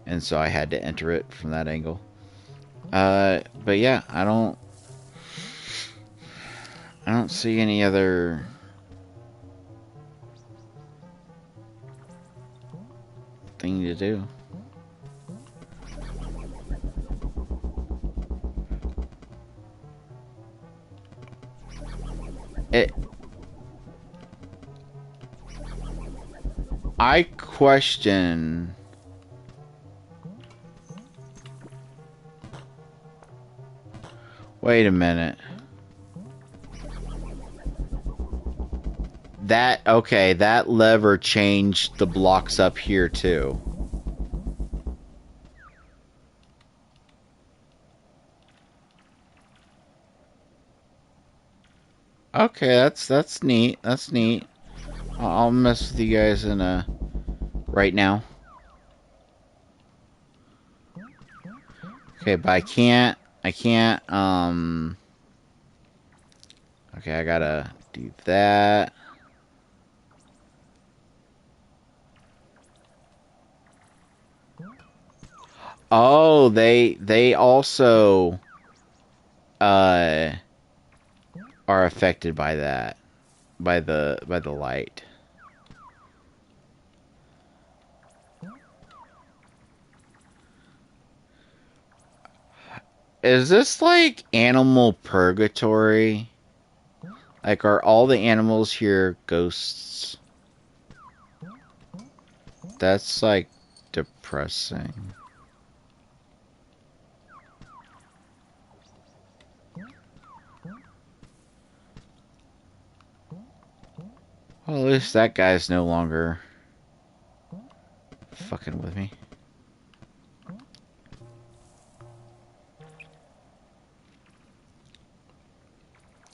Speaker 1: and so I had to enter it from that angle. But yeah, I don't see any other thing to do. It. I question. Wait a minute. Okay, that lever changed the blocks up here too. Okay, that's neat. That's neat. I'll mess with you guys in right now. Okay, but I can't, okay, I gotta do that. Oh, they also, are affected by that, by the light. Is this like animal purgatory? Like, are all the animals here ghosts? That's, like, depressing. Well, at least that guy's no longer fucking with me.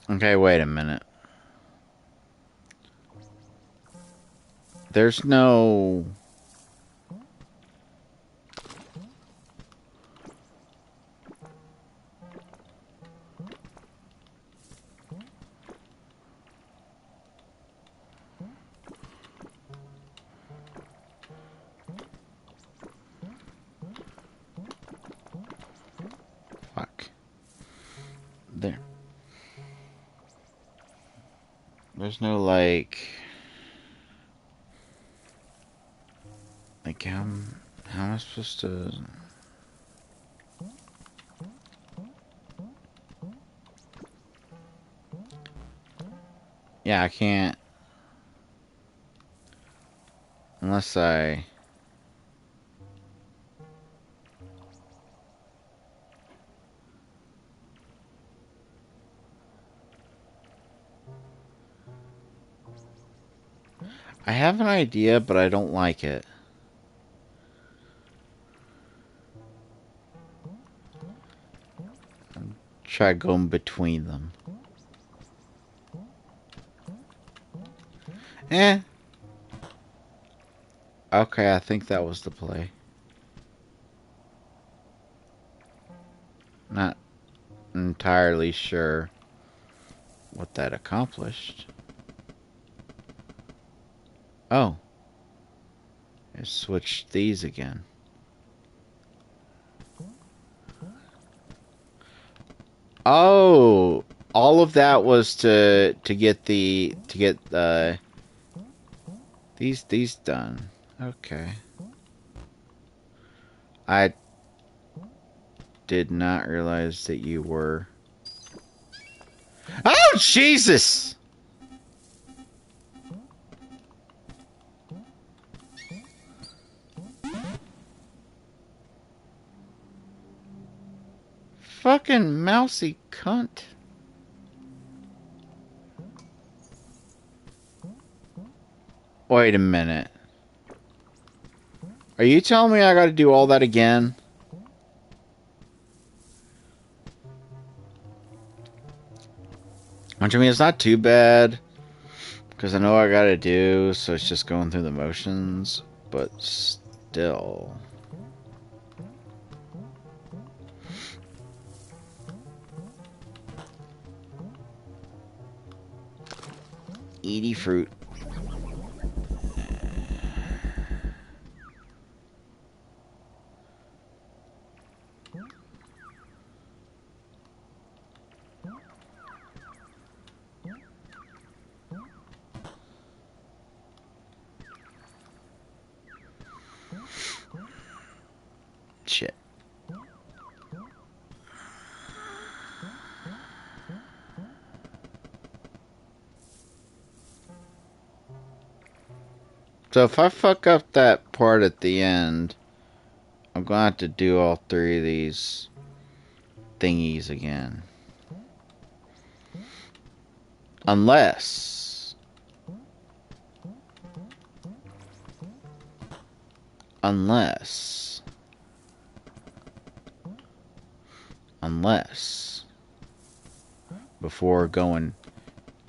Speaker 1: Okay, wait a minute. There's no... Fuck. There's no, like... Like, how am I supposed to... Yeah, I can't... Unless I... I have an idea, but I don't like it. Try going between them. Eh. Okay, I think that was the play. Not entirely sure what that accomplished. Oh. I switched these again. Oh, all of that was to get these done. Okay. I did not realize that you were... Oh, Jesus! Fucking mousy cunt. Wait a minute. Are you telling me I gotta do all that again? Which, I mean, it's not too bad. Because I know what I gotta do, so it's just going through the motions. But still... Eaty fruit. Shit. So if I fuck up that part at the end, I'm going to have to do all three of these thingies again. Unless... Before going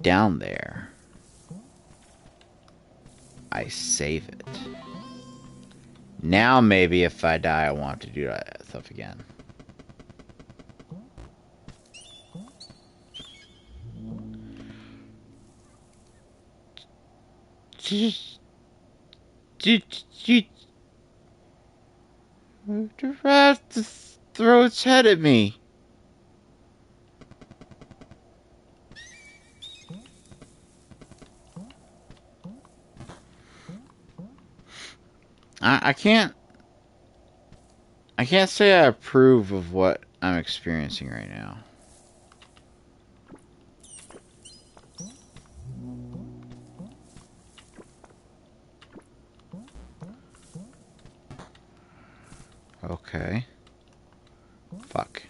Speaker 1: down there, I save it. Now maybe if I die, I want to do that stuff again. The rat throw its head at me. I can't say I approve of what I'm experiencing right now. Okay. Fuck.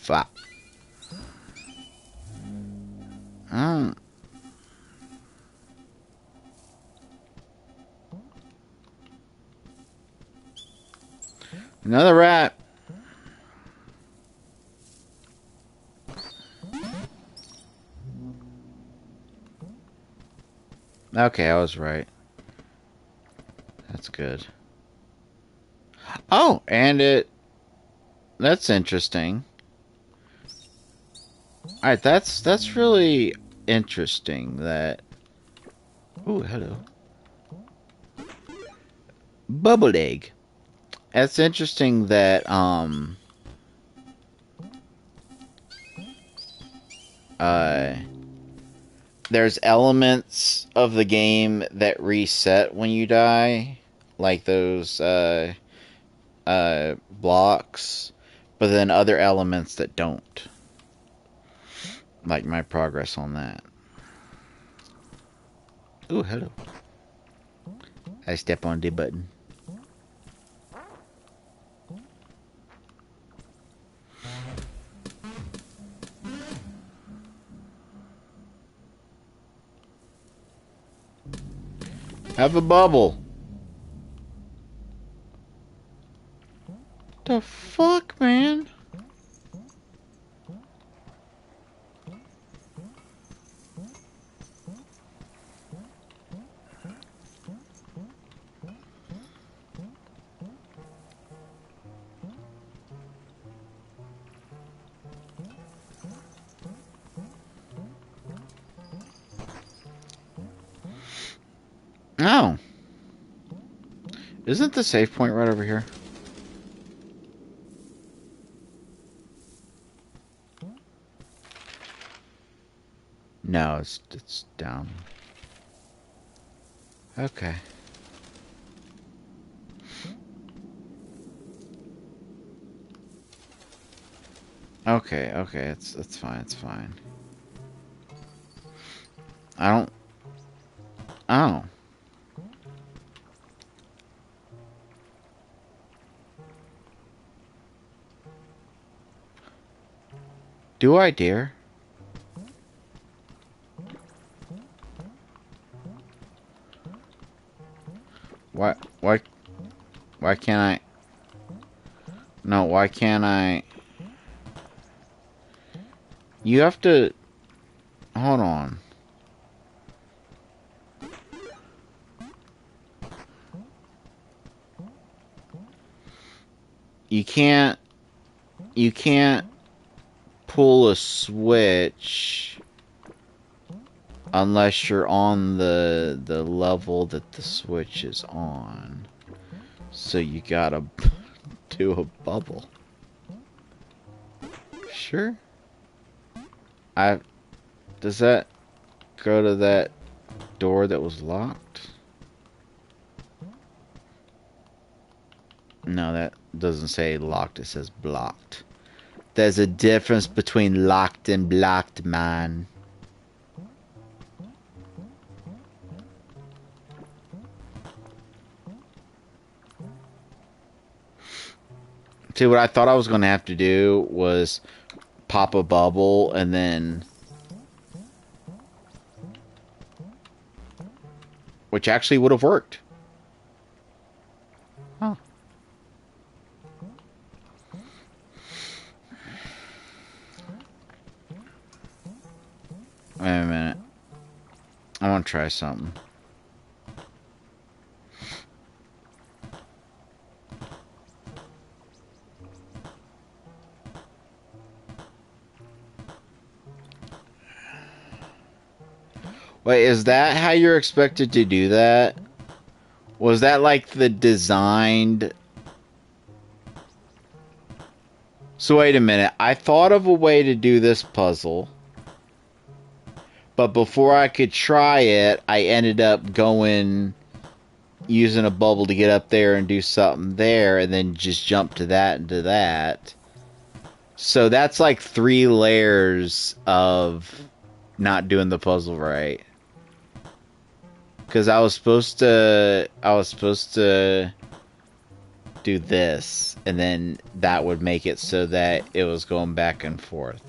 Speaker 1: Fuck. Another rat. Okay, I was right. That's good. Oh, and that's interesting. Alright, that's really interesting that... Ooh, hello. Bubbled egg. That's interesting that, there's elements of the game that reset when you die. Like those, blocks. But then other elements that don't. Like my progress on that. Ooh, hello. I step on the button. Have a bubble. The fuck, man? Oh. Isn't the save point right over here? No, it's down. Okay. Okay, it's fine, it's fine. I don't... Oh. Do I dare? Why can't I? No, why can't I? You have to... Hold on. You can't pull a switch unless you're on the level that the switch is on. So you gotta do a bubble. Sure. Does that go to that door that was locked? No, that doesn't say locked, it says blocked. There's a difference between locked and blocked, man. See, what I thought I was going to have to do was pop a bubble and then... Which actually would have worked. Huh. Wait a minute. I want to try something. Wait, is that how you're expected to do that? Was that like the designed... So wait a minute. I thought of a way to do this puzzle. But before I could try it, I ended up going... using a bubble to get up there and do something there, and then just jump to that and to that. So that's like 3 layers of not doing the puzzle right. Because I was supposed to do this, and then that would make it so that it was going back and forth.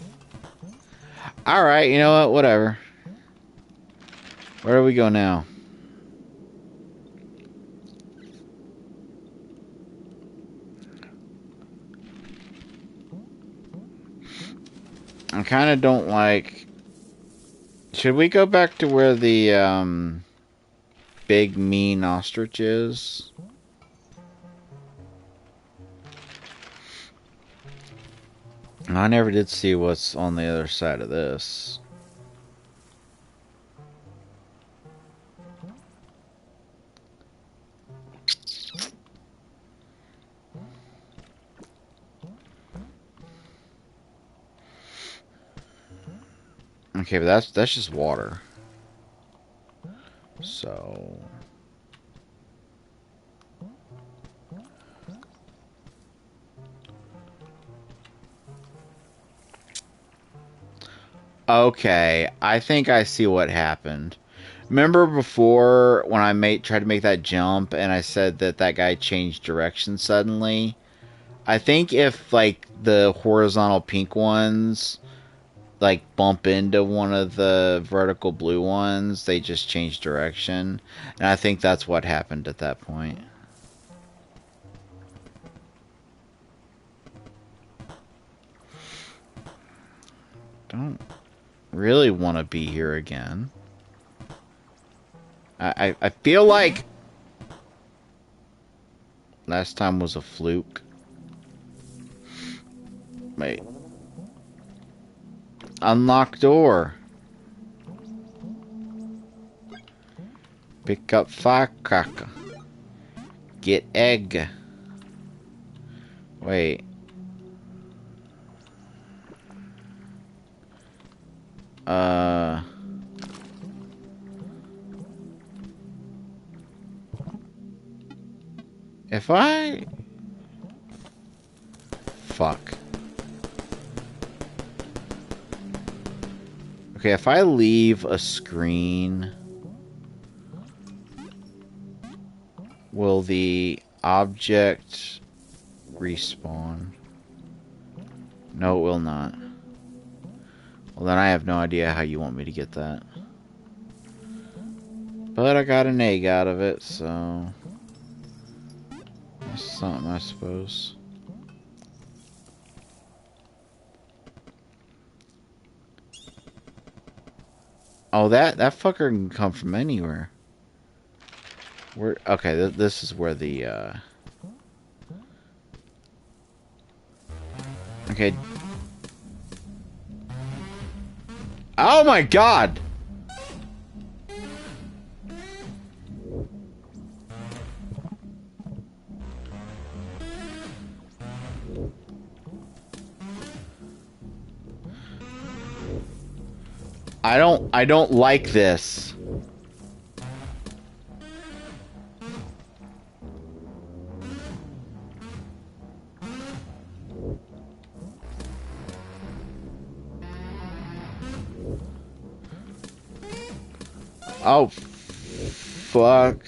Speaker 1: Alright, you know what? Whatever. Where do we go now? I kind of don't like... Should we go back to where the, big mean ostrich is? I never did see what's on the other side of this. Okay, but that's just water. So... Okay, I think I see what happened. Remember before when I tried to make that jump and I said that that guy changed direction suddenly? I think if, like, the horizontal pink ones, like, bump into one of the vertical blue ones, they just change direction. And I think that's what happened at that point. Don't really want to be here again. I feel like last time was a fluke. Wait. Unlock door. Pick up firecracker. Get egg. Wait. If I... Fuck. Okay, if I leave a screen... Will the object respawn? No, it will not. Well, then I have no idea how you want me to get that. But I got an egg out of it, so... That's something, I suppose. Oh, that fucker can come from anywhere. Where? Okay, this is where the, Okay. Oh my god! I don't like this. Oh, fuck.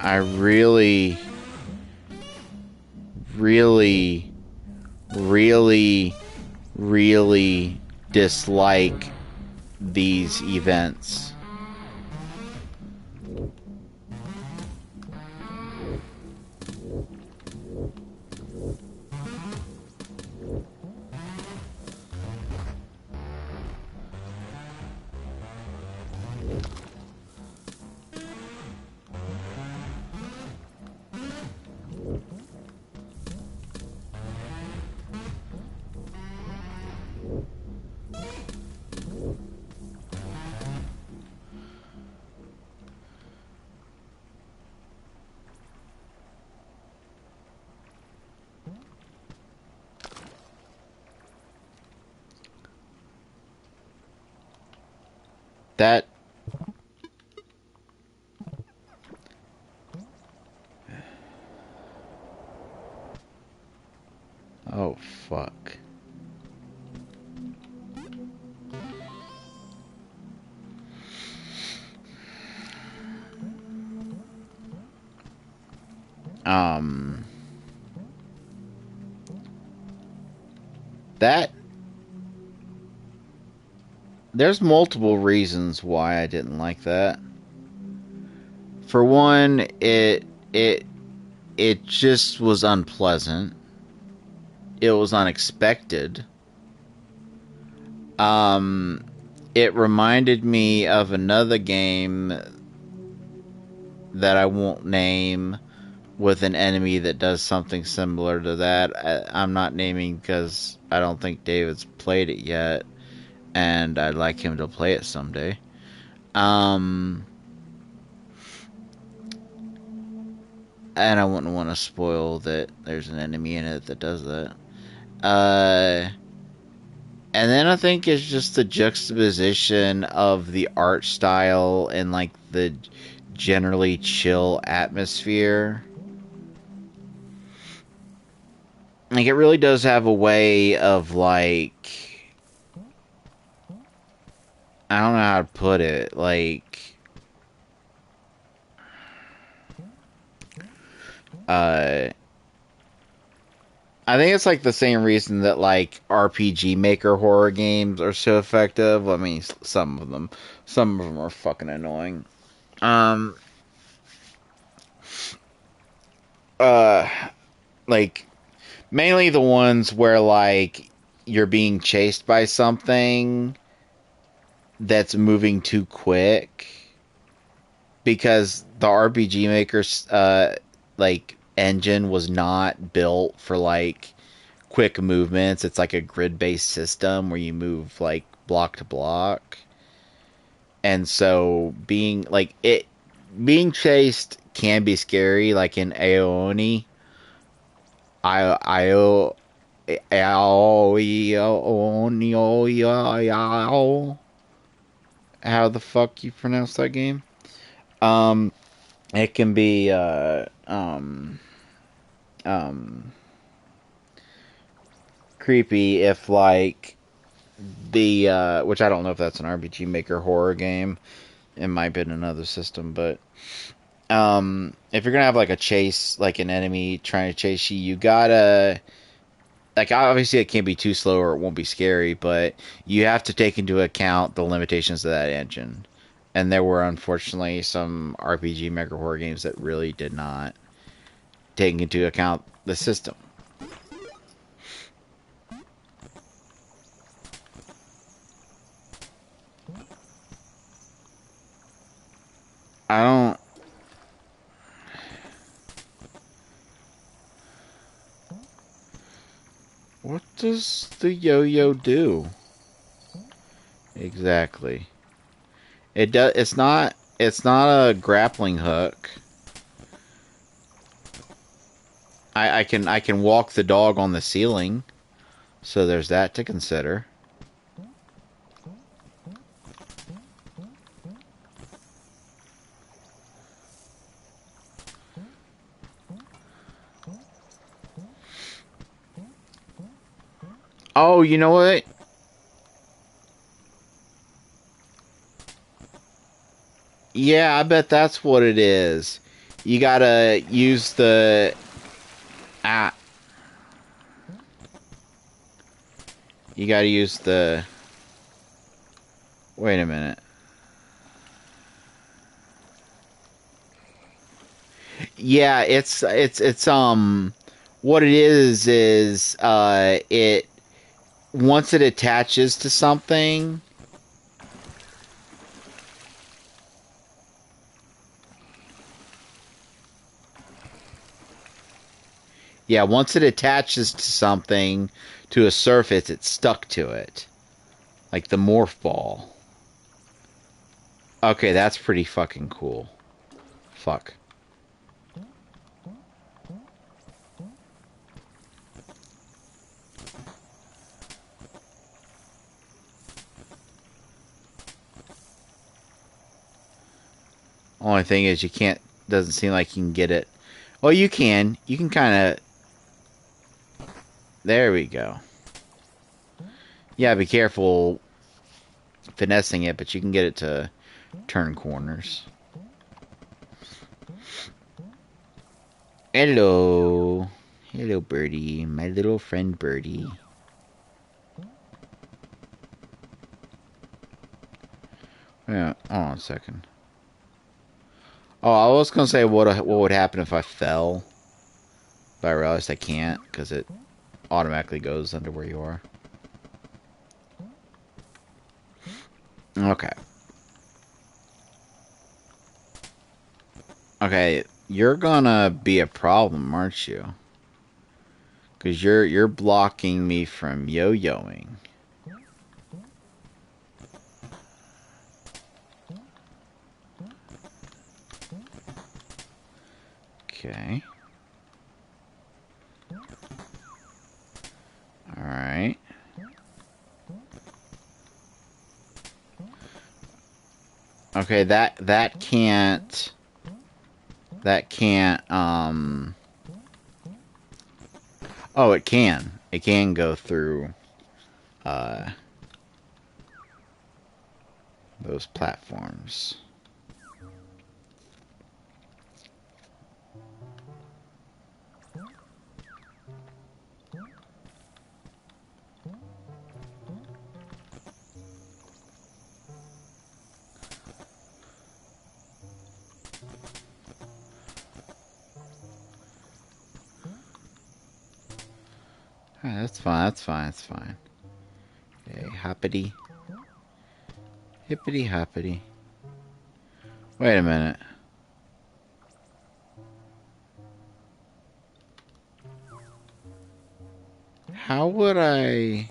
Speaker 1: I really, really, really, really dislike these events. That... Oh, fuck. That... There's multiple reasons why I didn't like that. For one, it just was unpleasant. It was unexpected. It reminded me of another game that I won't name with an enemy that does something similar to that. I'm not naming because I don't think David's played it yet, and I'd like him to play it someday. And I wouldn't want to spoil that there's an enemy in it that does that. And then I think it's just the juxtaposition of the art style and like the generally chill atmosphere. Like, it really does have a way of, like, I don't know how to put it, like, I think it's like the same reason that like RPG Maker horror games are so effective. I mean, some of them are fucking annoying. Like, mainly the ones where like you're being chased by something that's moving too quick, because the RPG Maker's like engine was not built for like quick movements. It's like a grid-based system where you move like block to block. And so being chased can be scary, like in Aoni. How the fuck you pronounce that game? It can be creepy if like the which I don't know if that's an RPG Maker horror game. It might be in another system, but if you're gonna have like a chase, like an enemy trying to chase you, you gotta, like, obviously it can't be too slow or it won't be scary, but you have to take into account the limitations of that engine. And there were unfortunately some RPG Maker horror games that really did not take into account the system. I don't... What does the yo-yo do? Exactly. It does. It's not. It's not a grappling hook. I can walk the dog on the ceiling, so there's that to consider. Oh, you know what? Yeah, I bet that's what it is. You gotta use the... Ah. You gotta use the... Wait a minute. Yeah, it's what it is it once it attaches to something. Yeah, once it attaches to something, to a surface, it's stuck to it. Like the morph ball. Okay, that's pretty fucking cool. Fuck. Only thing is you can't, doesn't seem like you can get it. Well, you can. You can kind of... There we go. Yeah, be careful finessing it, but you can get it to turn corners. Hello. Hello, Birdie. My little friend Birdie. Yeah, hold on a second. Oh, I was gonna say what would happen if I fell, but I realized I can't because it automatically goes under where you are. Okay. Okay, you're gonna be a problem, aren't you? Because you're blocking me from yo-yoing. Okay. Alright. Okay, that can't... That can't, Oh, it can. It can go through, those platforms. That's fine, that's fine, that's fine. Okay, hoppity. Hippity hoppity. Wait a minute. How would I...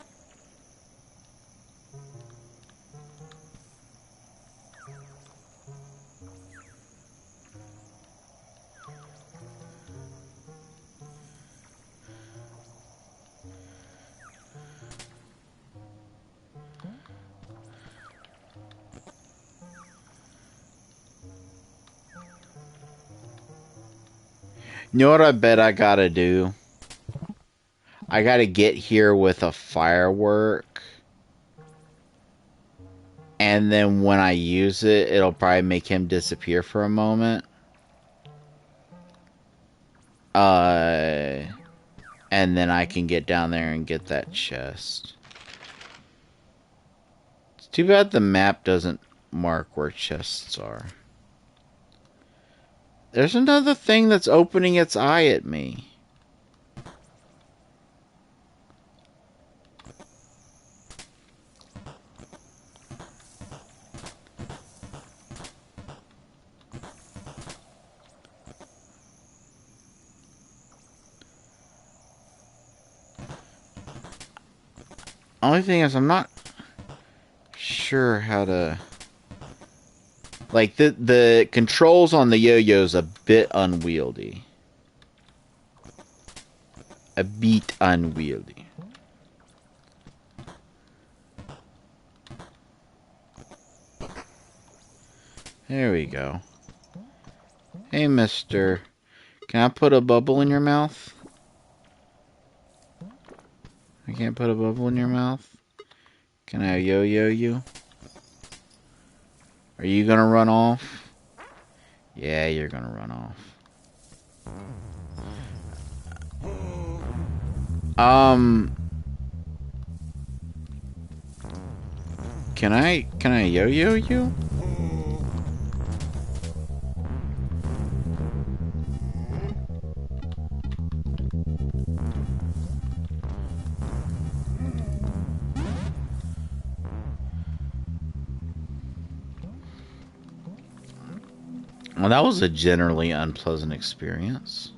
Speaker 1: You know what I bet I gotta do? I gotta get here with a firework. And then when I use it, it'll probably make him disappear for a moment. And then I can get down there and get that chest. It's too bad the map doesn't mark where chests are. There's another thing that's opening its eye at me. Only thing is, I'm not sure how to... Like, the controls on the yo-yo's a bit unwieldy. A bit unwieldy. There we go. Hey, mister. Can I put a bubble in your mouth? I can't put a bubble in your mouth? Can I yo-yo you? Are you gonna run off? Yeah, you're gonna run off. Um, can I yo-yo you? Well, that was a generally unpleasant experience.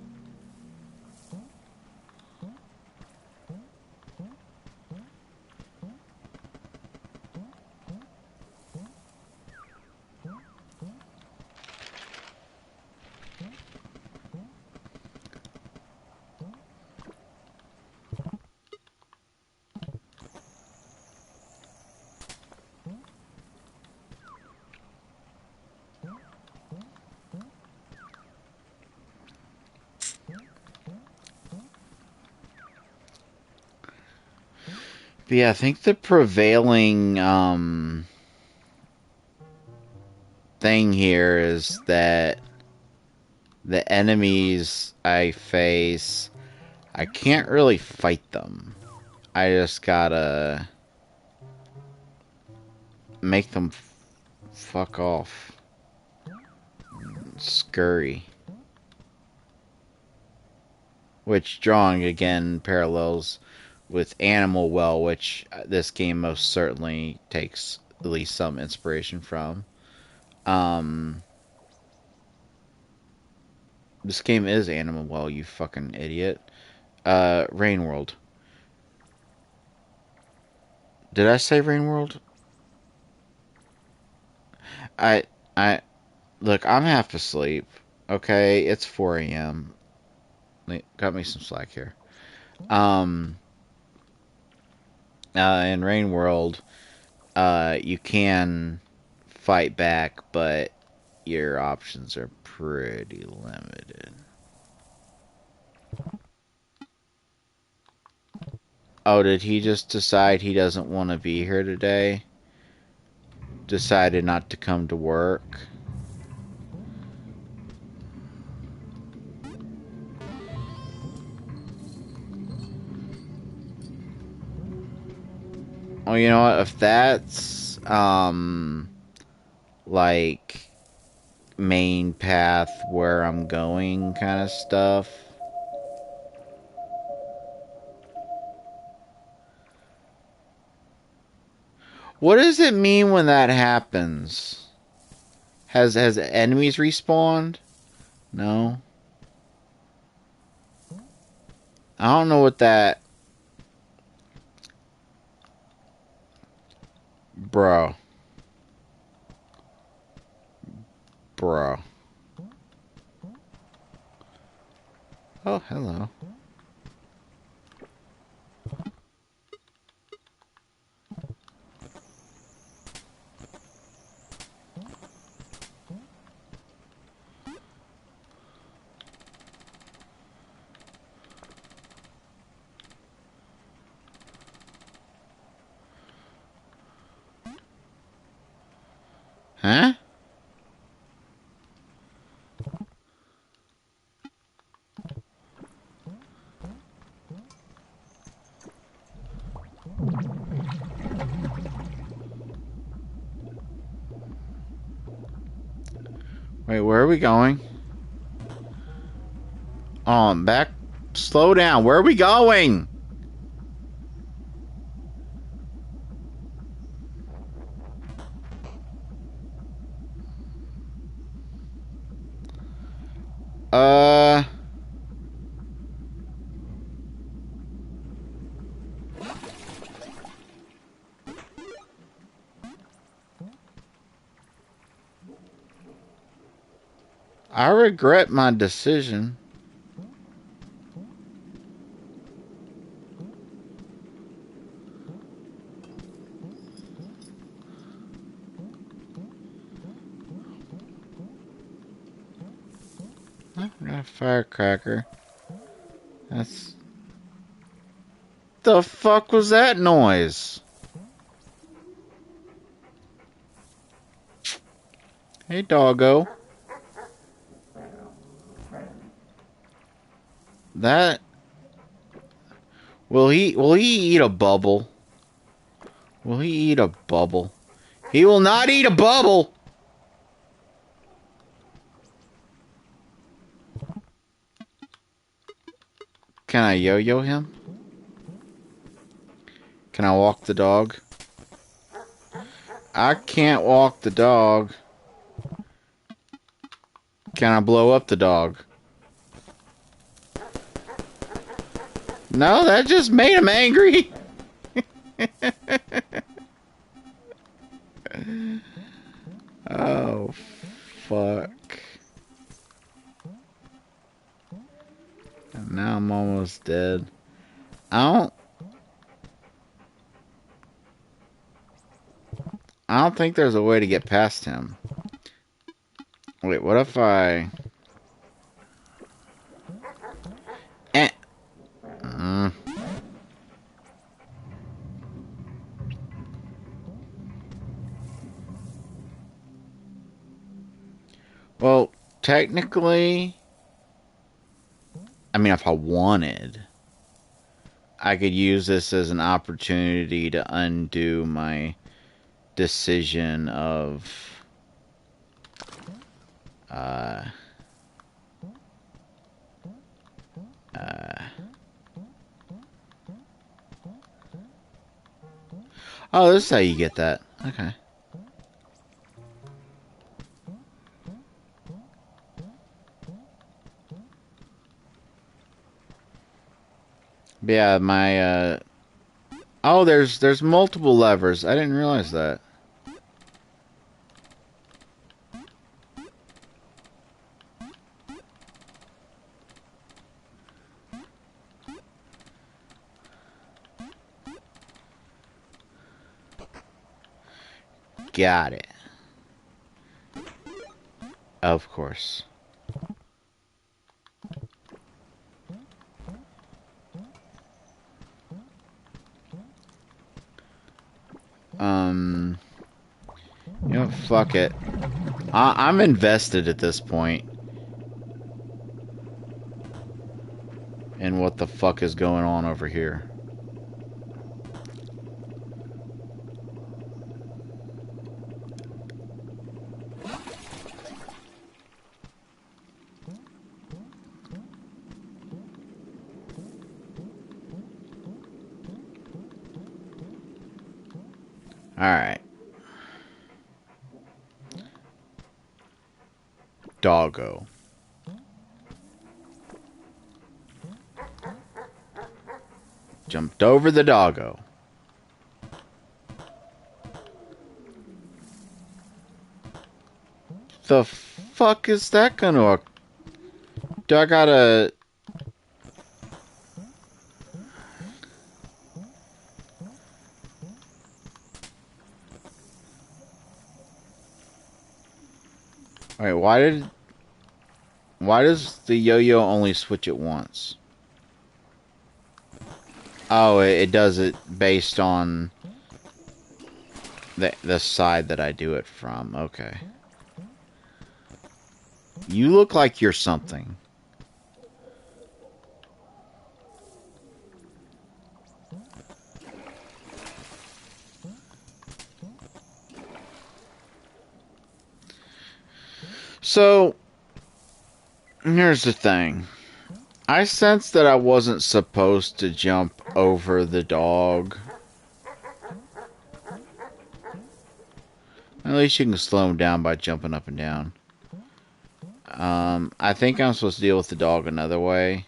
Speaker 1: But yeah, I think the prevailing thing here is that the enemies I face, I can't really fight them. I just gotta make them fuck off. Scurry. Which, drawing again parallels with Animal Well, which this game most certainly takes at least some inspiration from. This game is Animal Well, you fucking idiot. Rain World. Did I say Rain World? I, I, look, I'm half asleep. Okay, it's 4 a.m. Got me some slack here. In Rain World, you can fight back, but your options are pretty limited. Oh, did he just decide he doesn't want to be here today? Decided not to come to work? Well, you know what? If that's, like, main path where I'm going kind of stuff. What does it mean when that happens? Has enemies respawned? No. I don't know what that... Bro. Bro. Oh, hello. Huh? Wait, where are we going? Back. Slow down. Where are we going? Uh... I regret my decision. Oh, I got a firecracker. That's... The fuck was that noise? Hey, doggo. That... Will he eat a bubble? Will he eat a bubble? He will not eat a bubble! Can I yo-yo him? Can I walk the dog? I can't walk the dog. Can I blow up the dog? No, that just made him angry. Oh, fuck. And now I'm almost dead. I don't think there's a way to get past him. Wait, what if I... Well, technically... I mean, if I wanted, I could use this as an opportunity to undo my decision of... Oh, this is how you get that. Okay. But yeah, my, Oh, there's multiple levers. I didn't realize that. Got it. Of course. You know, fuck it. I'm invested at this point in what the fuck is going on over here. Alright. Doggo. Jumped over the doggo. The fuck is that gonna... Do I gotta... Alright, why does the yo-yo only switch it once? Oh, it does it based on the side that I do it from. Okay. You look like you're something. So, here's the thing. I sensed that I wasn't supposed to jump over the dog. At least you can slow him down by jumping up and down. I think I'm supposed to deal with the dog another way.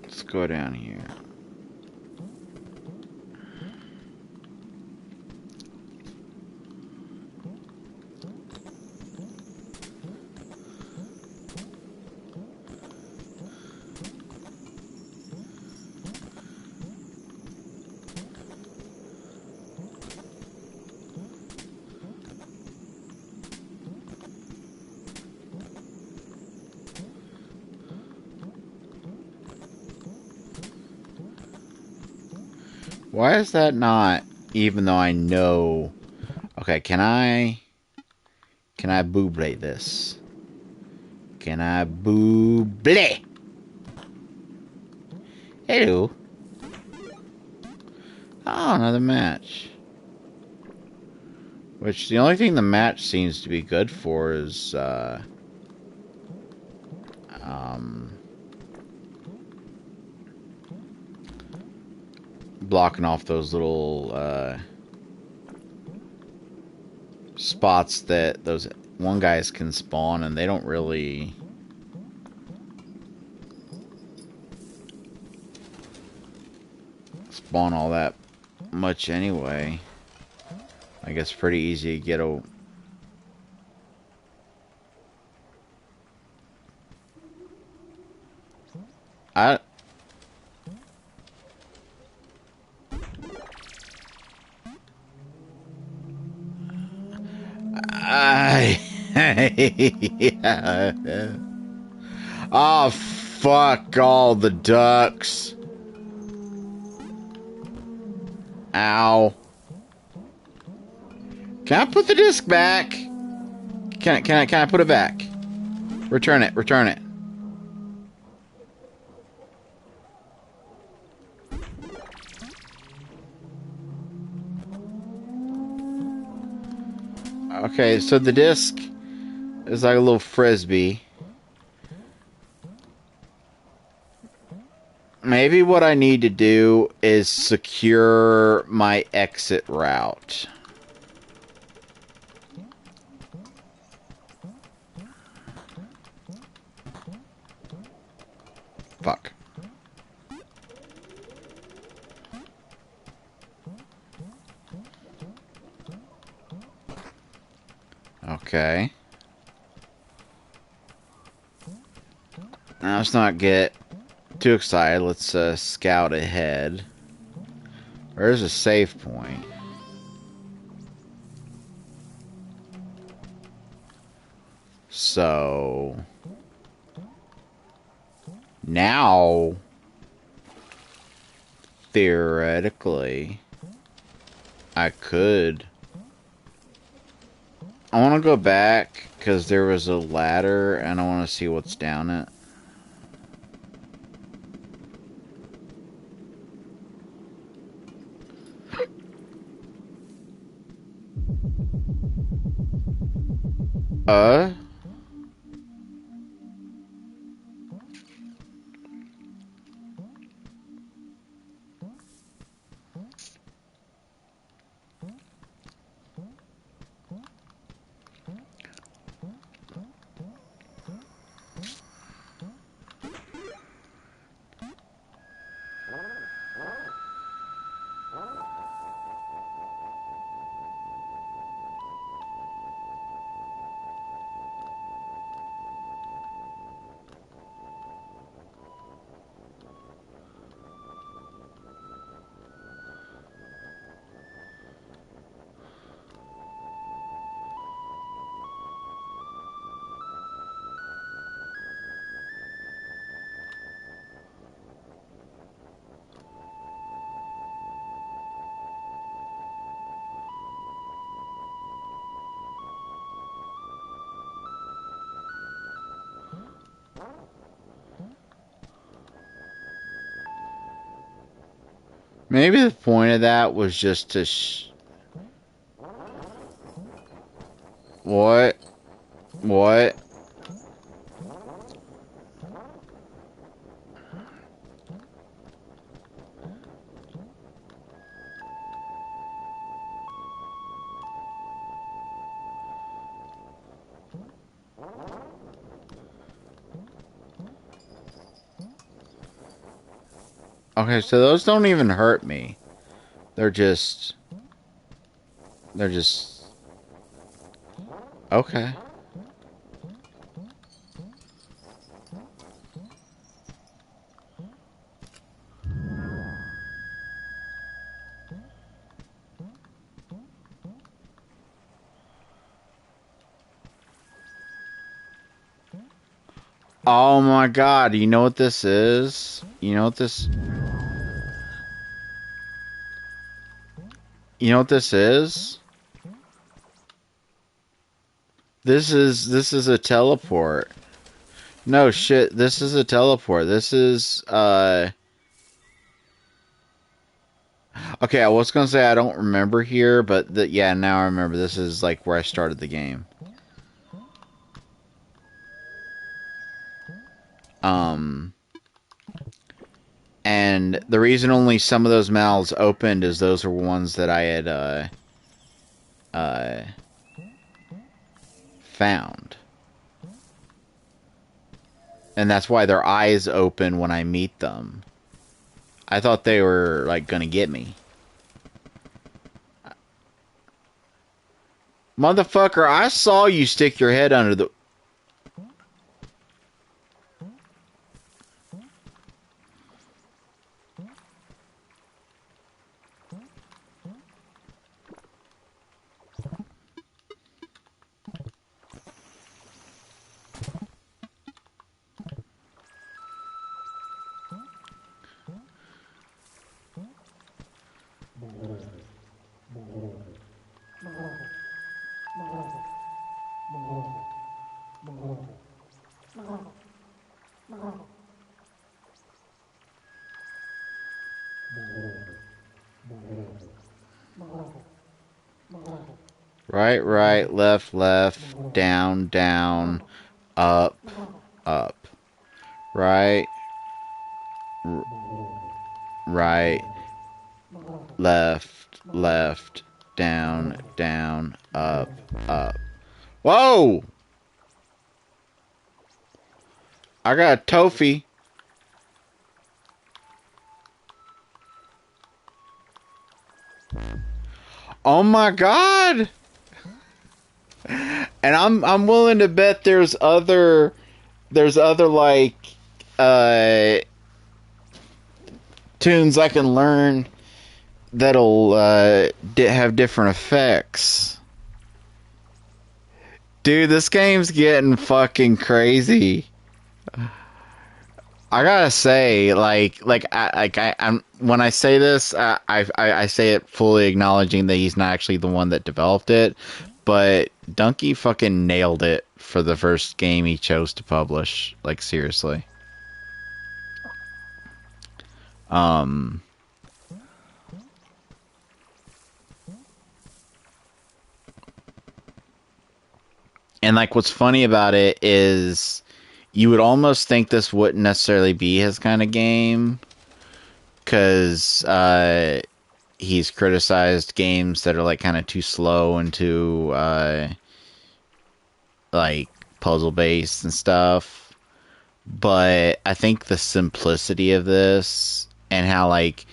Speaker 1: Let's go down here. Why is that not, even though I know... Okay, can I Can I buble this? Can I buble? Hello. Oh, another match. Which, the only thing the match seems to be good for is, blocking off those little, spots that those one guys can spawn, and they don't really spawn all that much anyway. I guess pretty easy to get a... Yeah. Oh, fuck all the ducks. Ow. Can I put the disc back? Can I put it back? Return it, return it. Okay, so the disc is like a little frisbee. Maybe what I need to do is secure my exit route. Fuck. Okay. Now let's not get too excited. Let's scout ahead. Where's a save point? So now theoretically I could. I want to go back because there was a ladder and I want to see what's down it. Maybe the point of that was just to What? What? Okay, so those don't even hurt me. They're just... Okay. Oh my god, you know what this is? You know what this... You know what this is? This is a teleport. No shit, this is a teleport. This is okay, I was gonna say I don't remember here, but yeah, now I remember this is like where I started the game. Um and the reason only some of those mouths opened is those are ones that I had uh found. And that's why their eyes open when I meet them. I thought they were like gonna get me. Motherfucker, I saw you stick your head under the... Right, right, left, left, down, down, up, up. Right, right, left, left, down, down, up, up. Whoa! I got a Tofi. Oh my god! And I'm willing to bet there's other like uh tunes I can learn that'll have different effects. Dude, this game's getting fucking crazy. I gotta say, I'm when I say this, I say it fully acknowledging that he's not actually the one that developed it, but Donkey fucking nailed it for the first game he chose to publish. Like seriously. Um, and like what's funny about it is you would almost think this wouldn't necessarily be his kind of game because he's criticized games that are like kind of too slow and too like puzzle based and stuff. But I think the simplicity of this and how like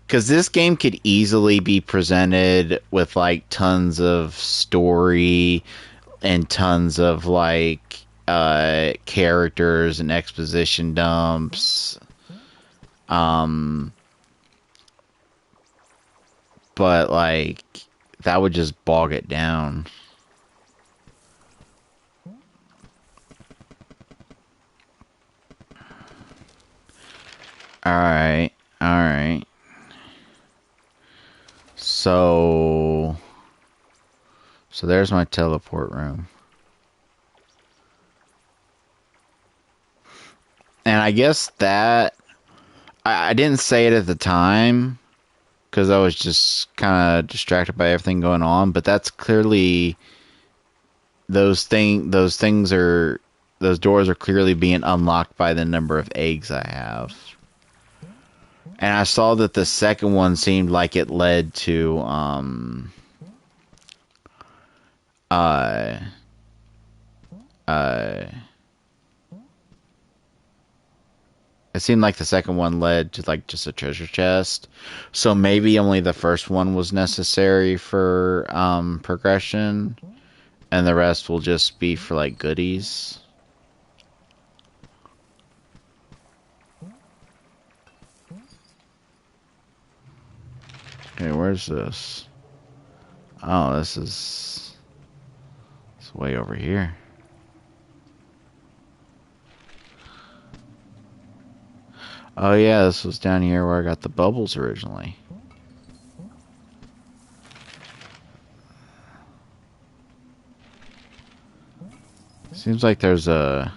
Speaker 1: because this game could easily be presented with like tons of story and tons of like characters and exposition dumps. Um, but like that would just bog it down. All right, all right. So there's my teleport room. And I guess that I didn't say it at the time because I was just kind of distracted by everything going on, but that's clearly those things are those doors are clearly being unlocked by the number of eggs I have. And I saw that the second one seemed like it led to uh uh it seemed like the second one led to like just a treasure chest. So maybe only the first one was necessary for progression and the rest will just be for like goodies. Okay, where's this? Oh, this is it's way over here. Oh yeah, this was down here where I got the bubbles originally. Seems like there's a...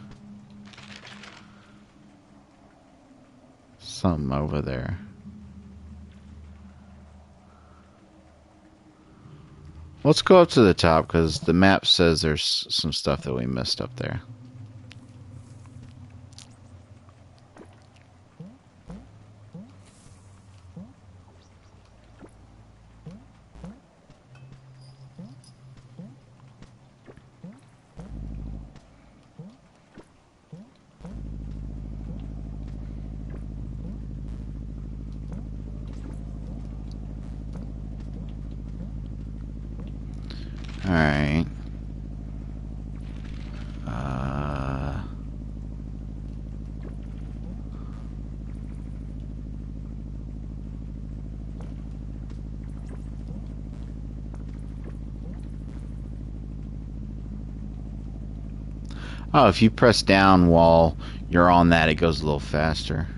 Speaker 1: something over there. Let's go up to the top, because the map says there's some stuff that we missed up there. Alright. Oh, if you press down while you're on that, it goes a little faster.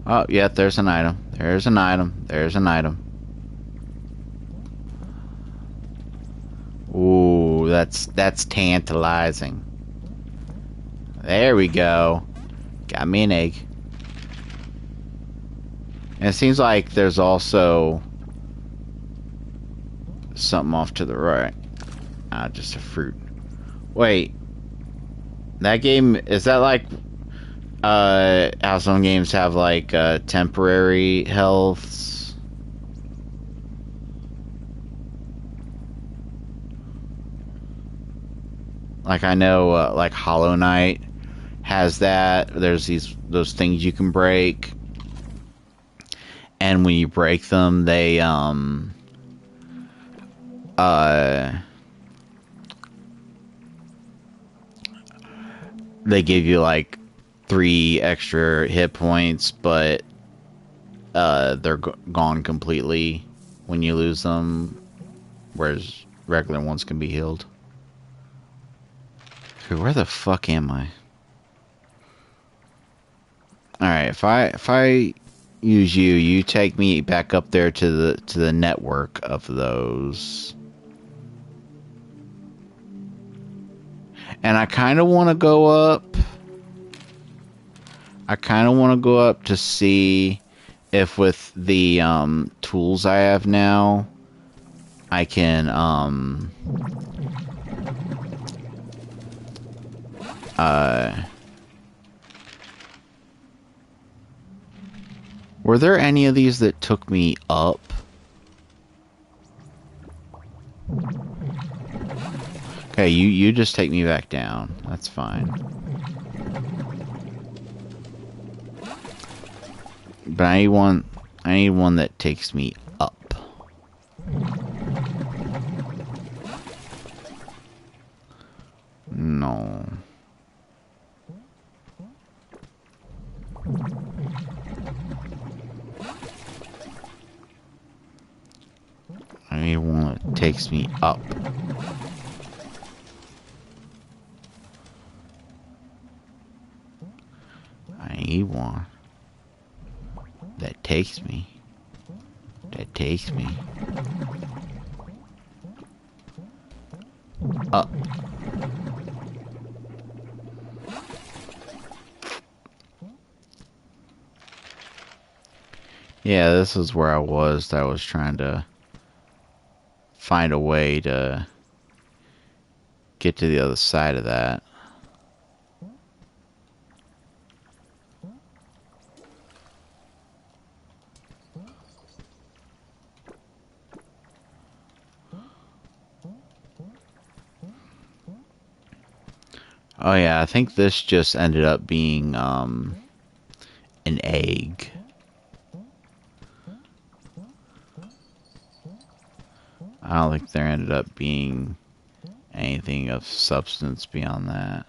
Speaker 1: Oh, yeah, there's an item. There's an item. There's an item. Ooh, that's tantalizing. There we go. Got me an egg. And it seems like there's also something off to the right. Ah, just a fruit. Wait. That game, is that like how some games have like temporary healths? Like I know like Hollow Knight has that. There's those things you can break. And when you break them, they they give you like 3 extra hit points, but they're gone completely when you lose them, whereas regular ones can be healed. Okay, where the fuck am I? Alright, if I use you, you take me back up there to the network of those. And I kind of want to go up. I kind of want to go up to see if with the tools I have now, I can were there any of these that took me up? Okay, you just take me back down. That's fine. But I need one that takes me up. No. I need one that takes me up. I need one that takes me. That takes me up. Yeah, this is where I was. I was trying to find a way to get to the other side of that. Oh yeah, I think this just ended up being an egg. I don't think there ended up being anything of substance beyond that.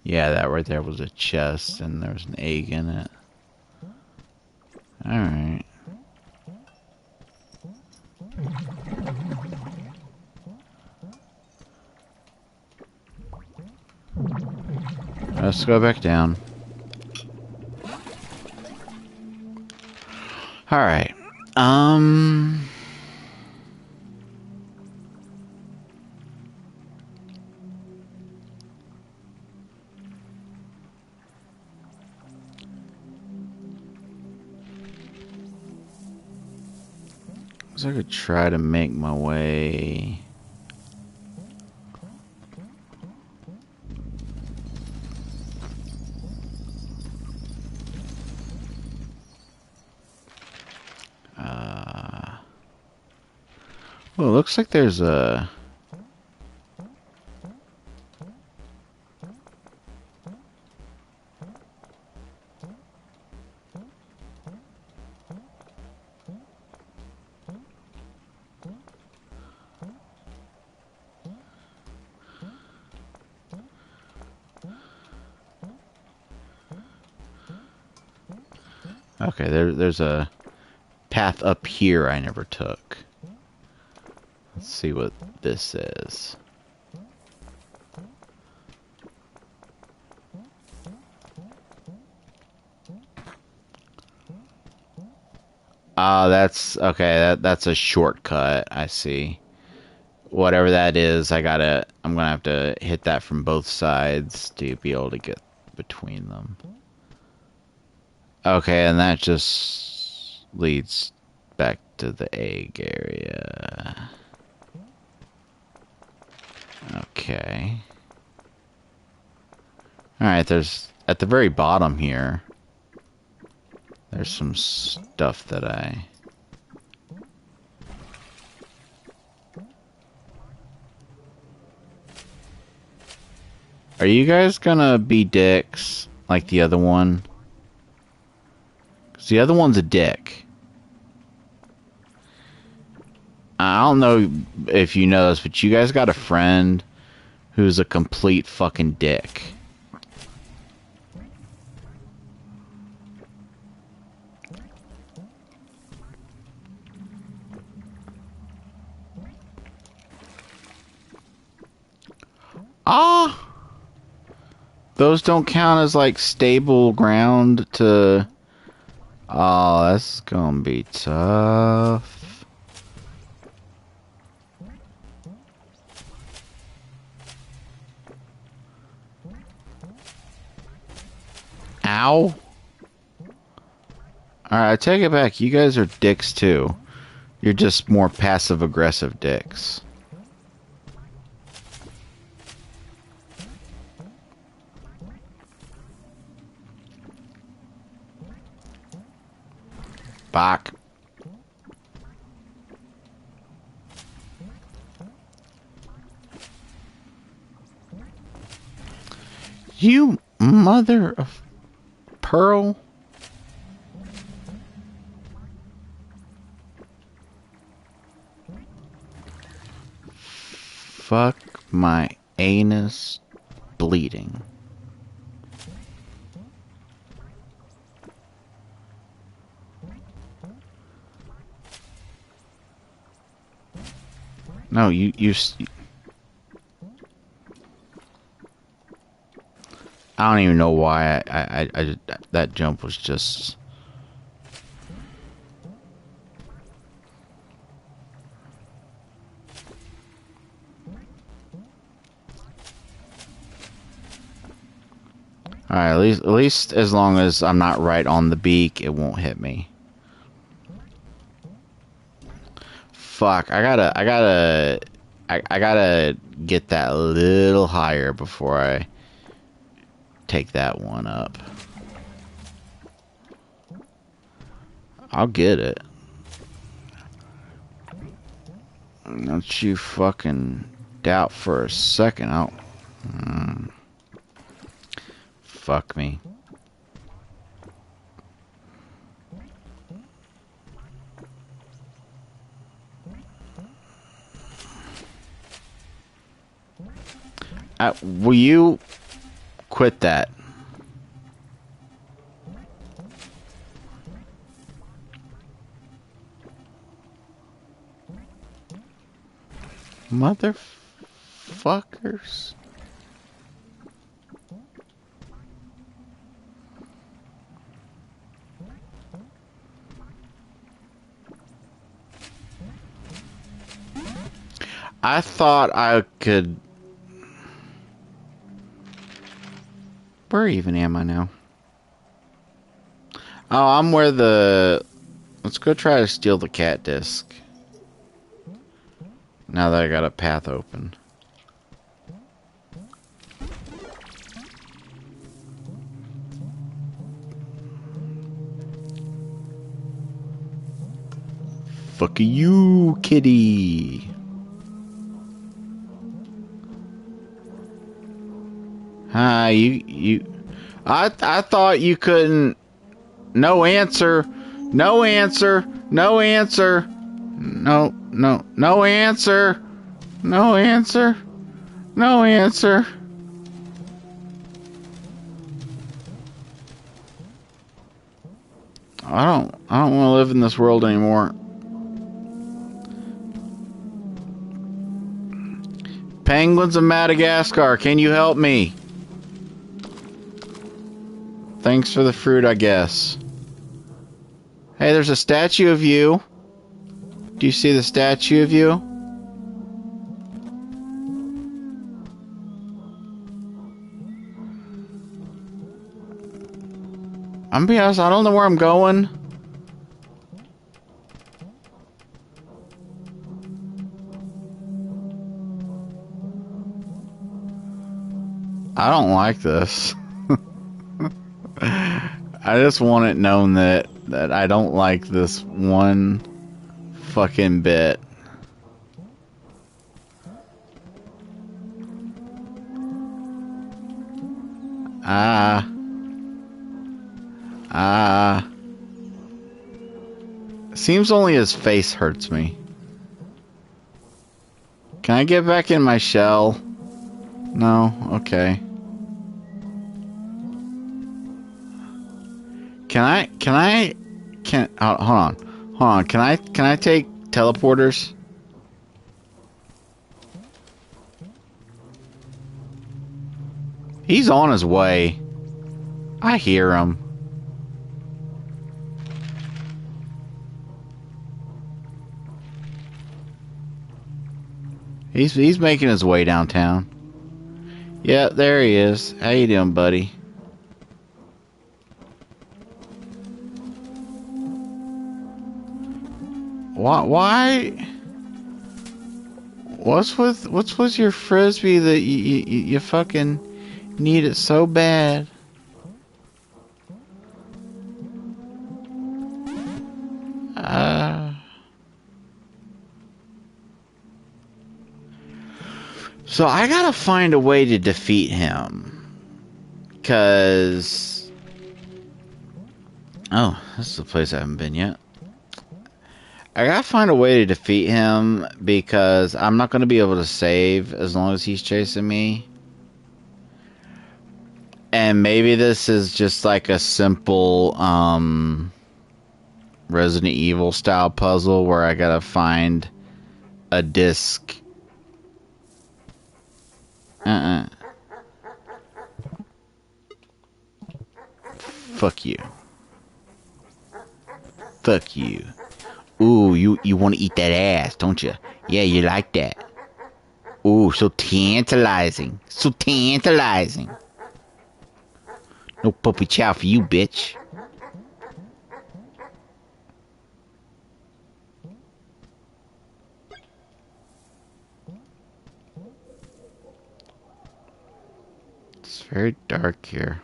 Speaker 1: Yeah, that right there was a chest and there was an egg in it. Alright. Let's go back down. Alright. So I could try to make my way. Well, it looks like there's a... Okay, there's a path up here I never took. Let's see what this is. That's okay. That's a shortcut. I see. Whatever that is, I'm gonna have to hit that from both sides to be able to get between them. Okay, and that just leads back to the egg area. Okay. Alright, there's at the very bottom here. There's some stuff that I... Are you guys gonna be dicks like the other one? 'Cause the other one's a dick. I don't know if you know this, but you guys got a friend who's a complete fucking dick. Ah! Those don't count as like stable ground to... Oh, that's gonna be tough. Ow. Alright, I take it back. You guys are dicks too. You're just more passive-aggressive dicks. Back. You mother of pearl. Fuck my anus bleeding. No, you I don't even know why I that jump was just... Alright, at least as long as I'm not right on the beak, it won't hit me. Fuck, I gotta get that a little higher before I take that one up. I'll get it. Don't you fucking doubt for a second. Fuck me. Will you quit that? Motherfuckers. I thought I could... Where even am I now? Oh, I'm where the... Let's go try to steal the cat disc. Now that I got a path open. Fuck you, kitty. Hi, I thought you couldn't. No answer. No answer. No answer. No answer. No answer. No answer. I don't want to live in this world anymore. Penguins of Madagascar, can you help me? Thanks for the fruit, I guess. Hey, there's a statue of you. Do you see the statue of you? I'm gonna be honest, I don't know where I'm going. I don't like this. I just want it known that I don't like this one fucking bit. Seems only his face hurts me. Can I get back in my shell? No? Okay. Hold on. Can I take teleporters? He's on his way. I hear him. He's making his way downtown. Yeah, there he is. How you doing, buddy? Why? What's with your frisbee that you fucking need it so bad? So I gotta find a way to defeat him. 'Cause... Oh, this is a place I haven't been yet. I gotta find a way to defeat him because I'm not gonna be able to save as long as he's chasing me. And maybe this is just like a simple, Resident Evil style puzzle where I gotta find a disc. Fuck you. Fuck you. Ooh, you want to eat that ass, don't you? Yeah, you like that. Ooh, so tantalizing. So tantalizing. No puppy chow for you, bitch. It's very dark here.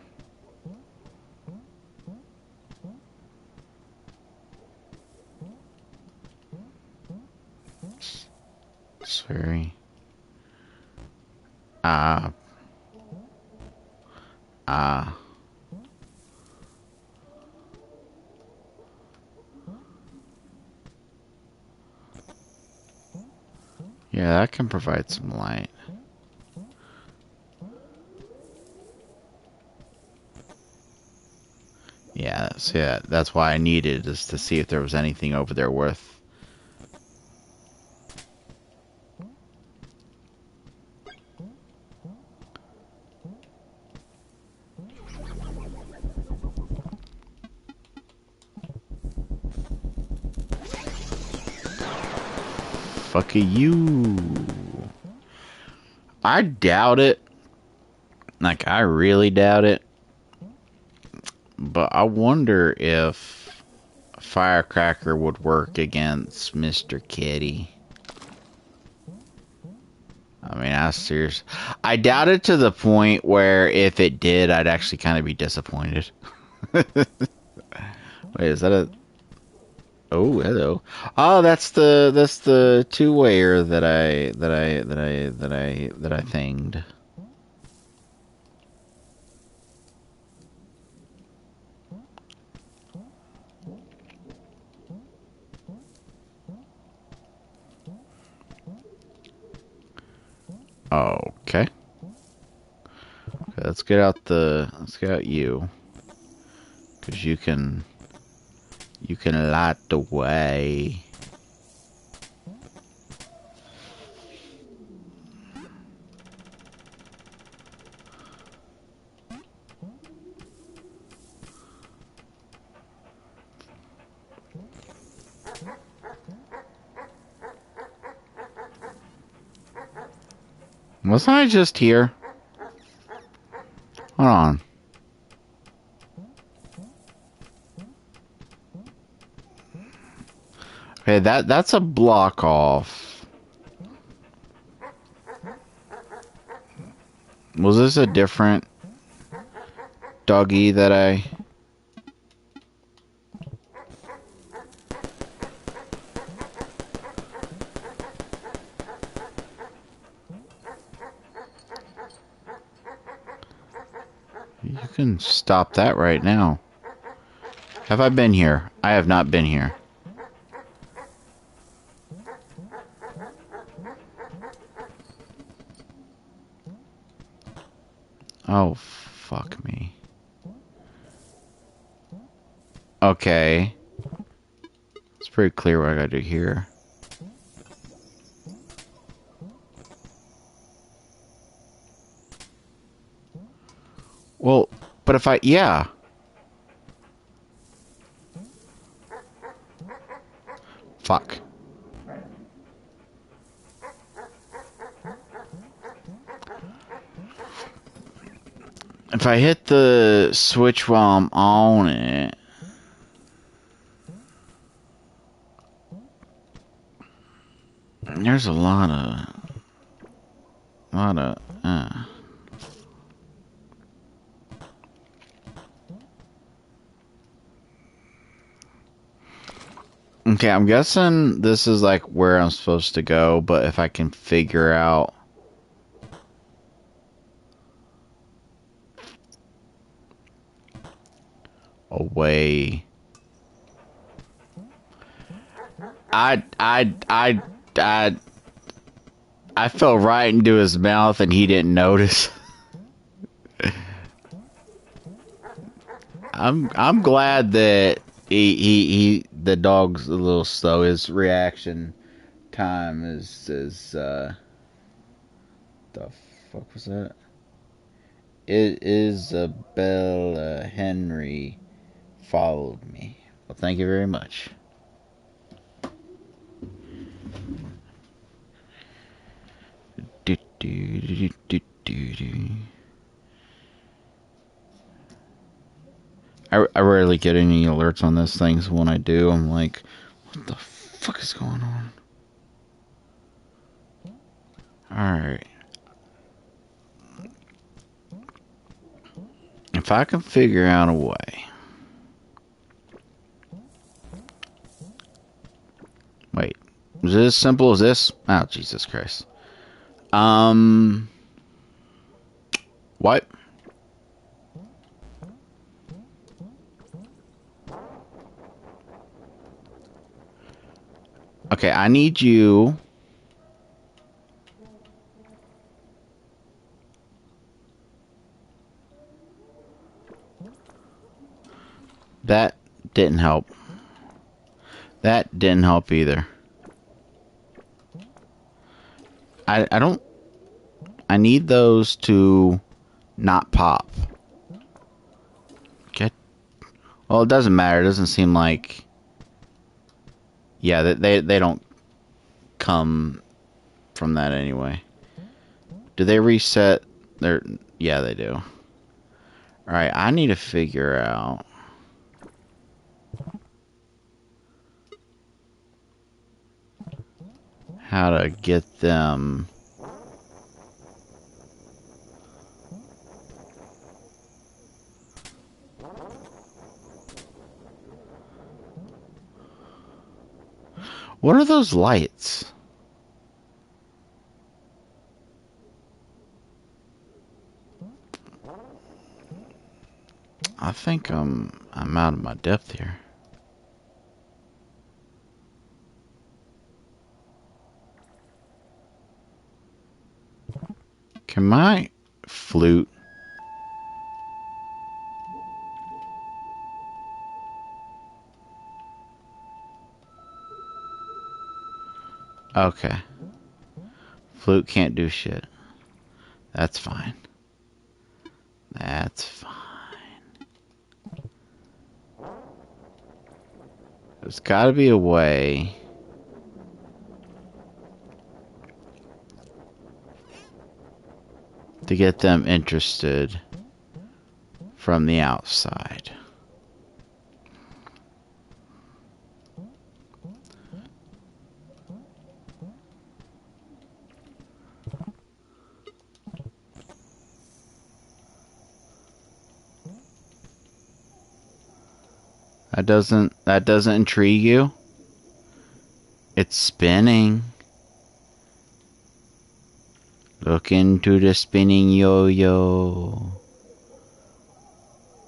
Speaker 1: It's very... Yeah, that can provide some light. Yeah, that's why I needed, is to see if there was anything over there worth... Fuck you. I doubt it. Like, I really doubt it. But I wonder if Firecracker would work against Mr. Kitty. I mean, I doubt it to the point where if it did, I'd actually kind of be disappointed. Wait, is that a... Oh, hello. Oh, that's the two-wayer that I thinged. Okay. Let's get out you. 'Cause you can light the way. Wasn't I just here? Hold on. Okay, that's a block off. Was this a different doggy that I... You can stop that right now. Have I been here? I have not been here. Oh, fuck me. Okay. It's pretty clear what I gotta do here. Well, but if I... Yeah. Fuck. If I hit the switch while I'm on it... There's a lot of... Okay, I'm guessing this is like where I'm supposed to go, but if I can figure out... a way... I fell right into his mouth and he didn't notice. I'm glad that the dog's a little slow. His reaction time is the fuck was that? Isabella Henry followed me. Well, thank you very much. I rarely get any alerts on those things. When I do, I'm like, what the fuck is going on? Alright. If I can figure out a way. Wait. Is it as simple as this? Oh, Jesus Christ. What? Okay, I need you... That didn't help. That didn't help either. I don't... I need those to not pop. Okay. Well, it doesn't matter. It doesn't seem like... Yeah, they don't come from that anyway. Do they reset their... Yeah, they do. Alright, I need to figure out... how to get them... What are those lights? I think I'm out of my depth here. Can my flute... Okay. Flute can't do shit. That's fine. That's fine. There's gotta be a way... to get them interested from the outside. That doesn't intrigue you? It's spinning. Look into the spinning yo-yo.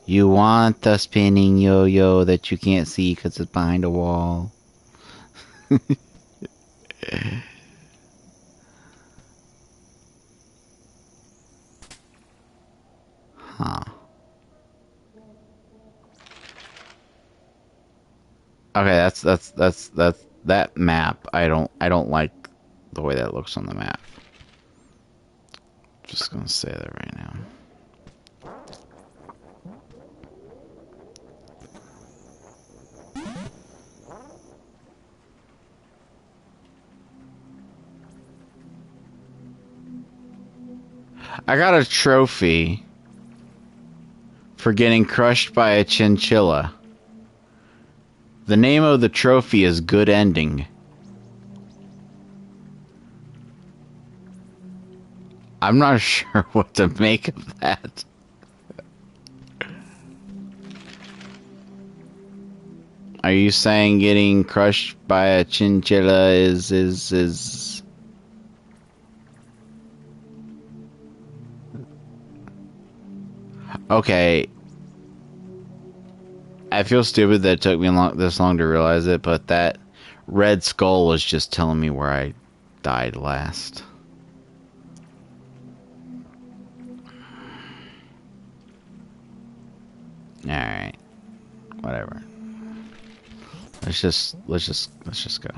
Speaker 1: You want the spinning yo-yo that you can't see because it's behind a wall. Huh. Okay, that's that map. I don't like the way that looks on the map. Just gonna say that right now. I got a trophy for getting crushed by a chinchilla. The name of the trophy is Good Ending. I'm not sure what to make of that. Are you saying getting crushed by a chinchilla is... Okay. I feel stupid that it took me this long to realize it, but that red skull is just telling me where I died last. Alright. Whatever. Let's just go.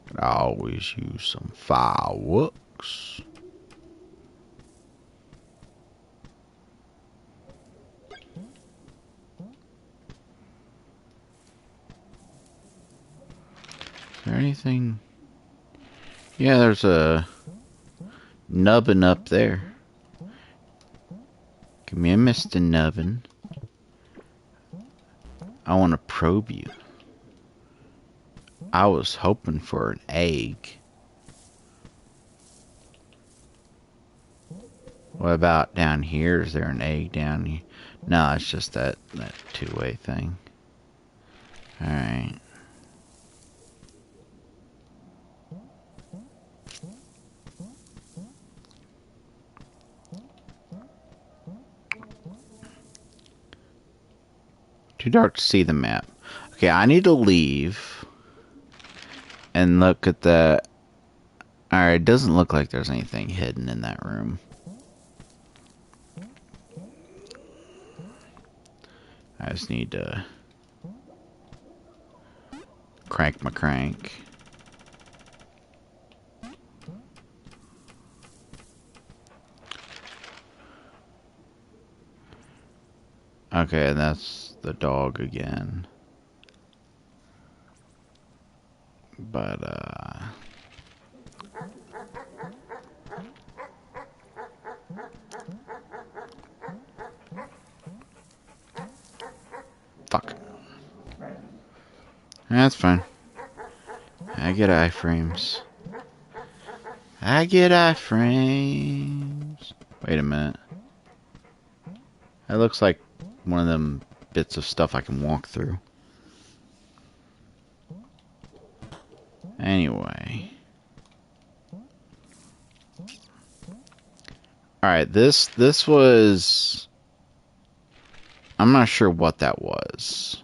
Speaker 1: Could always use some fireworks. Is there anything? Yeah, there's a nubbin up there. Give me a Mr. Nubbin. I want to probe you. I was hoping for an egg. What about down here? Is there an egg down here? No, it's just that two-way thing. Alright. Too dark to see the map. Okay, I need to leave and look at the... Alright, it doesn't look like there's anything hidden in that room. I just need to crank my crank. Okay, and that's the dog again. But, fuck. That's fine. I get iframes. I get iframes. Wait a minute. That looks like one of them bits of stuff I can walk through. Anyway. Alright, this was... I'm not sure what that was.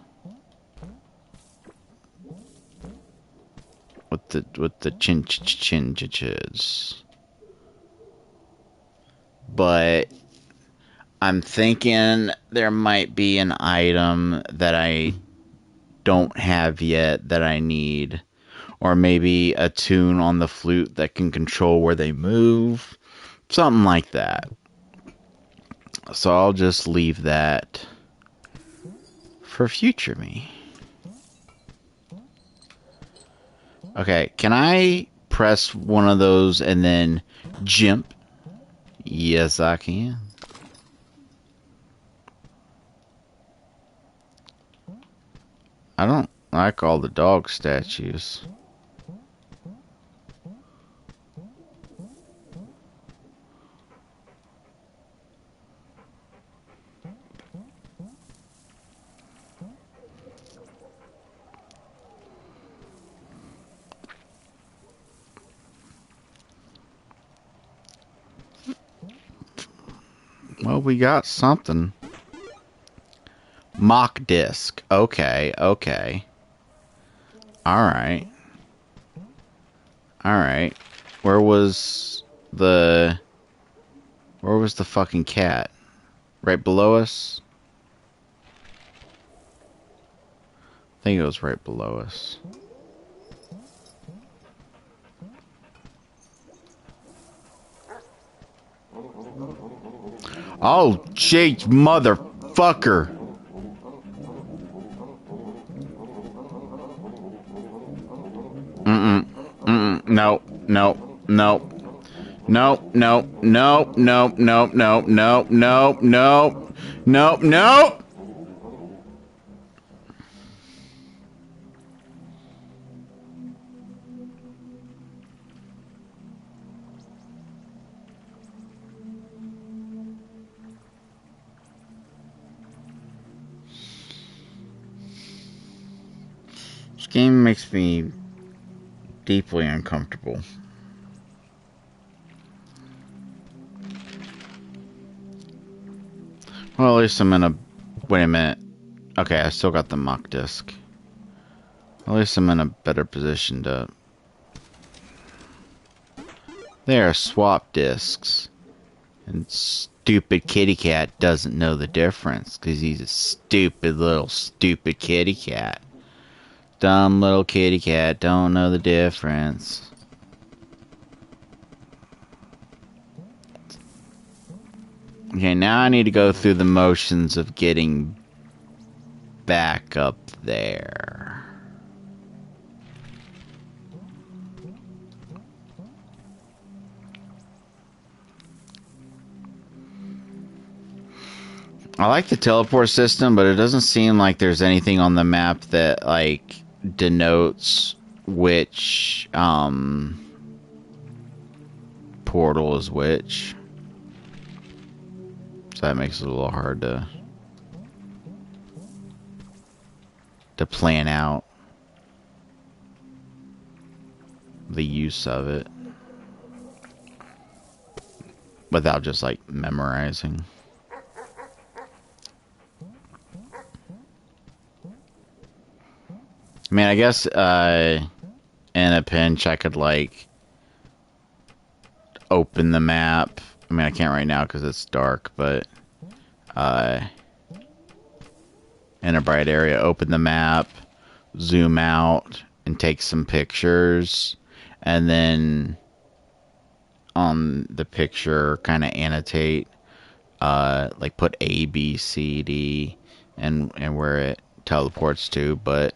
Speaker 1: With the chinchiches. But I'm thinking there might be an item that I don't have yet that I need. Or maybe a tune on the flute that can control where they move. Something like that. So I'll just leave that for future me. Okay, can I press one of those and then jump? Yes, I can. I don't like all the dog statues. Well, we got something. Mock disc. Okay, okay. Alright. Alright. Where was the fucking cat? Right below us? I think it was right below us. Oh, jeez, motherfucker. No, no, no. No, no, no, no, no, no, no, no, no, no, no. This game makes me deeply uncomfortable. Well, at least I'm in a... Wait a minute. Okay, I still got the mock disc. At least I'm in a better position to... They are swap discs. And stupid kitty cat doesn't know the difference. Because he's a stupid little stupid kitty cat. Dumb little kitty cat don't know the difference. Okay, now I need to go through the motions of getting back up there. I like the teleport system, but it doesn't seem like there's anything on the map that, like, denotes which, portal is which. So that makes it a little hard to plan out the use of it without just like memorizing. I mean, I guess in a pinch I could like open the map. I mean, I can't right now because it's dark, but in a bright area, open the map, zoom out, and take some pictures, and then on the picture kind of annotate, like put A, B, C, D, and where it teleports to. But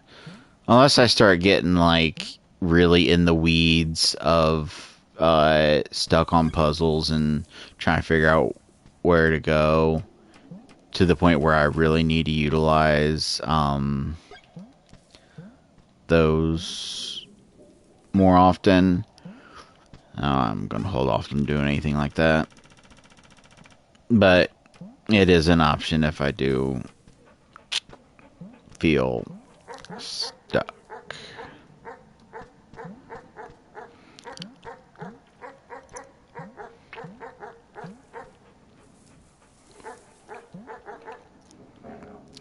Speaker 1: unless I start getting like really in the weeds of stuck on puzzles and trying to figure out where to go to the point where I really need to utilize those more often, I'm gonna hold off from doing anything like that. But it is an option if I do feel stuck.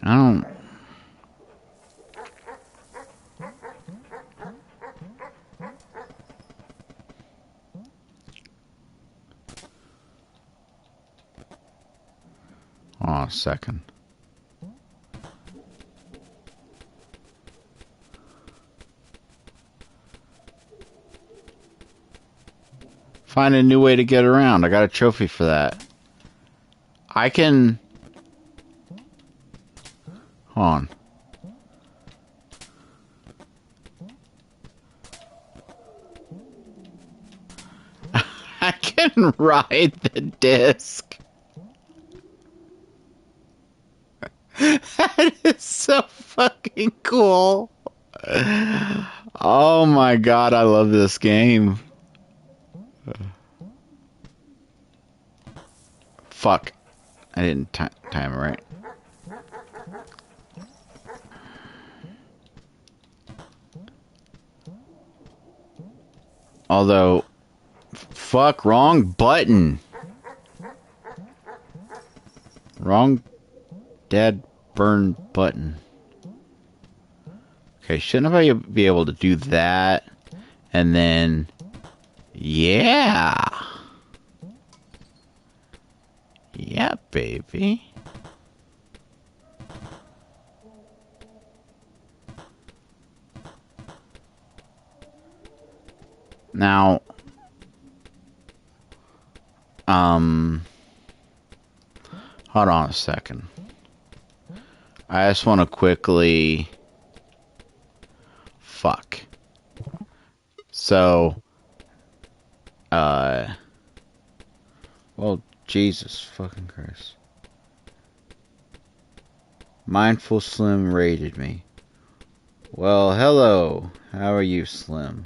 Speaker 1: I don't... Hold on a second. Find a new way to get around. I got a trophy for that. I can... Hold on. I can ride the disc. That is so fucking cool. Oh my god, I love this game. Fuck. I didn't time it right. Although, fuck, wrong button. Wrong dead burn button. Okay, shouldn't I be able to do that? And then, yeah. Yeah, baby. Now, hold on a second. I just want to quickly... Fuck. So, well, Jesus fucking Christ. Mindful Slim rated me. Well, hello. How are you, Slim?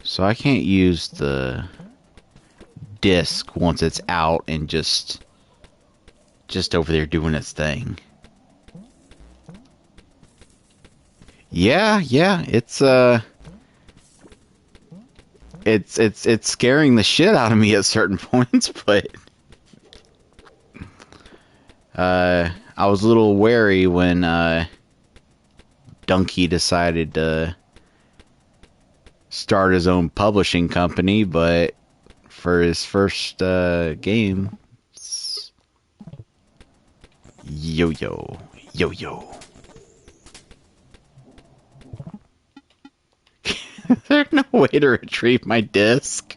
Speaker 1: So I can't use the disc once it's out and just over there doing its thing. Yeah, it's scaring the shit out of me at certain points, but I was a little wary when Donkey decided to start his own publishing company, but for his first game, yo. There's no way to retrieve my disc.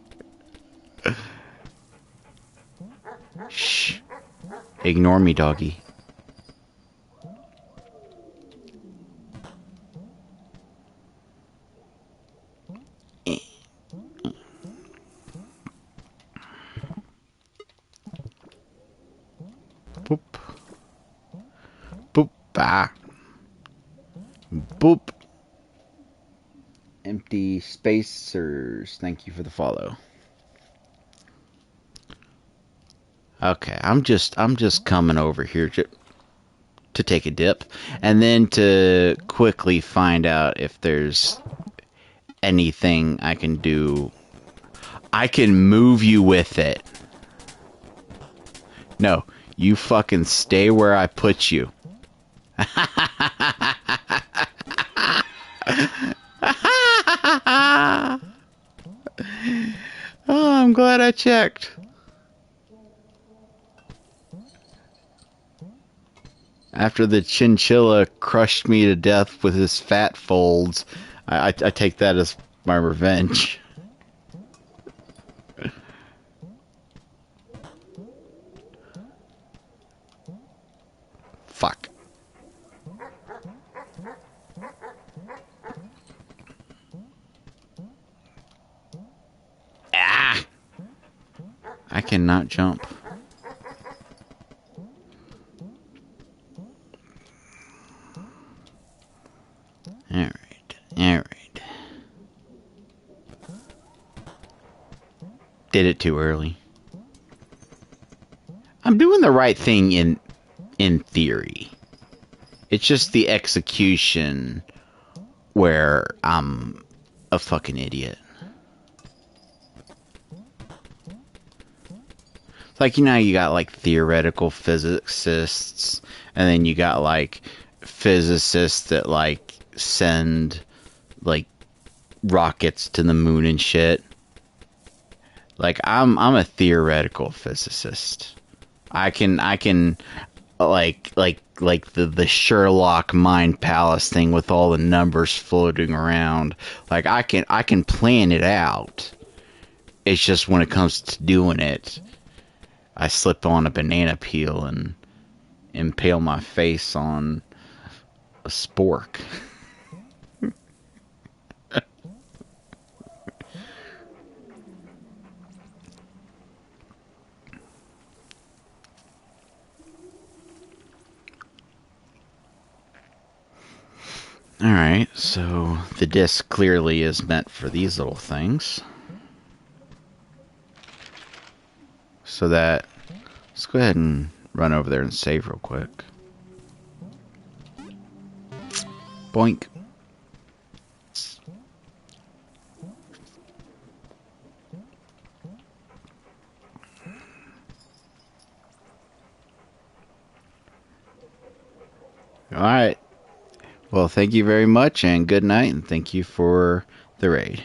Speaker 1: Shh. Ignore me, doggy. Boop. Boop. Ah. Boop. Empty spacers. Thank you for the follow. Okay, I'm just coming over here to take a dip, and then to quickly find out if there's anything I can do. I can move you with it. No, you fucking stay where I put you. Oh, I'm glad I checked. After the chinchilla crushed me to death with his fat folds, I take that as my revenge. Fuck. Ah! I cannot jump. Alright, alright. Did it too early. I'm doing the right thing in theory. It's just the execution where I'm a fucking idiot. Like, you know, you got like theoretical physicists, and then you got like physicists that like send like rockets to the moon and shit. Like, I'm a theoretical physicist. I can like the Sherlock Mind Palace thing with all the numbers floating around. Like, I can plan it out. It's just when it comes to doing it, I slip on a banana peel and impale my face on a spork. Alright, so the disc clearly is meant for these little things. So that, let's go ahead and run over there and save real quick. Boink. Alright. Well, thank you very much, and good night, and thank you for the raid.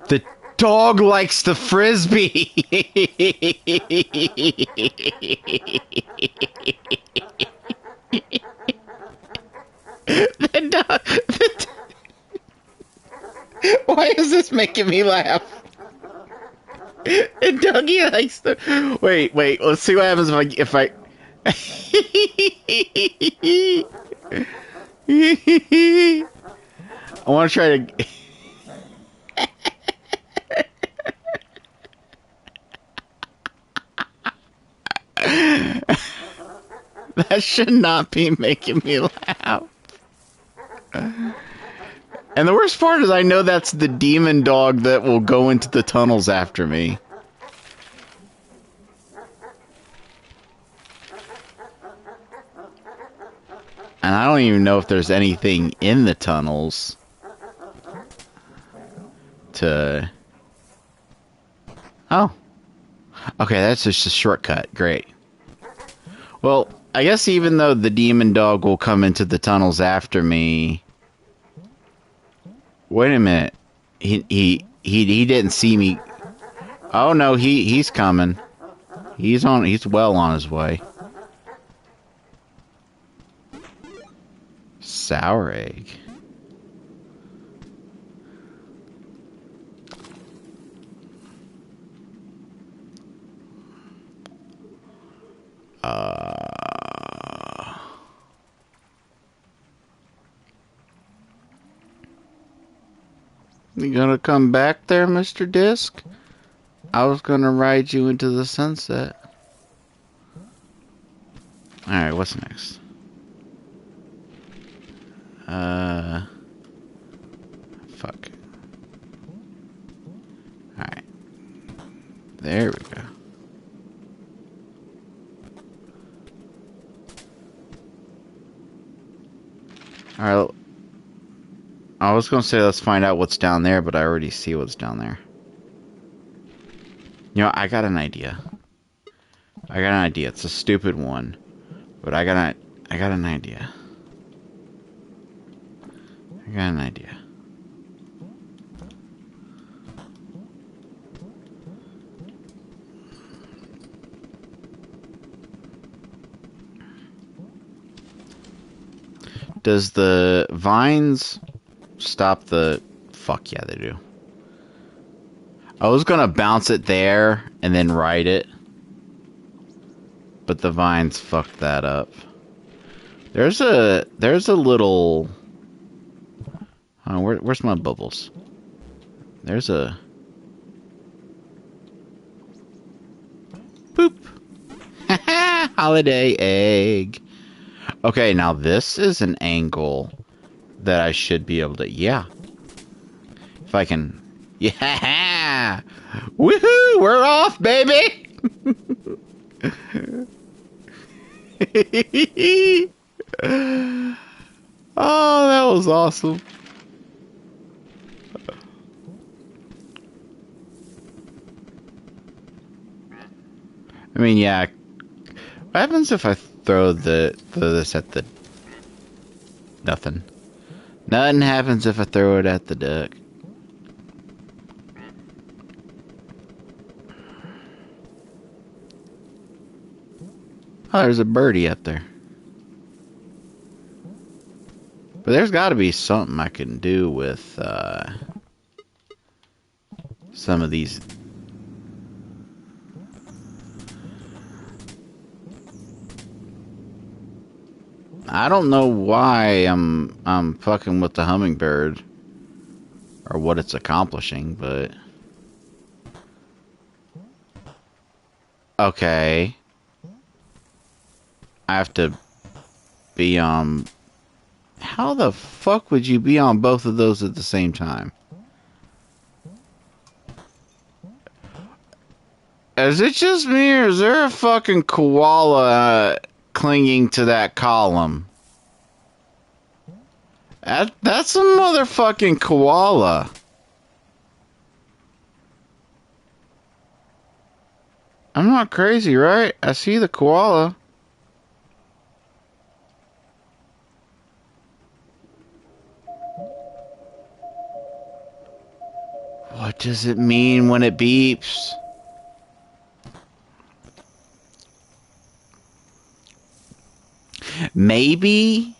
Speaker 1: The dog likes the frisbee! Why is this making me laugh? Dougie likes the... Wait, let's see what happens if I... I want to try to... That should not be making me laugh. And the worst part is I know that's the demon dog that will go into the tunnels after me. And I don't even know if there's anything in the tunnels to... Oh. Okay, that's just a shortcut. Great. Well, I guess even though the demon dog will come into the tunnels after me... Wait a minute. He didn't see me. Oh no, he's coming. He's well on his way. Sour egg. You gonna come back there, Mr. Disc? I was gonna ride you into the sunset. Alright, what's next? Fuck. Alright. There we go. Alright. I was gonna say let's find out what's down there, but I already see what's down there. You know, I got an idea. It's a stupid one, but I got an idea. Does the vines stop the... Fuck yeah, they do. I was gonna bounce it there and then ride it, but the vines fucked that up. There's a little... Oh, where's my bubbles? There's a... Boop! Holiday egg. Okay, now this is an angle that I should be able to... Yeah. If I can... Yeah! Woohoo! We're off, baby! Oh, that was awesome. I mean, yeah. What happens if I throw this at the... Nothing. Nothing happens if I throw it at the duck. Oh, there's a birdie up there. But there's got to be something I can do with some of these. I don't know why I'm fucking with the hummingbird or what it's accomplishing, but okay. I have to be on... How the fuck would you be on both of those at the same time? Is it just me, or is there a fucking koala clinging to that column? That's a motherfucking koala. I'm not crazy, right? I see the koala. What does it mean when it beeps? Maybe,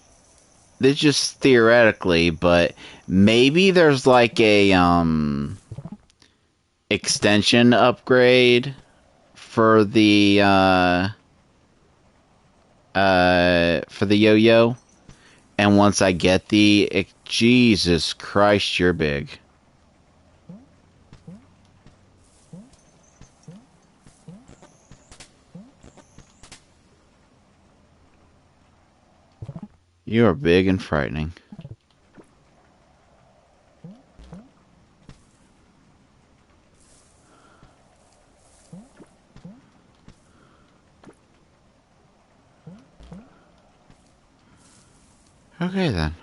Speaker 1: this just theoretically, but maybe there's like a extension upgrade for the yo-yo, and once I get Jesus Christ, you're big. You are big and frightening. Okay, then.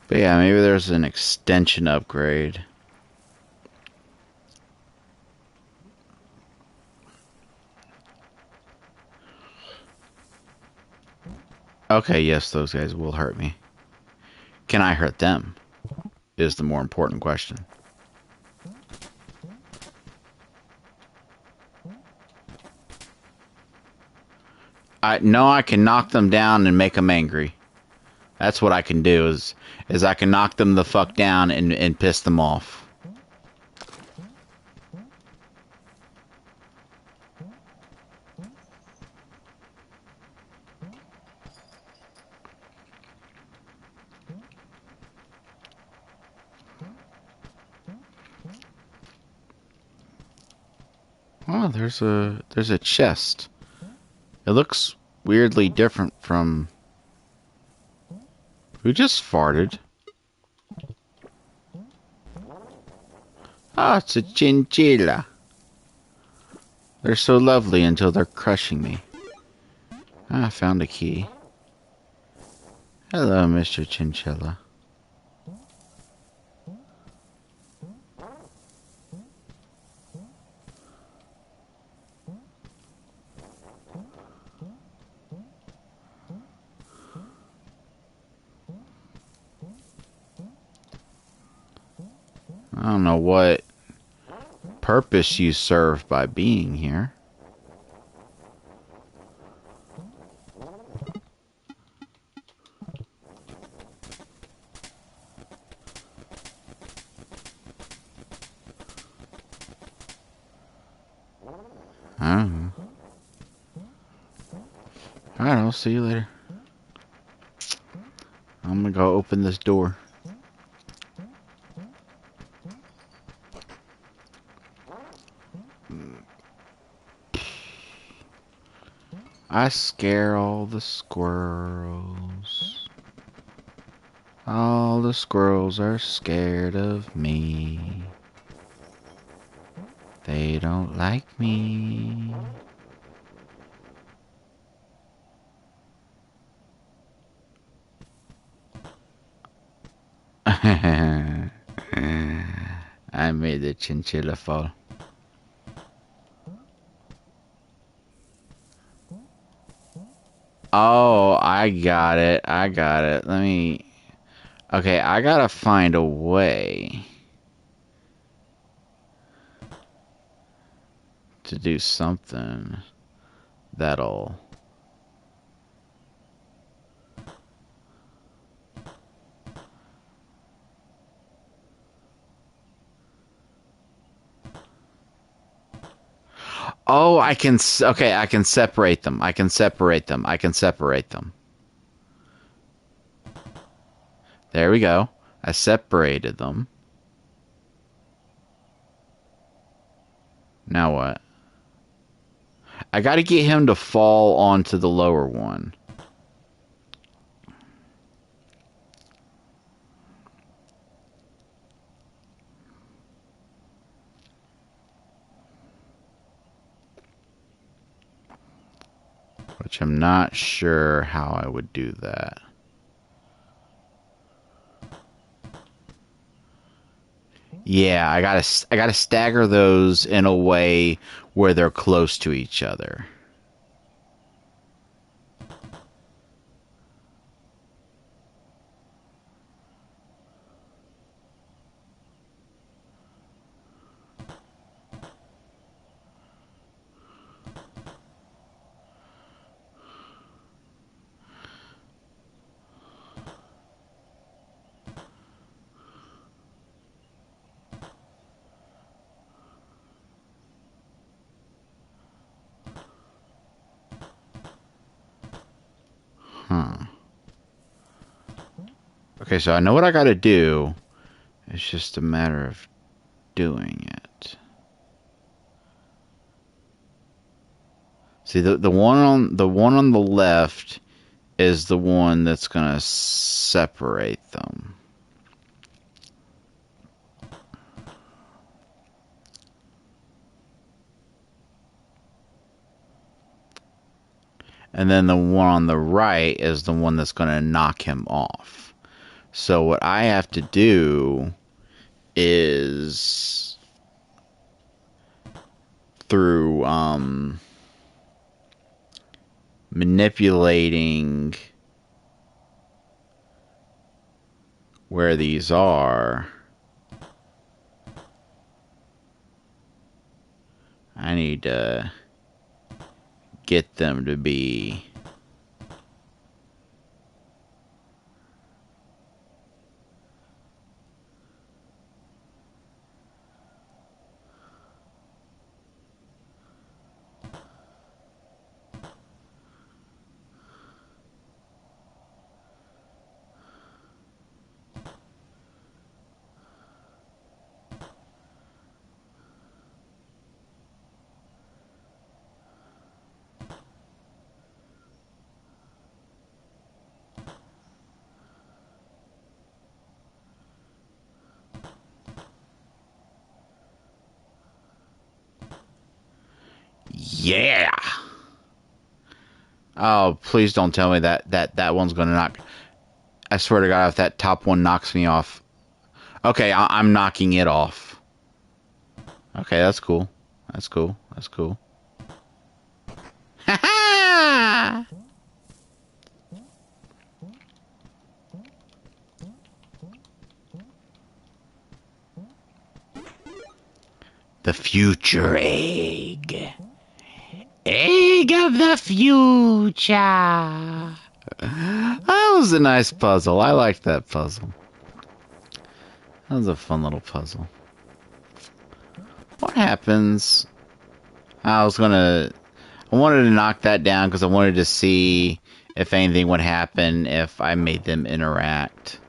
Speaker 1: But yeah, maybe there's an extension upgrade. Okay, yes, those guys will hurt me. Can I hurt them? Is the more important question. I know I can knock them down and make them angry. That's what I can do, is I can knock them the fuck down and piss them off. Oh, there's a chest. It looks weirdly different from... Who just farted? Ah, it's a chinchilla. They're so lovely until they're crushing me. Ah, I found a key. Hello, Mr. Chinchilla. I don't know what purpose you serve by being here. Alright, I'll see you later. I'm gonna go open this door. I scare all the squirrels. All the squirrels are scared of me. They don't like me. I made the chinchilla fall. Oh, I got it. I got it. Let me... Okay, I gotta find a way to do something that'll... Oh, I can... Okay, I can separate them. I can separate them. I can separate them. There we go. I separated them. Now what? I gotta get him to fall onto the lower one. Which I'm not sure how I would do that. Yeah, I gotta stagger those in a way where they're close to each other. Huh. Okay, so I know what I gotta do. It's just a matter of doing it. See, the one on the left is the one that's gonna separate them. And then the one on the right is the one that's gonna knock him off. So what I have to do is through manipulating where these are, I need to get them to be yeah. Oh, please don't tell me that one's gonna knock. I swear to God, if that top one knocks me off. Okay, I'm knocking it off. Okay, that's cool. That's cool. That's cool. Ha ha! The future egg. Egg of the future. That was a nice puzzle. I liked that puzzle. That was a fun little puzzle. What happens? I was gonna I wanted to knock that down because I wanted to see if anything would happen if I made them interact.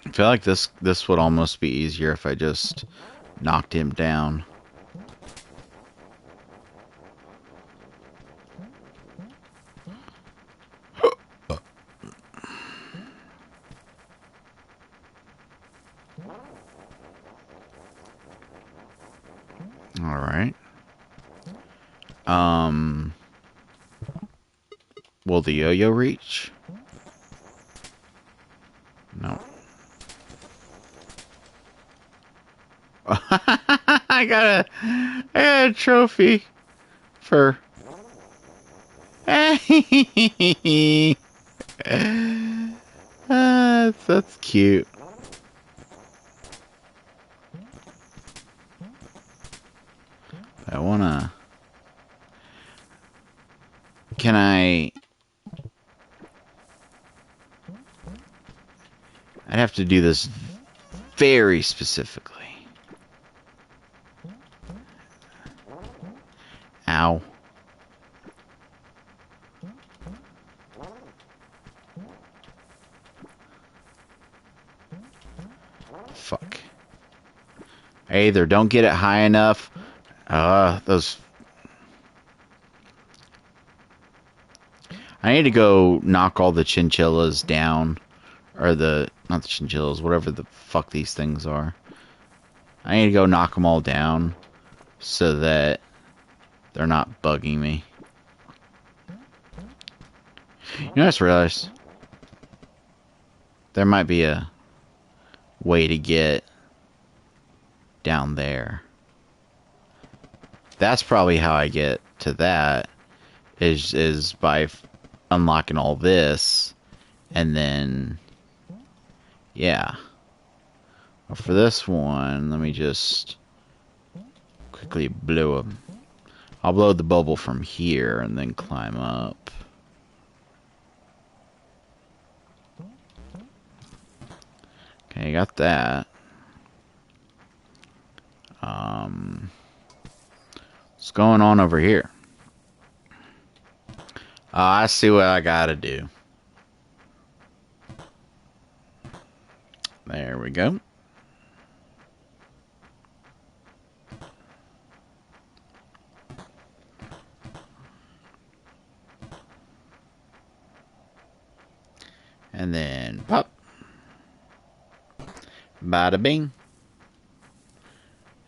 Speaker 1: I feel like this would almost be easier if I just knocked him down. All right. Will the yo-yo reach? No. I got a trophy for. That's cute. I wanna. Can I? I'd have to do this very specifically. Ow. Fuck. I either don't get it high enough. Those. I need to go knock all the chinchillas down. Or not the chinchillas, whatever the fuck these things are. I need to go knock them all down so that they're not bugging me. You know, I just realized there might be a way to get down there. That's probably how I get to that, is by unlocking all this, and then, yeah. Well, for this one, let me just quickly blow them. I'll blow the bubble from here and then climb up. Okay, got that. What's going on over here? I see what I gotta do. There we go. And then pop. Bada bing.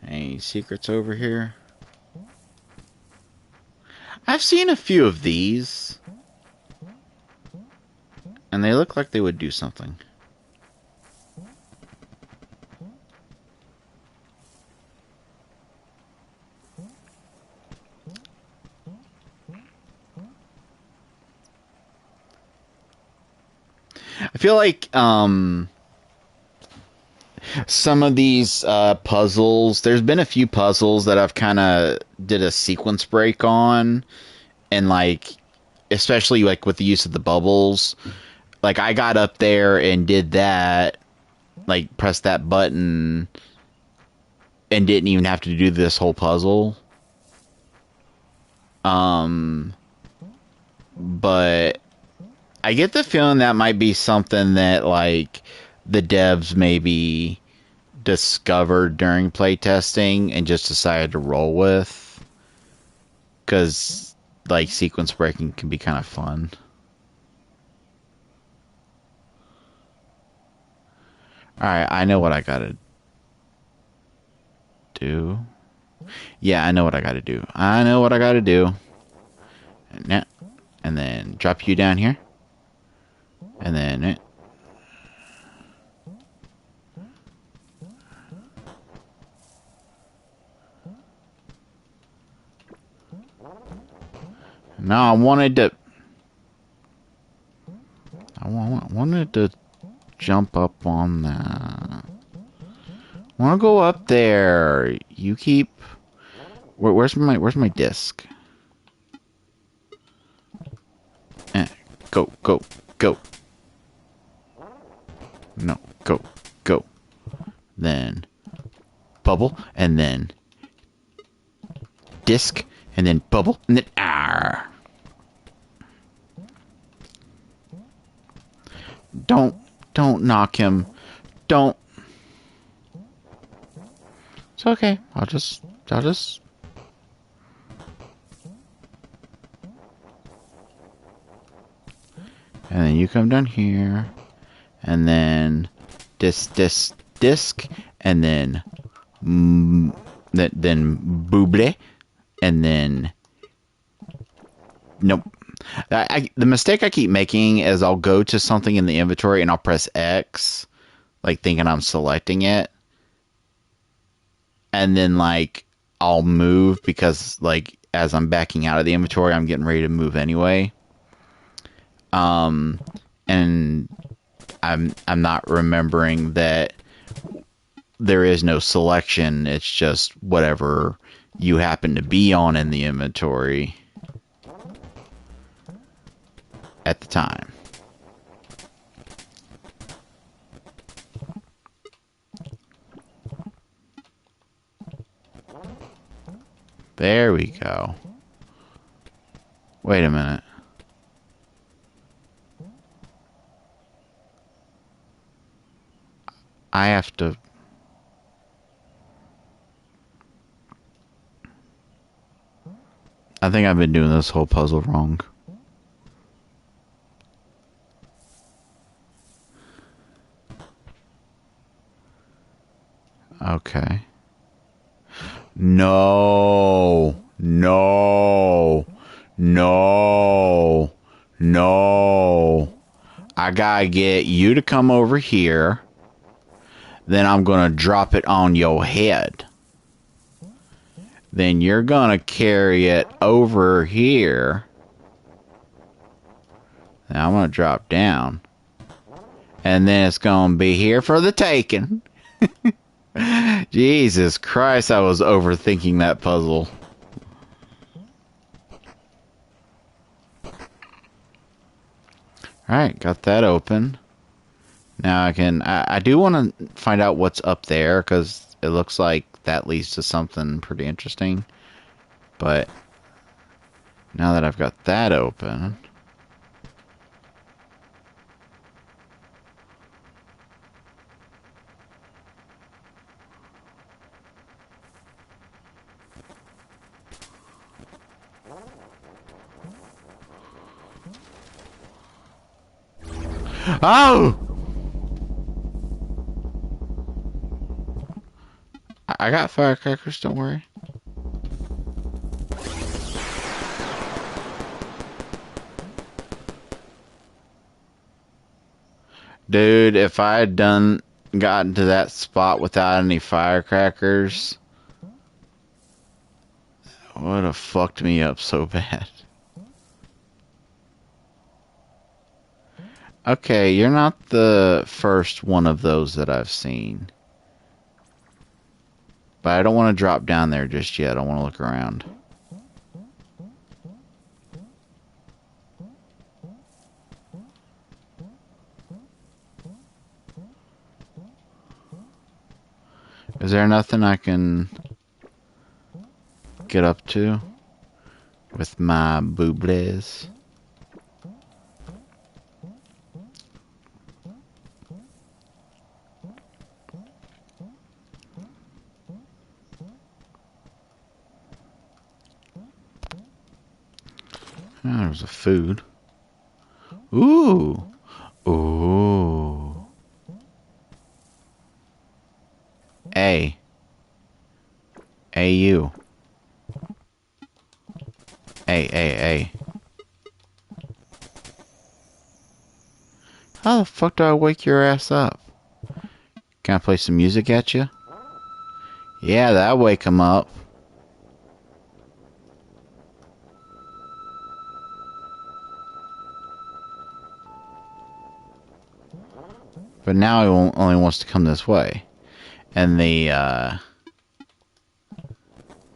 Speaker 1: Any secrets over here? I've seen a few of these. And they look like they would do something. I feel like some of these puzzles, there's been a few puzzles that I've kind of did a sequence break on, and like, especially like with the use of the bubbles, like I got up there and did that, like pressed that button and didn't even have to do this whole puzzle. But I get the feeling that might be something that like the devs maybe discovered during playtesting and just decided to roll with, because like sequence breaking can be kind of fun. Alright, I know what I gotta do. Yeah, I know what I gotta do. I know what I gotta do. And then drop you down here. And then no, I wanted to jump up on that. wanna go up there. You keep... where's my disc? Go, go, go. No, go, go. Then bubble, and then disc, and then bubble, and then Don't knock him. Don't. It's okay. I'll just. And then you come down here, and then disc, and then booble, and then nope. The mistake I keep making is I'll go to something in the inventory and I'll press X, like thinking I'm selecting it, and then like I'll move because like as I'm backing out of the inventory, I'm getting ready to move anyway. And I'm not remembering that there is no selection. It's just whatever you happen to be on in the inventory at the time. There we go. Wait a minute. I have to... I think I've been doing this whole puzzle wrong. Okay. No. No. No. No. I gotta get you to come over here. Then I'm gonna drop it on your head. Then you're gonna carry it over here. Now I'm gonna drop down. And then it's gonna be here for the taking. Jesus Christ, I was overthinking that puzzle. Alright, got that open. Now I can... I do want to find out what's up there, because it looks like that leads to something pretty interesting. But now that I've got that open... Oh! I got firecrackers, don't worry. Dude, if I had gotten to that spot without any firecrackers, it would have fucked me up so bad. Okay, you're not the first one of those that I've seen. But I don't want to drop down there just yet. I want to look around. Is there nothing I can get up to with my boobles? Oh, there's a food. Ooh. Ooh. A. A-U. A. How the fuck do I wake your ass up? Can I play some music at you? Yeah, that'll wake him up. But now he only wants to come this way. And the,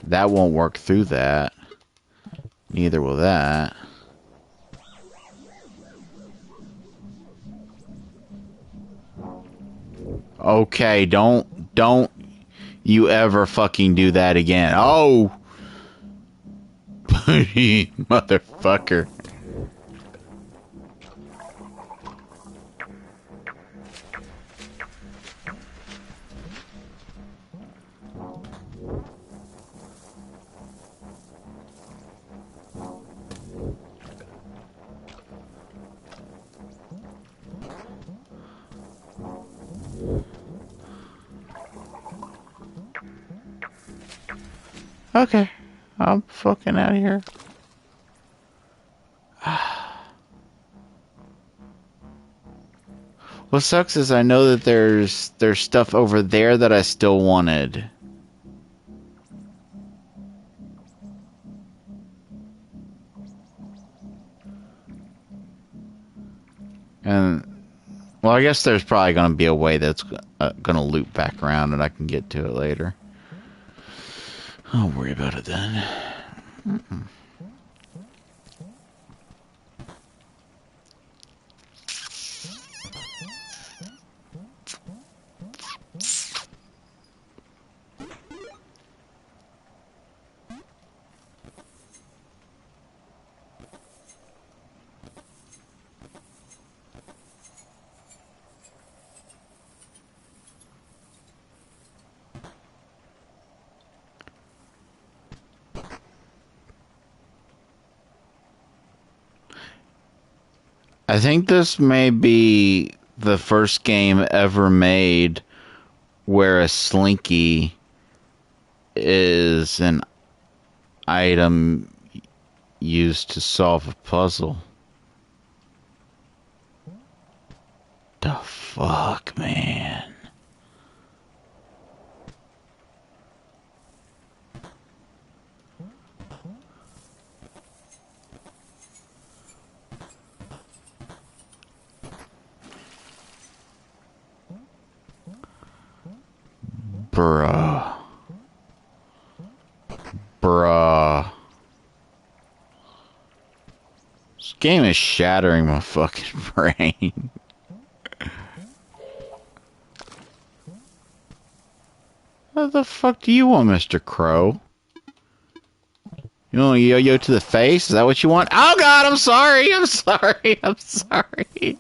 Speaker 1: that won't work through that. Neither will that. Okay, don't you ever fucking do that again. Oh! Motherfucker. Okay, I'm fucking out of here. What sucks is I know that there's stuff over there that I still wanted. And, well, I guess there's probably going to be a way that's going to loop back around and I can get to it later. I'll worry about it then. Mm-mm. I think this may be the first game ever made where a slinky is an item used to solve a puzzle. The fuck, man? Bruh. Bruh. This game is shattering my fucking brain. What the fuck do you want, Mr. Crow? You want a yo-yo to the face? Is that what you want? Oh god, I'm sorry! I'm sorry! I'm sorry!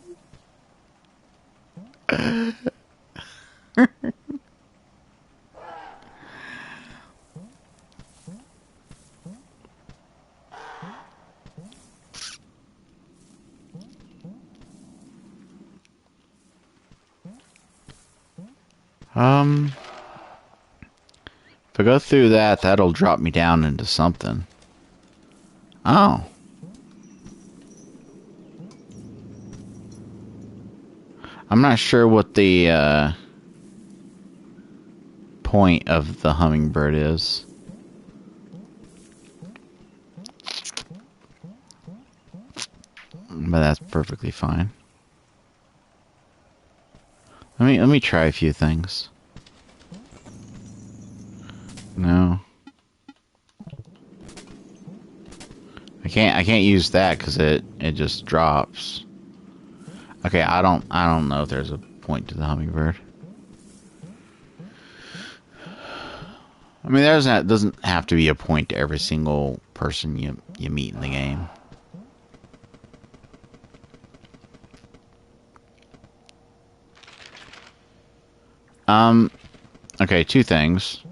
Speaker 1: If I go through that, that'll drop me down into something. Oh. I'm not sure what the, point of the hummingbird is. But that's perfectly fine. Let me try a few things. No. I can't use that because it just drops. Okay, I don't know if there's a point to the hummingbird. I mean, doesn't have to be a point to every single person you meet in the game. Okay, two things.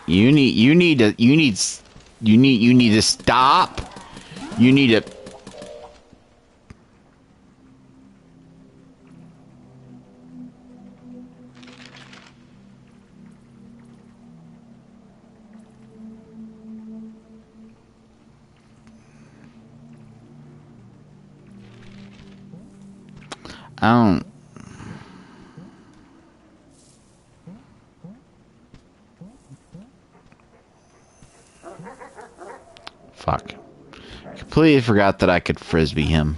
Speaker 1: You need to stop. You need to. I don't. Fuck. Completely forgot that I could frisbee him.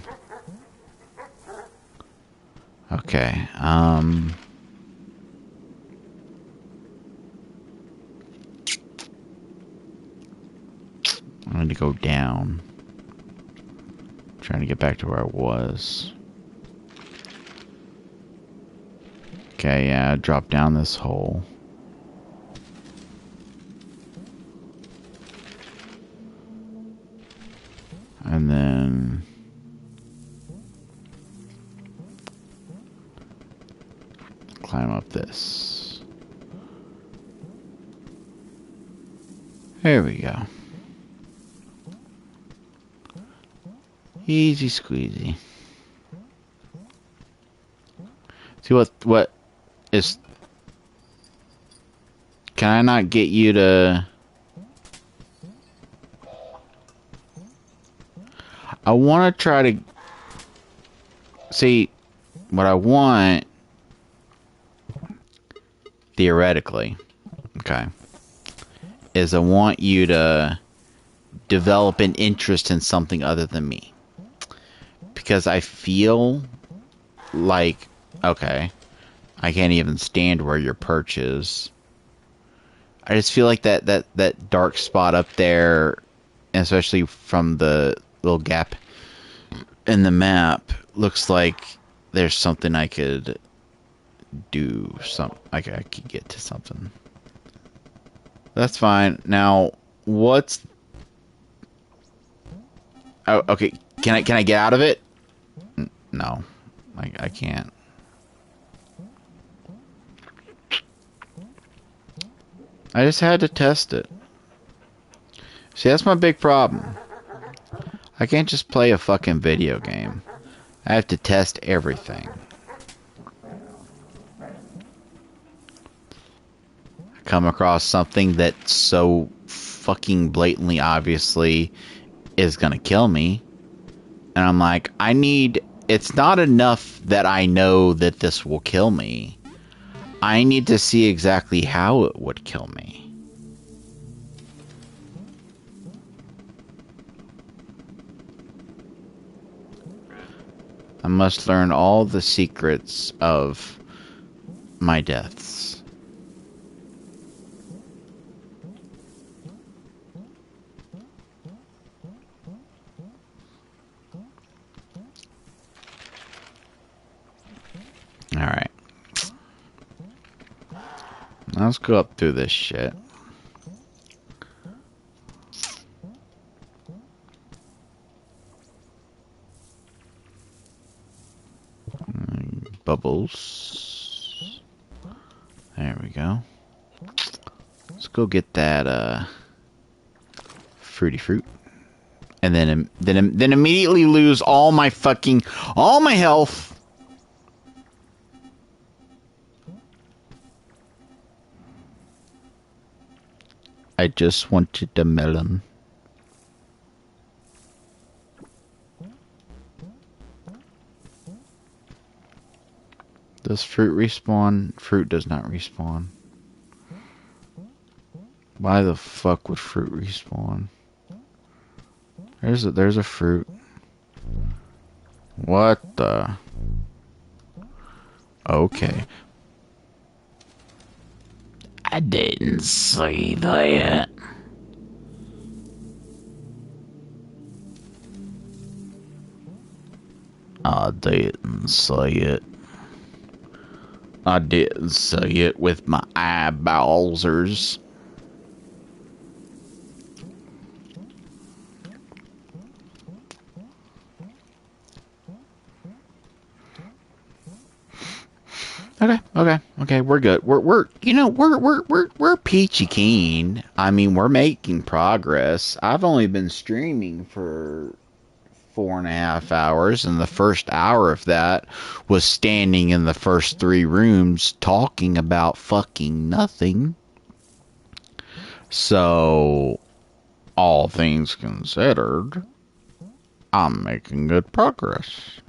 Speaker 1: Okay, I need to go down. I'm trying to get back to where I was. Okay, yeah, drop down this hole. And then climb up this. There we go. Easy squeezy. See what is... Can I not get you to... I want to try to... See, what I want... Theoretically, okay, is I want you to develop an interest in something other than me. Because I feel like, okay, I can't even stand where your perch is. I just feel like that dark spot up there, especially from the little gap in the map, looks like there's something I could do. I could get to something. That's fine. Now, what's... Oh, okay. Can I get out of it? No, I can't. I just had to test it. See, that's my big problem. I can't just play a fucking video game. I have to test everything. I come across something that so fucking blatantly obviously is gonna kill me. And I'm like, it's not enough that I know that this will kill me. I need to see exactly how it would kill me. I must learn all the secrets of my deaths. Alright. Let's go up through this shit. Bubbles. There we go. Let's go get that fruity fruit. And then immediately lose all my health. I just wanted the melon. Does fruit respawn? Fruit does not respawn. Why the fuck would fruit respawn? There's a fruit. What the? Okay. I didn't see that. I didn't see it. I didn't see it with my eyeballsers. Okay, we're good. We're peachy keen. I mean, we're making progress. I've only been streaming for 4.5 hours, and the first hour of that was standing in the first 3 rooms talking about fucking nothing. So, all things considered, I'm making good progress.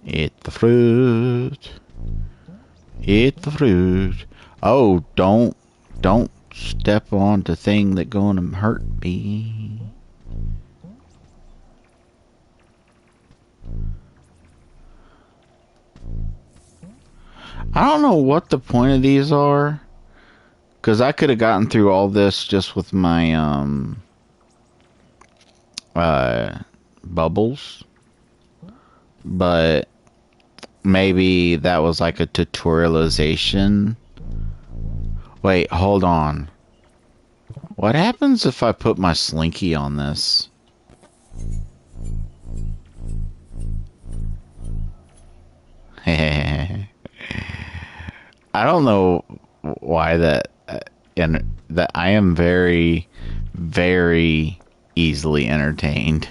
Speaker 1: Eat the fruit. Eat the fruit. Oh, don't step on the thing that gonna hurt me. I don't know what the point of these are, because I could have gotten through all this just with my bubbles, but maybe that was like a tutorialization. Wait, hold on. What happens if I put my slinky on this? I don't know why that, and that I am very, very easily entertained.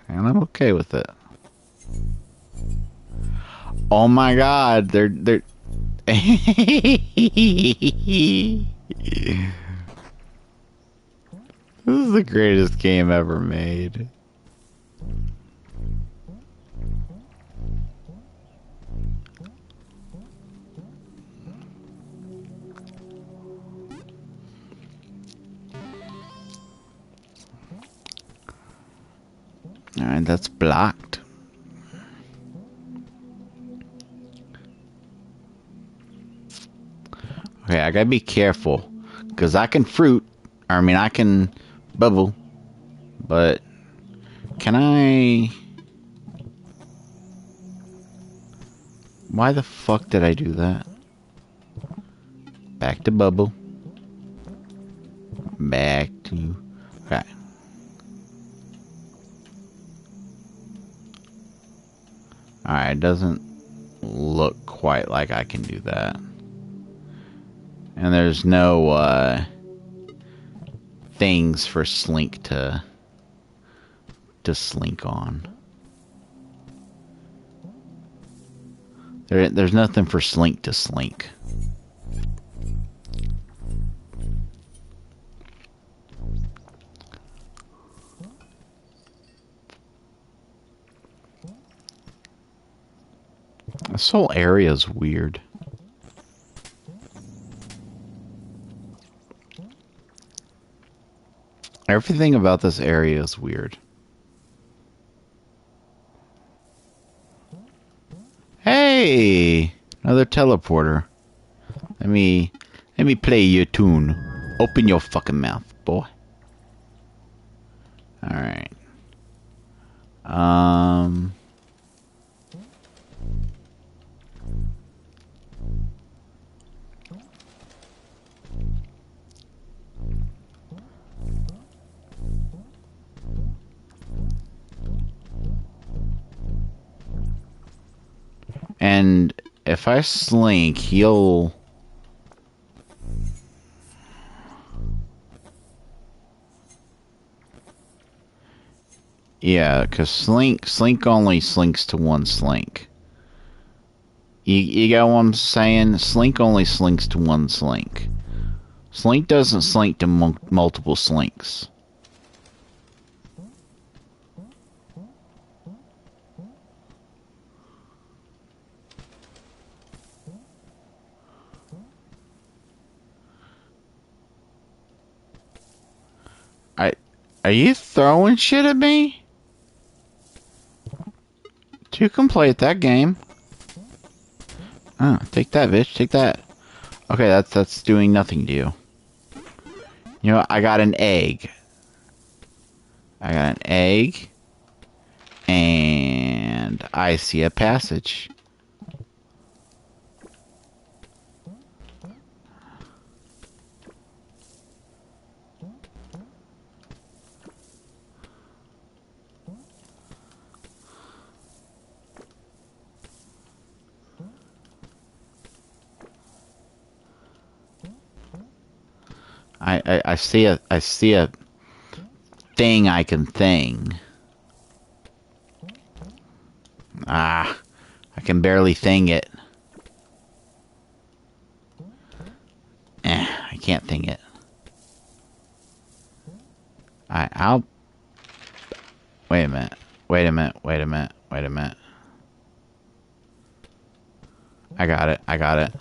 Speaker 1: And I'm okay with it. Oh my god, they're this is the greatest game ever made. Alright, that's blocked. Okay, I gotta be careful. Because I can fruit. I mean, I can bubble. But can I... Why the fuck did I do that? Back to bubble. Back to... Okay. Alright, it doesn't look quite like I can do that. And there's no, things for Slink to slink on. There's nothing for Slink to slink. This whole area is weird. Everything about this area is weird. Hey! Another teleporter. Let me play your tune. Open your fucking mouth, boy. Alright. And if I slink, he'll... Yeah, because Slink only slinks to one Slink. You got what I'm saying? Slink only slinks to one Slink. Slink doesn't slink to multiple Slinks. Are you throwing shit at me? You can play at that game. Oh, take that, bitch. Take that. Okay, that's doing nothing to you. You know what? I got an egg. I got an egg. And I see a passage. I see a thing I can thing. Ah, I can barely thing it. I can't thing it. I'll... Wait a minute. Wait a minute. Wait a minute. Wait a minute. I got it. I got it.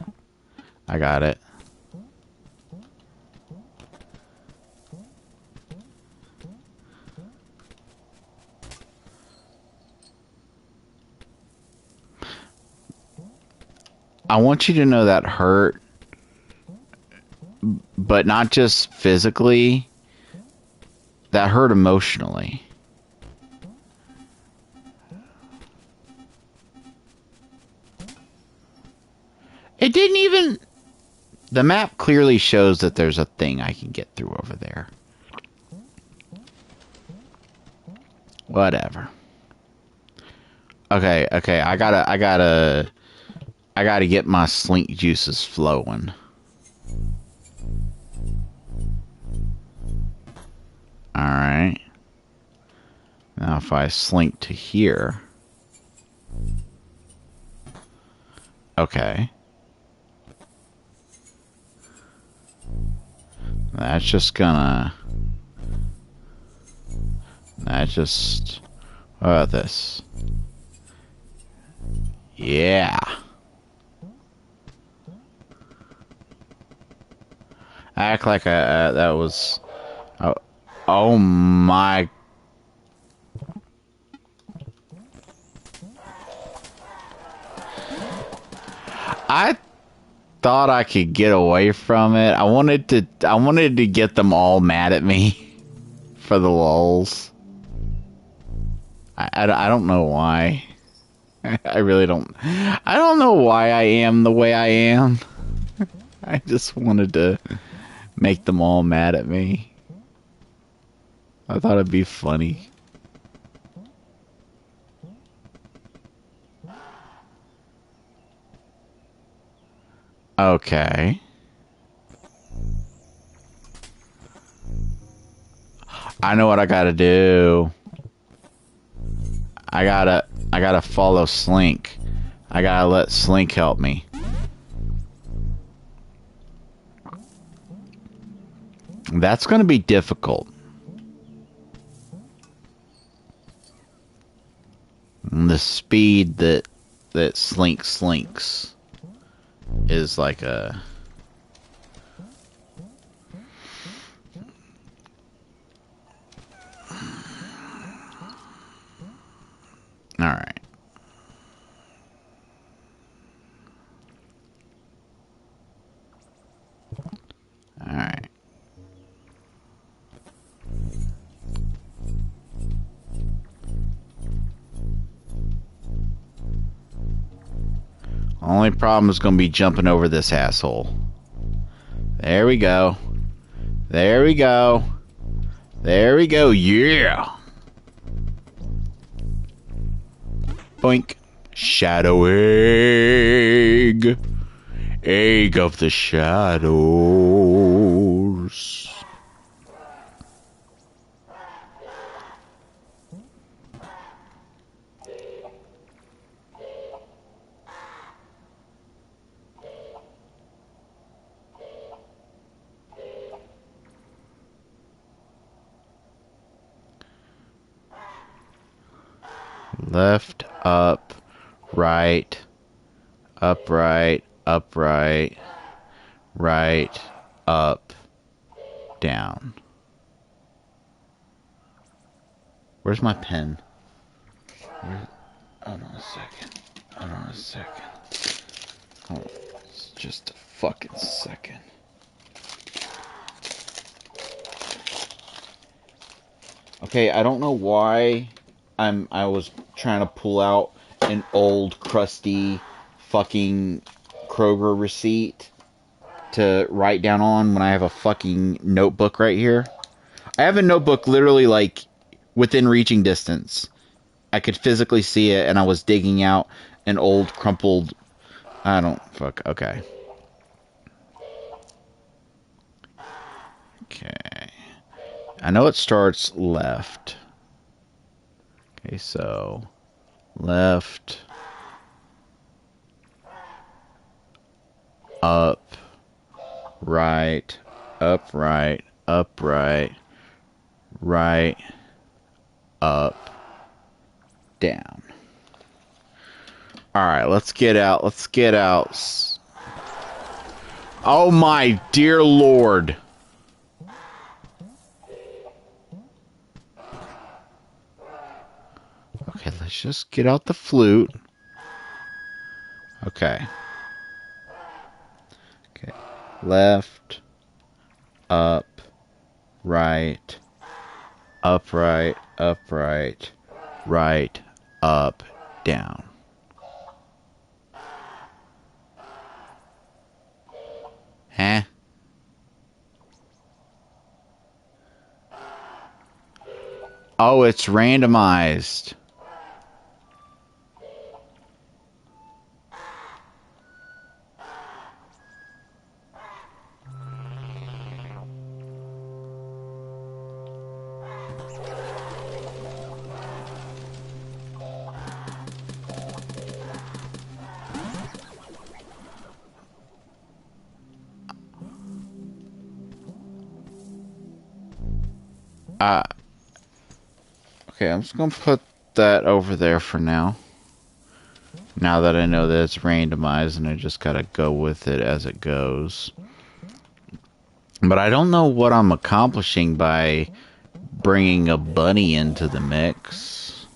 Speaker 1: I got it. I want you to know that hurt, but not just physically. That hurt emotionally. It didn't even... The map clearly shows that there's a thing I can get through over there. Whatever. Okay, okay, I gotta get my slink juices flowing. Alright. Now if I slink to here... Okay. That's just gonna... That just... What about this? Yeah. Act like that was... Oh my... I thought I could get away from it. I wanted to get them all mad at me for the lulz. I don't know why. I really don't. I don't know why I am the way I am. I just wanted to make them all mad at me. I thought it'd be funny. Okay. I know what I gotta do. I gotta follow Slink. I gotta let Slink help me. That's gonna be difficult. And the speed that Slink slinks is like a... Alright. Alright. Only problem is going to be jumping over this asshole. There we go. There we go. There we go. Yeah. Boink. Shadow egg. Egg of the shadows. Left, up, right, upright, upright, right, up, down. Where's my pen? Hold on a second. Hold on a second. Hold on. It's just a fucking second. Okay, I don't know why I was trying to pull out an old crusty fucking Kroger receipt to write down on when I have a fucking notebook right here. I have a notebook literally like within reaching distance. I could physically see it, and I was digging out an old crumpled... I don't... Fuck. Okay. Okay. I know it starts left. Okay, so... Left... Up... Right... Upright... Upright... Right... Up... Down. Alright, let's get out. Let's get out. Oh my dear lord. Okay, let's just get out the flute. Okay. Okay. Left. Up. Right. Upright. Upright. Right. Up. Down. Huh? Oh, it's randomized. Okay, I'm just gonna put that over there for now. Now that I know that it's randomized and I just gotta go with it as it goes. But I don't know what I'm accomplishing by bringing a bunny into the mix.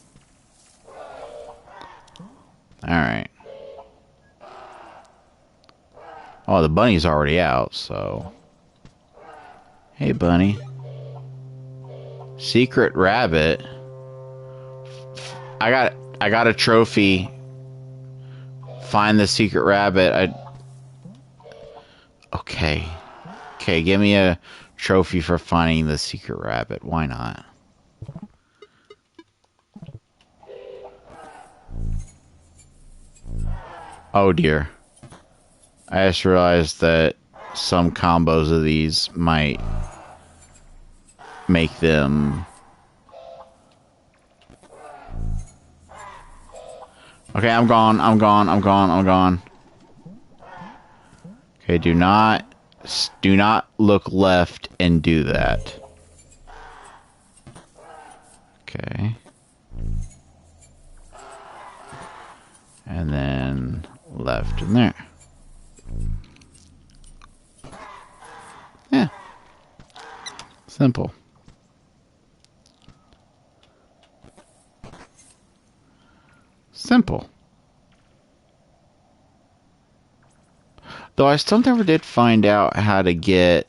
Speaker 1: Alright. Oh, the bunny's already out, so... Hey, bunny. Secret rabbit. I got a trophy. Find the secret rabbit. Okay. Okay, give me a trophy for finding the secret rabbit. Why not? Oh dear. I just realized that some combos of these might make them... Okay, I'm gone. I'm gone. I'm gone. I'm gone. Okay, do not look left and do that. Okay. And then left in there. Yeah. Simple. Simple. Though I still never did find out how to get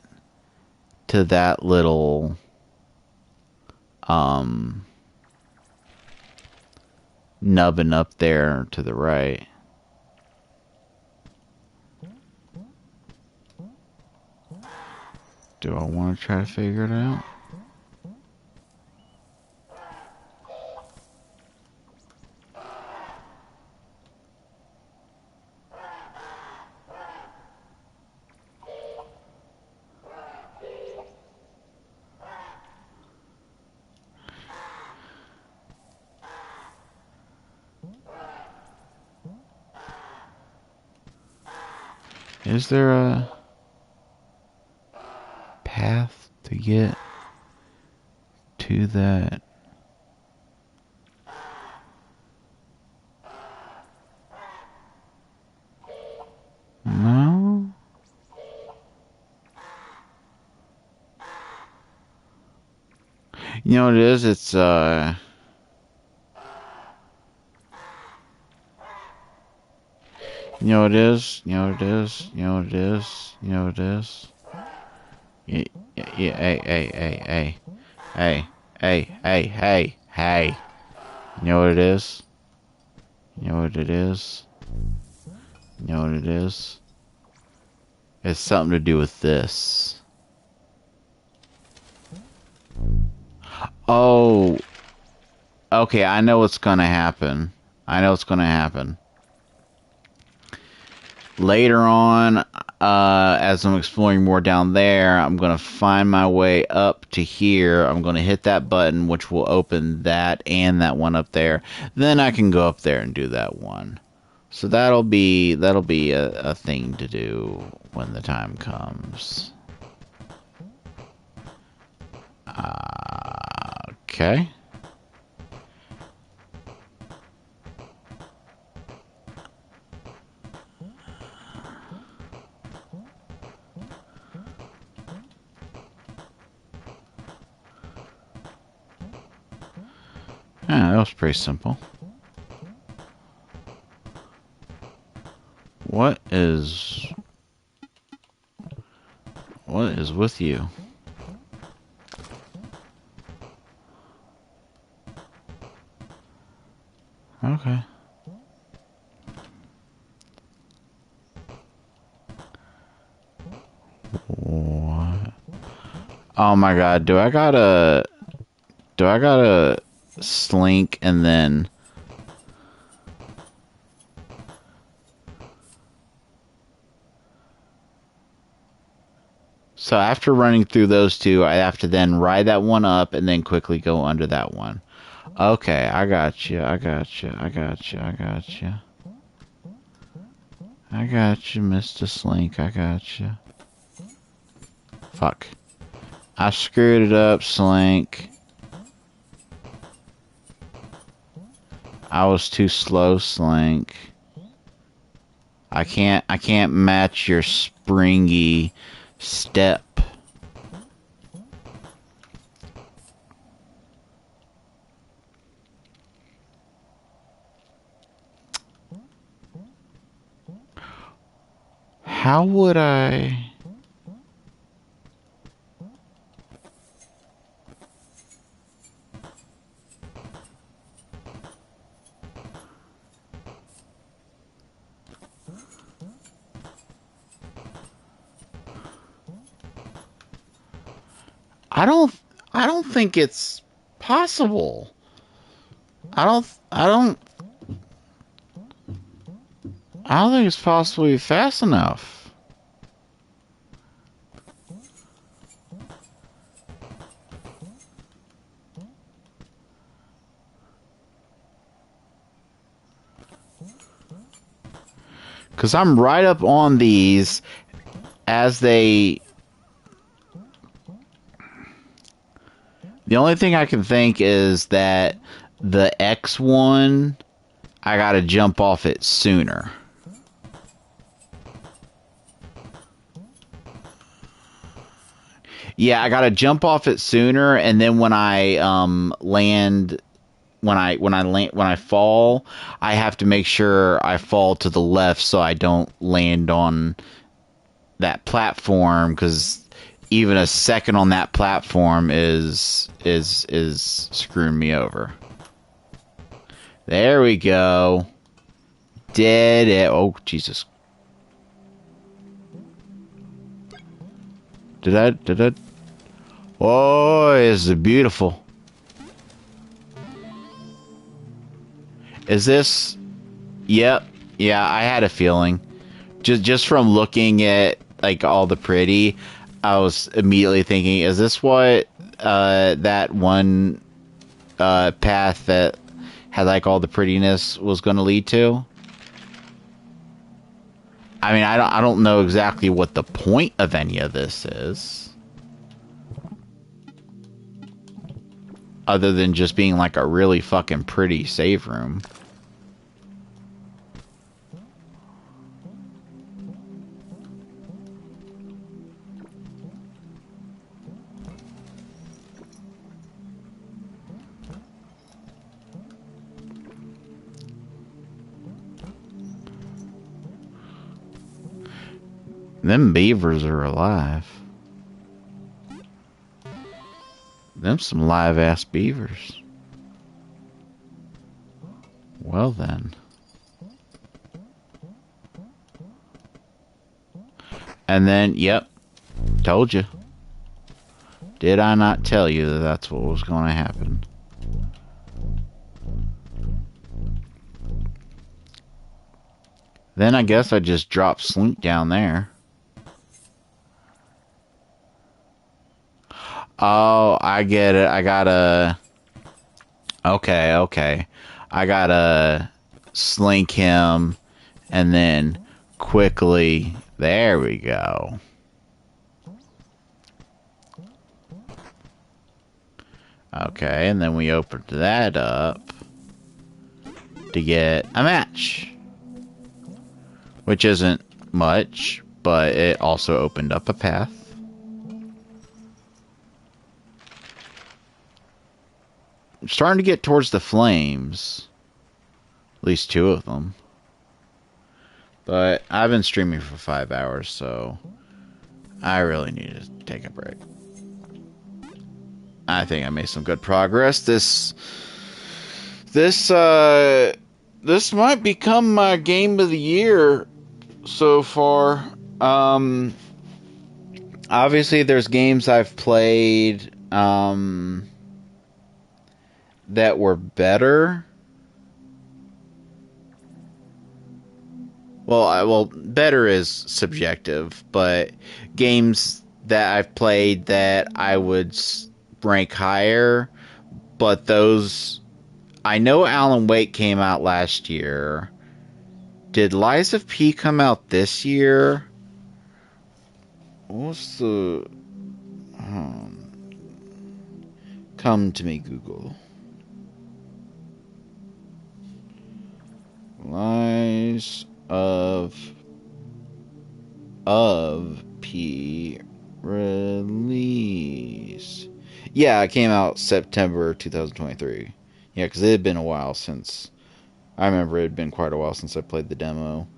Speaker 1: to that little nubbin up there to the right. Do I want to try to figure it out? Is there a path to get to that? No? You know what it is? It's, you know what it is? You know what it is? You know what it is? You know what it is? Yeah, hey, hey. You know what it is? You know what it is? You know what it is? It's something to do with this. Oh. Okay, I know what's gonna happen. I know what's gonna happen. Later on, as I'm exploring more down there, I'm going to find my way up to here. I'm going to hit that button, which will open that and that one up there. Then I can go up there and do that one. So that'll be a thing to do when the time comes. Okay. Yeah, that was pretty simple. What is with you? Okay. What? Oh my god, do I gotta slink and then so after running through those two, I have to then ride that one up and then quickly go under that one. Okay, I got you. I got you. I got you. I got you. I got you, Mr. Slink. I got you. Fuck. I screwed it up, Slink. I was too slow, Slink. I can't match your springy step. How would I... I don't think it's possible. I don't think it's possible to be fast enough. Because I'm right up on these as they... The only thing I can think is that the X1, I gotta jump off it sooner. Yeah, I gotta jump off it sooner, and then when I land, when I fall, I have to make sure I fall to the left so I don't land on that platform, because even a second on that platform is screwing me over. There we go. Did it? Oh Jesus! Did I? Oh, this is beautiful. Is this? Yep. Yeah, I had a feeling. Just from looking at like all the pretty, I was immediately thinking, is this what that one path that had like all the prettiness was going to lead to? I mean, I don't know exactly what the point of any of this is, other than just being like a really fucking pretty save room. Them beavers are alive. Them some live ass beavers. Well then. And then, yep, told you. Did I not tell you that that's what was going to happen? Then I guess I just dropped Slink down there. Oh, I get it. I gotta... Okay. I gotta Slink him and then quickly... There we go. Okay, and then we opened that up to get a match. Which isn't much, but it also opened up a path. starting to get towards the flames. At least 2 of them. But I've been streaming for 5 hours, so I really need to take a break. I think I made some good progress. This might become my game of the year so far. Obviously there's games I've played that were better. Well, better is subjective, but games that I've played that I would rank higher, but those... I know Alan Wake came out last year. Did Lies of P come out this year? What's the... Come to me, Google. Lies of P release. Yeah, it came out September 2023. Yeah, because it had been a while since... I remember it had been quite a while since I played the demo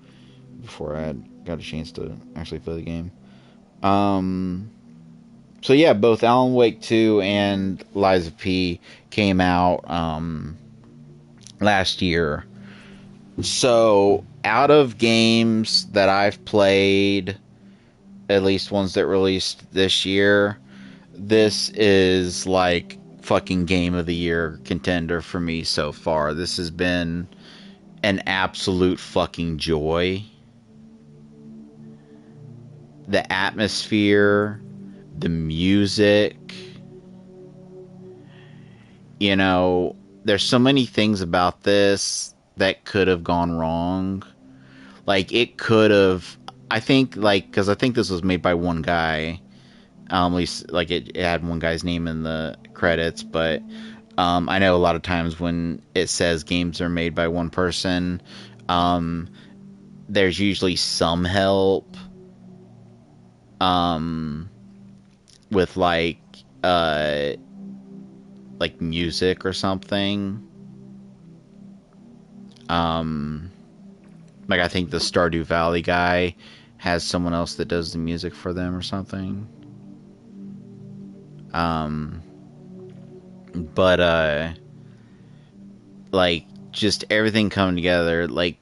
Speaker 1: before I had got a chance to actually play the game. So yeah, both Alan Wake 2 and Lies of P came out last year. So out of games that I've played, at least ones that released this year, this is like fucking game of the year contender for me so far. This has been an absolute fucking joy. The atmosphere, the music, you know, there's so many things about this that could have gone wrong. Like, it could have, I think, like, because I think this was made by one guy, at least, like, it had one guy's name in the credits, but I know a lot of times when it says games are made by one person, there's usually some help with like music or something. Like I think the Stardew Valley guy has someone else that does the music for them or something. But like just everything coming together, like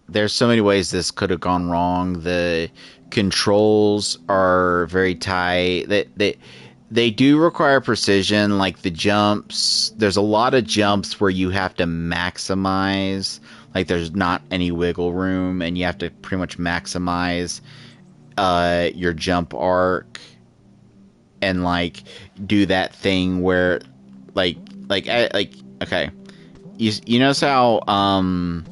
Speaker 1: there's so many ways this could have gone wrong. The controls are very tight. They do require precision, like the jumps. There's a lot of jumps where you have to maximize. Like there's not any wiggle room, and you have to pretty much maximize your jump arc, and like do that thing where, okay, you notice how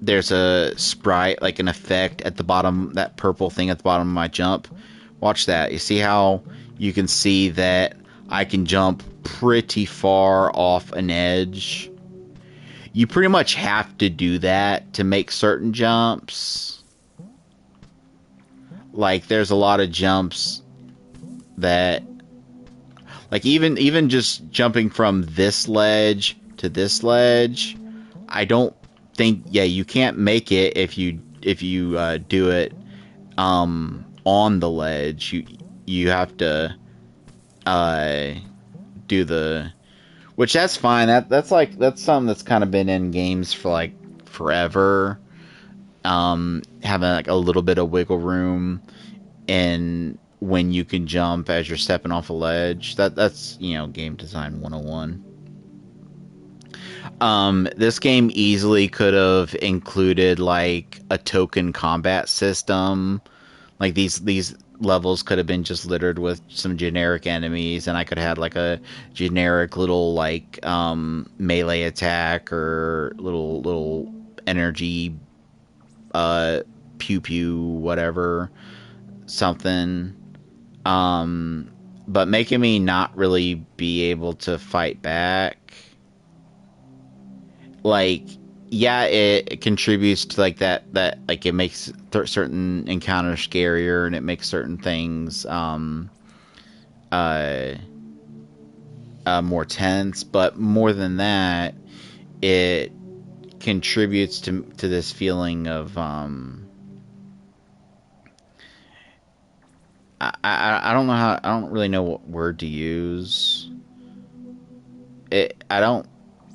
Speaker 1: there's a sprite, like an effect at the bottom, that purple thing at the bottom of my jump. Watch that. You see how you can see that I can jump pretty far off an edge? You pretty much have to do that to make certain jumps. Like, there's a lot of jumps that... Like, even just jumping from this ledge to this ledge, I don't think... Yeah, you can't make it if you do it on the ledge. You have to do the... Which, that's fine. That's something that's kind of been in games for, like, forever. Having, like, a little bit of wiggle room and when you can jump as you're stepping off a ledge. That's, you know, game design 101. This game easily could have included, like, a token combat system. Like, these levels could have been just littered with some generic enemies, and I could have had, like, a generic little, like, melee attack or little energy, pew-pew, whatever, something. But making me not really be able to fight back, like, yeah, it contributes to, like, that like, it makes certain encounters scarier, and it makes certain things more tense, but more than that, it contributes to this feeling of I don't know how, I don't really know what word to use. I don't,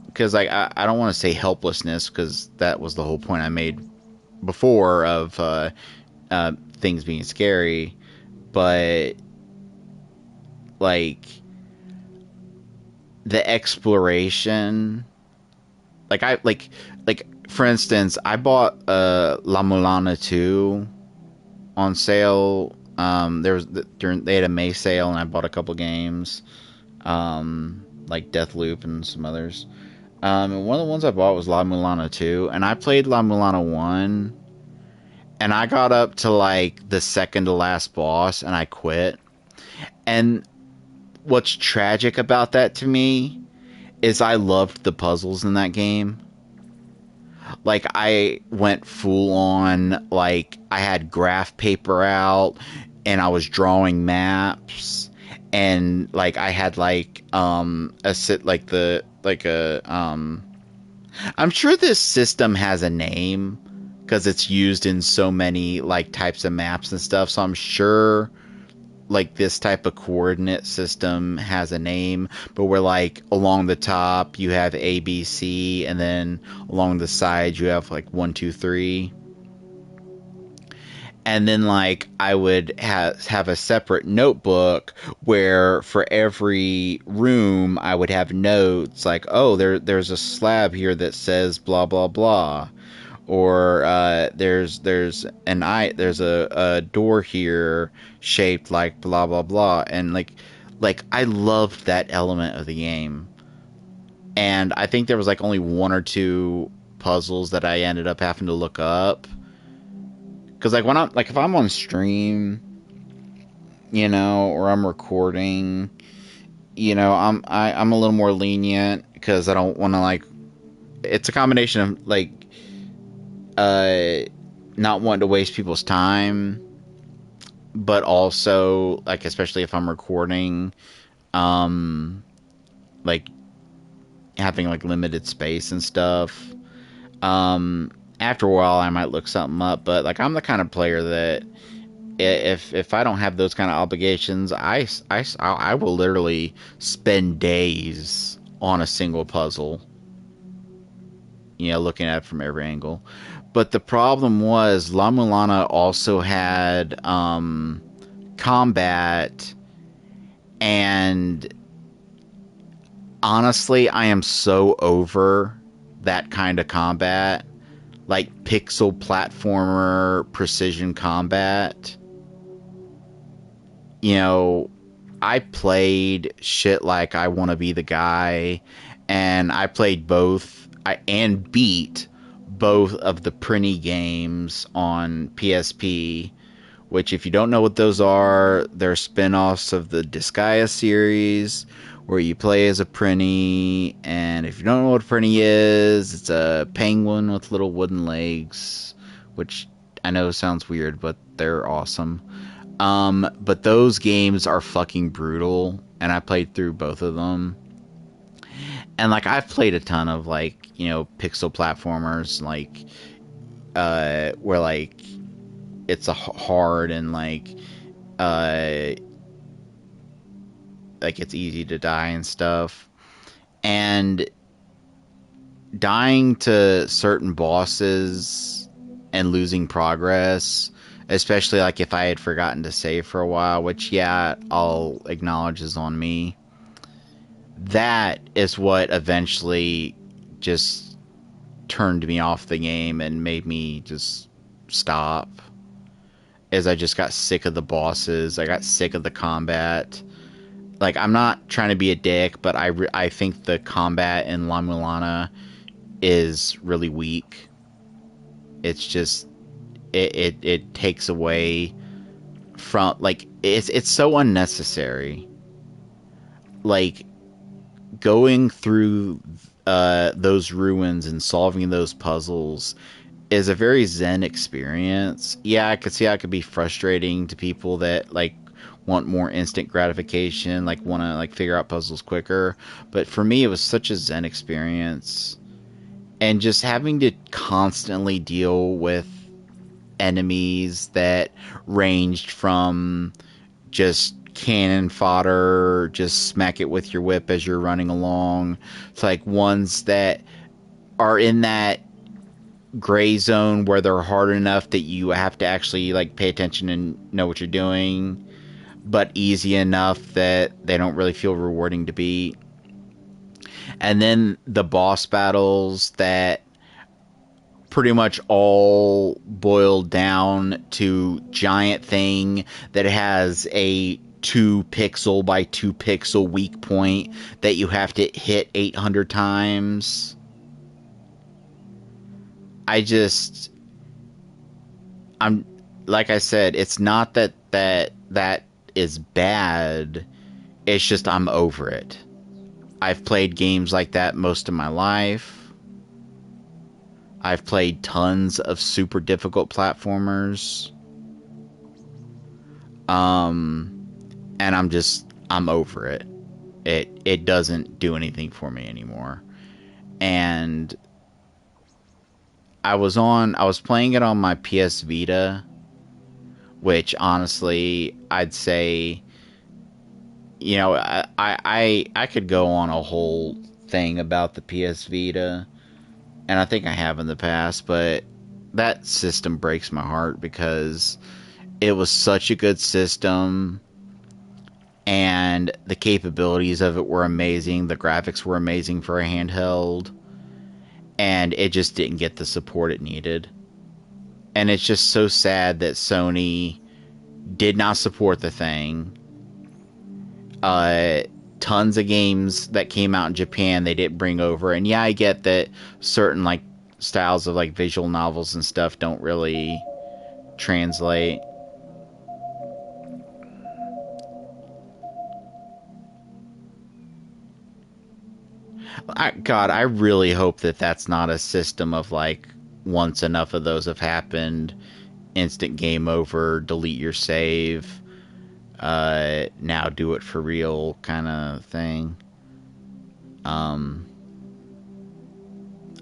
Speaker 1: because like I don't want to say helplessness, because that was the whole point I made before of things being scary, but like the exploration, like for instance, I bought La Mulana 2 on sale. There was during they had a May sale, and I bought a couple games, like Deathloop and some others. And one of the ones I bought was La Mulana 2, and I played La Mulana 1, and I got up to like the second to last boss, and I quit. And what's tragic about that to me is I loved the puzzles in that game. Like, I went full on, like, I had graph paper out, and I was drawing maps, and like I had like a sit like the like a I'm sure this system has a name because it's used in so many like types of maps and stuff, so I'm sure like this type of coordinate system has a name, but where like along the top you have A, B, C, and then along the sides you have like 1, 2, 3. And then like I would have a separate notebook where for every room I would have notes like, oh, there's a slab here that says blah blah blah, or there's a door here shaped like blah blah blah, and like I loved that element of the game. And I think there was like only one or two puzzles that I ended up having to look up, because like when I'm like if I'm on stream, or I'm recording, I'm a little more lenient because I don't want to like. It's a combination of like not wanting to waste people's time, but also like especially if I'm recording, like having like limited space and stuff. After a while I might look something up, but like I'm the kind of player that if I don't have those kind of obligations, I will literally spend days on a single puzzle, looking at it from every angle. But the problem was La Mulana also had combat, and honestly I am so over that kind of combat, like pixel platformer precision combat. I played shit like I Want to Be the Guy, and I played and beat both of the Prinny games on PSP, which if you don't know what those are, they're spin-offs of the Disgaea series, where you play as a Prinny, and if you don't know what a Prinny is, it's a penguin with little wooden legs, which I know sounds weird, but they're awesome. But those games are fucking brutal, and I played through both of them. And like I've played a ton of like, pixel platformers, like where like it's a hard and like it's easy to die and stuff. And dying to certain bosses and losing progress, especially like if I had forgotten to save for a while, which yeah, I'll acknowledge is on me. That is what eventually just turned me off the game and made me just stop. As I just got sick of the bosses, I got sick of the combat. Like, I'm not trying to be a dick, but I think the combat in La Mulana is really weak. It's just it takes away from, like, it's so unnecessary. Like, going through those ruins and solving those puzzles is a very zen experience. Yeah, I could see how it could be frustrating to people that like want more instant gratification, like want to like figure out puzzles quicker. But for me, it was such a zen experience, and just having to constantly deal with enemies that ranged from just cannon fodder, just smack it with your whip as you're running along, to like ones that are in that gray zone where they're hard enough that you have to actually like pay attention and know what you're doing, but easy enough that they don't really feel rewarding to beat. And then the boss battles that pretty much all boiled down to giant thing that has a 2 pixel by 2 pixel weak point that you have to hit 800 times. I'm like I said, it's not that is bad. It's just I'm over it. I've played games like that most of my life. I've played tons of super difficult platformers. And I'm over it. It doesn't do anything for me anymore. And I was playing it on my PS Vita, which honestly, I'd say, you know, I could go on a whole thing about the PS Vita, and I think I have in the past, but that system breaks my heart because it was such a good system, and the capabilities of it were amazing. The graphics were amazing for a handheld, and it just didn't get the support it needed. And it's just so sad that Sony did not support the thing. Tons of games that came out in Japan they didn't bring over. And yeah, I get that certain like styles of like visual novels and stuff don't really translate. God, I really hope that that's not a system of like, once enough of those have happened, instant game over, delete your save, now do it for real kind of thing. I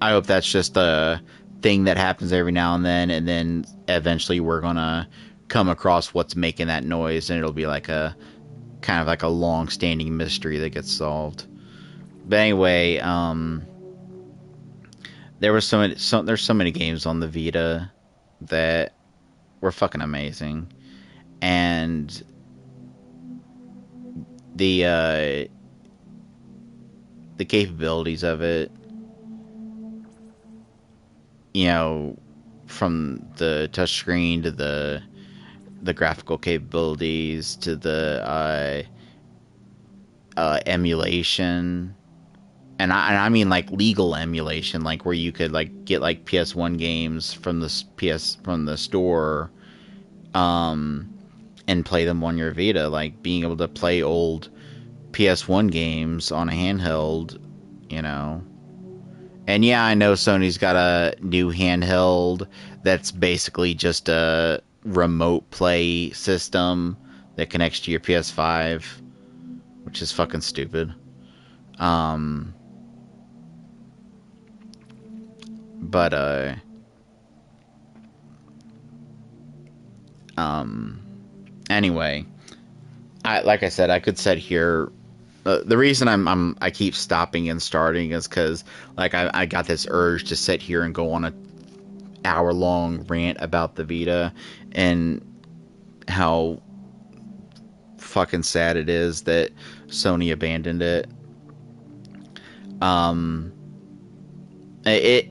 Speaker 1: hope that's just a thing that happens every now and then eventually we're gonna come across what's making that noise, and it'll be like a kind of like a long-standing mystery that gets solved. But anyway, there's so many games on the Vita that were fucking amazing, and the capabilities of it, you know, from the touchscreen to the graphical capabilities to the emulation. And I mean like legal emulation, like where you could like get like PS1 games from the store, and play them on your Vita, like being able to play old PS1 games on a handheld, you know. And yeah, I know Sony's got a new handheld that's basically just a remote play system that connects to your PS5, which is fucking stupid. But anyway, like I said, I could sit here. The reason I keep stopping and starting is because like I got this urge to sit here and go on a hour-long rant about the Vita and how fucking sad it is that Sony abandoned it.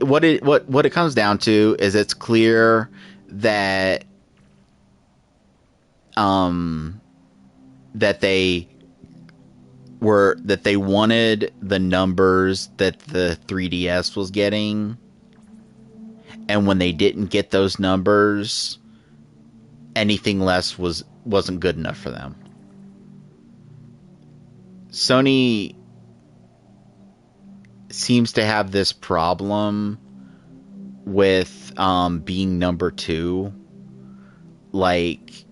Speaker 1: What it comes down to is it's clear that that they wanted the numbers that the 3DS was getting, and when they didn't get those numbers, anything less wasn't good enough for them. Sony seems to have this problem with being number two. Like,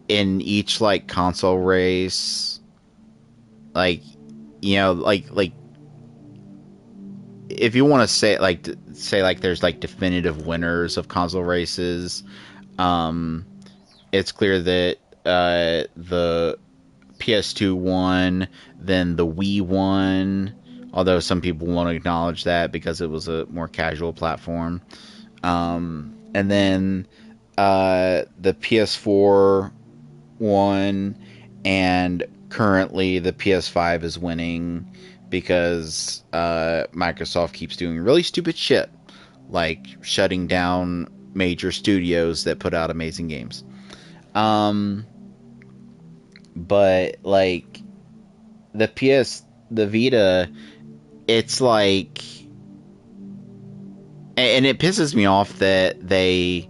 Speaker 1: in each like console race, like like if you want to say like there's like definitive winners of console races, um, it's clear that the PS2 won, then the Wii won. Although some people won't acknowledge that because it was a more casual platform. And then the PS4 won, and currently the PS5 is winning because Microsoft keeps doing really stupid shit, like shutting down major studios that put out amazing games. But like the Vita, it's like, and it pisses me off that they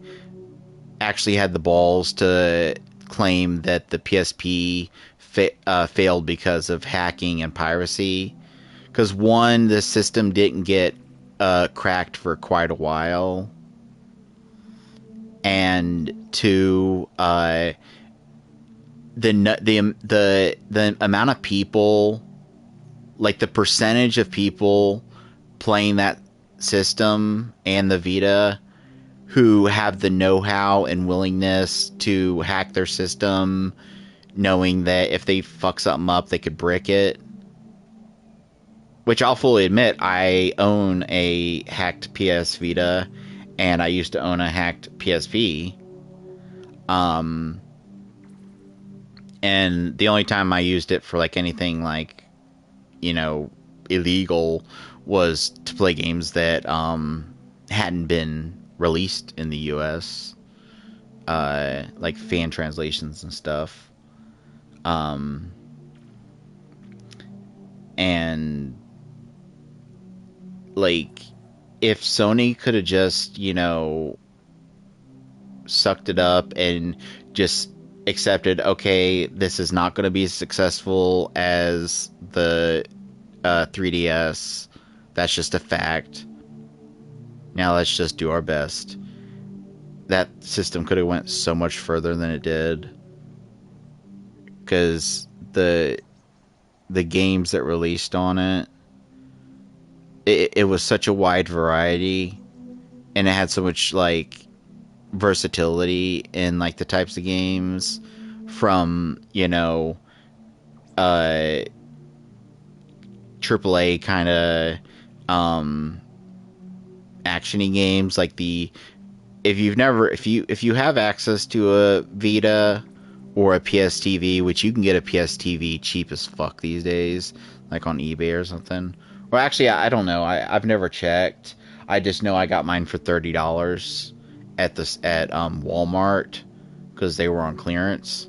Speaker 1: actually had the balls to claim that the PSP failed because of hacking and piracy. Because one, the system didn't get cracked for quite a while, and two, the amount of people, like the percentage of people playing that system and the Vita who have the know-how and willingness to hack their system, knowing that if they fuck something up, they could brick it. Which I'll fully admit, I own a hacked PS Vita, and I used to own a hacked PSP. And the only time I used it for like anything like, illegal was to play games that hadn't been released in the US, like fan translations and stuff. And like, if Sony could have just, sucked it up and just accepted, okay, this is not going to be as successful as the 3DS. That's just a fact. Now let's just do our best. That system could have went so much further than it did, because the games that released on it was such a wide variety, and it had so much like versatility in like the types of games, from AAA kind of actiony games, like if you have access to a Vita or a PS TV, which you can get a PS TV cheap as fuck these days, like on eBay or something. Or actually, I don't know. I've never checked. I just know I got mine for $30 at Walmart because they were on clearance.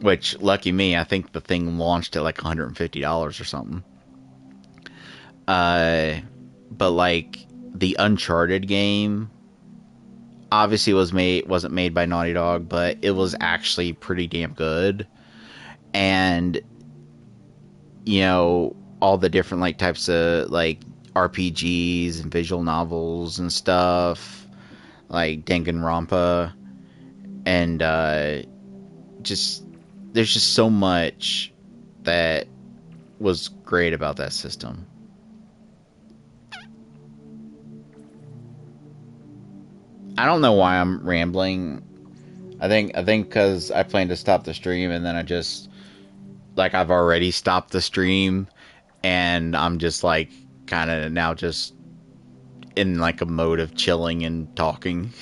Speaker 1: Which, lucky me, I think the thing launched at like $150 or something. But like the Uncharted game obviously wasn't made by Naughty Dog, but it was actually pretty damn good. And all the different like types of like RPGs and visual novels and stuff, like Danganronpa, and there's just so much that was great about that system. I don't know why I'm rambling. I think because I plan to stop the stream, and then I've already stopped the stream, and I'm just like kind of now just in like a mode of chilling and talking.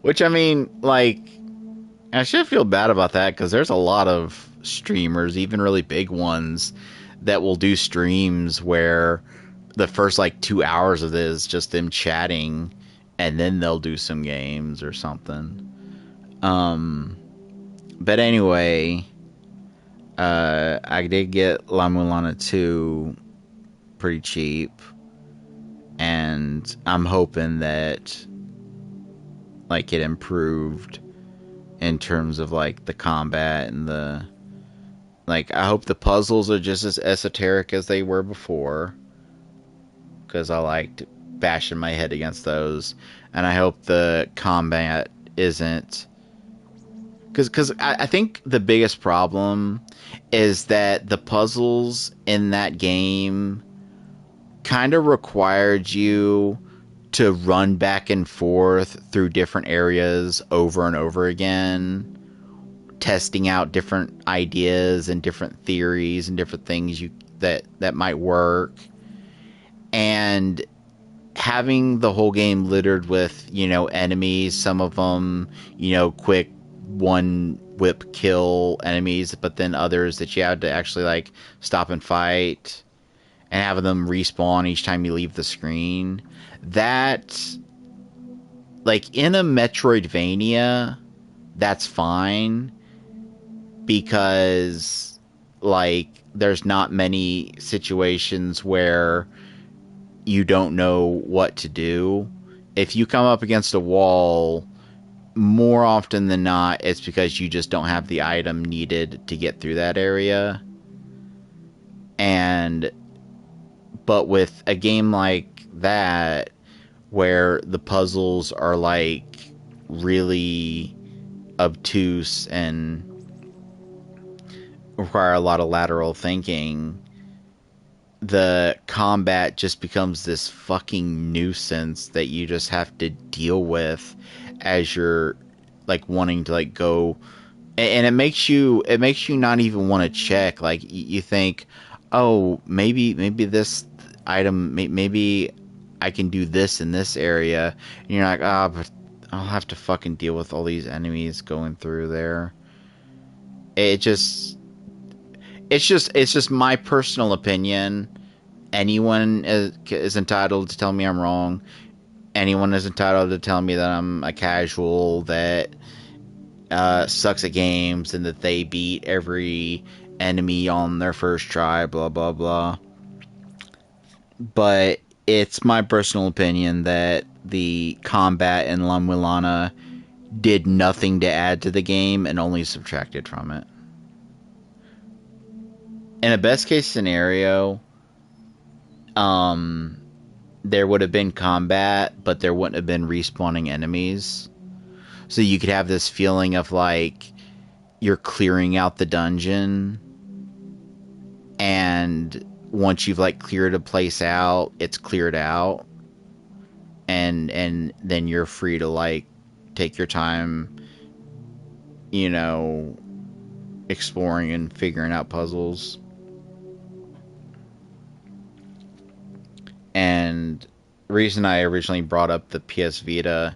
Speaker 1: Which, I mean, like, I should feel bad about that, because there's a lot of streamers, even really big ones, that will do streams where the first like 2 hours of this is just them chatting, and then they'll do some games or something. But anyway, I did get La Mulana 2 pretty cheap, and I'm hoping that like it improved in terms of like the combat and the I hope the puzzles are just as esoteric as they were before, because I liked bashing my head against those. And I hope the combat isn't... Because I think the biggest problem is that the puzzles in that game kind of required you to run back and forth through different areas over and over again, testing out different ideas and different theories and different things that might work, and having the whole game littered with, you know, enemies, some of them, you know, quick one whip kill enemies, but then others that you had to actually like stop and fight, and having them respawn each time you leave the screen. That, like, in a Metroidvania, that's fine, because, like, there's not many situations where you don't know what to do. If you come up against a wall, more often than not, it's because you just don't have the item needed to get through that area. But with a game like that, where the puzzles are like really obtuse and require a lot of lateral thinking, the combat just becomes this fucking nuisance that you just have to deal with as you're like wanting to like go, and it makes you not even want to check. Like, you think, oh, maybe this item, maybe I can do this in this area, and you're like, but I'll have to fucking deal with all these enemies going through there. It's just my personal opinion. Anyone is entitled to tell me I'm wrong. Anyone is entitled to tell me that I'm a casual that sucks at games and that they beat every enemy on their first try, blah, blah, blah. But it's my personal opinion that the combat in La Mulana did nothing to add to the game and only subtracted from it. In a best case scenario, there would have been combat, but there wouldn't have been respawning enemies. So you could have this feeling of like you're clearing out the dungeon, and once you've like cleared a place out, it's cleared out, and then you're free to like take your time, you know, exploring and figuring out puzzles. And the reason I originally brought up the PS Vita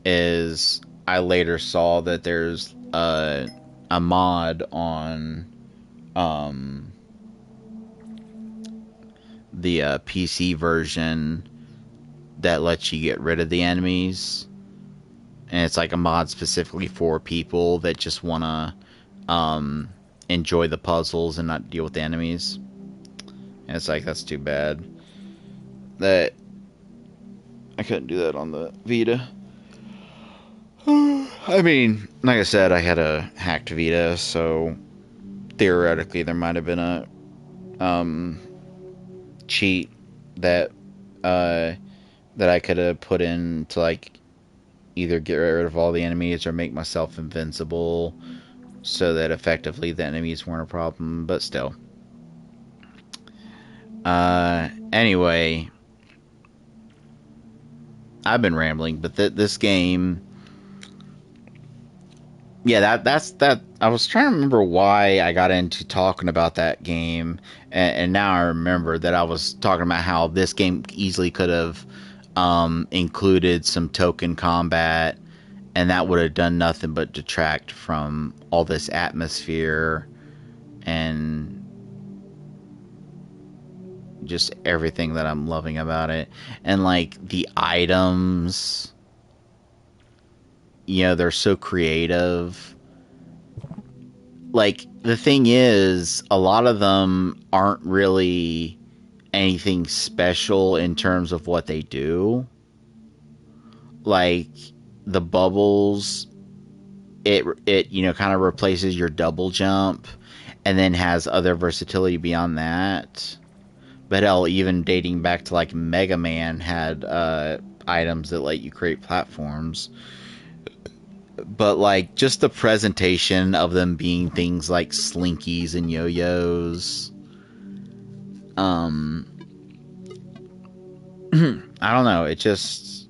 Speaker 1: is I later saw that there's a mod on the PC version that lets you get rid of the enemies. And it's like a mod specifically for people that just want to enjoy the puzzles and not deal with the enemies. And it's like, that's too bad that I couldn't do that on the Vita. I mean, like I said, I had a hacked Vita, so theoretically there might have been a cheat that I could have put in to like either get rid of all the enemies or make myself invincible, so that effectively the enemies weren't a problem. But still, anyway, I've been rambling, but this game, yeah, that's that. I was trying to remember why I got into talking about that game, and now I remember that I was talking about how this game easily could have included some token combat, and that would have done nothing but detract from all this atmosphere and just everything that I'm loving about it. And like the items, you know, they're so creative. Like, the thing is, a lot of them aren't really anything special in terms of what they do. Like, the bubbles, it you know, kind of replaces your double jump and then has other versatility beyond that. But hell, even dating back to like Mega Man had items that let you create platforms. But like just the presentation of them being things like slinkies and yo-yos. I don't know. It just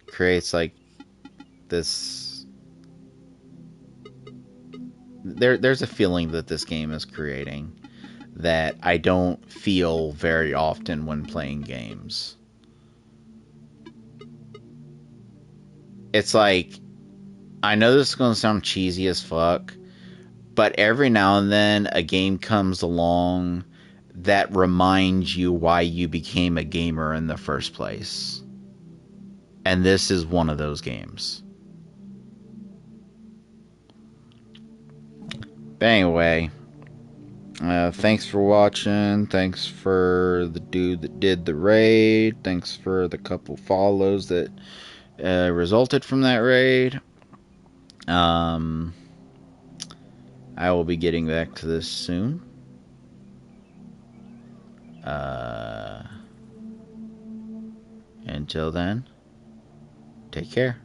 Speaker 1: creates like this. There's a feeling that this game is creating that I don't feel very often when playing games. It's like, I know this is going to sound cheesy as fuck, but every now and then a game comes along that reminds you why you became a gamer in the first place. And this is one of those games. But anyway, thanks for watching. Thanks for the dude that did the raid. Thanks for the couple follows that resulted from that raid. I will be getting back to this soon. Until then, take care.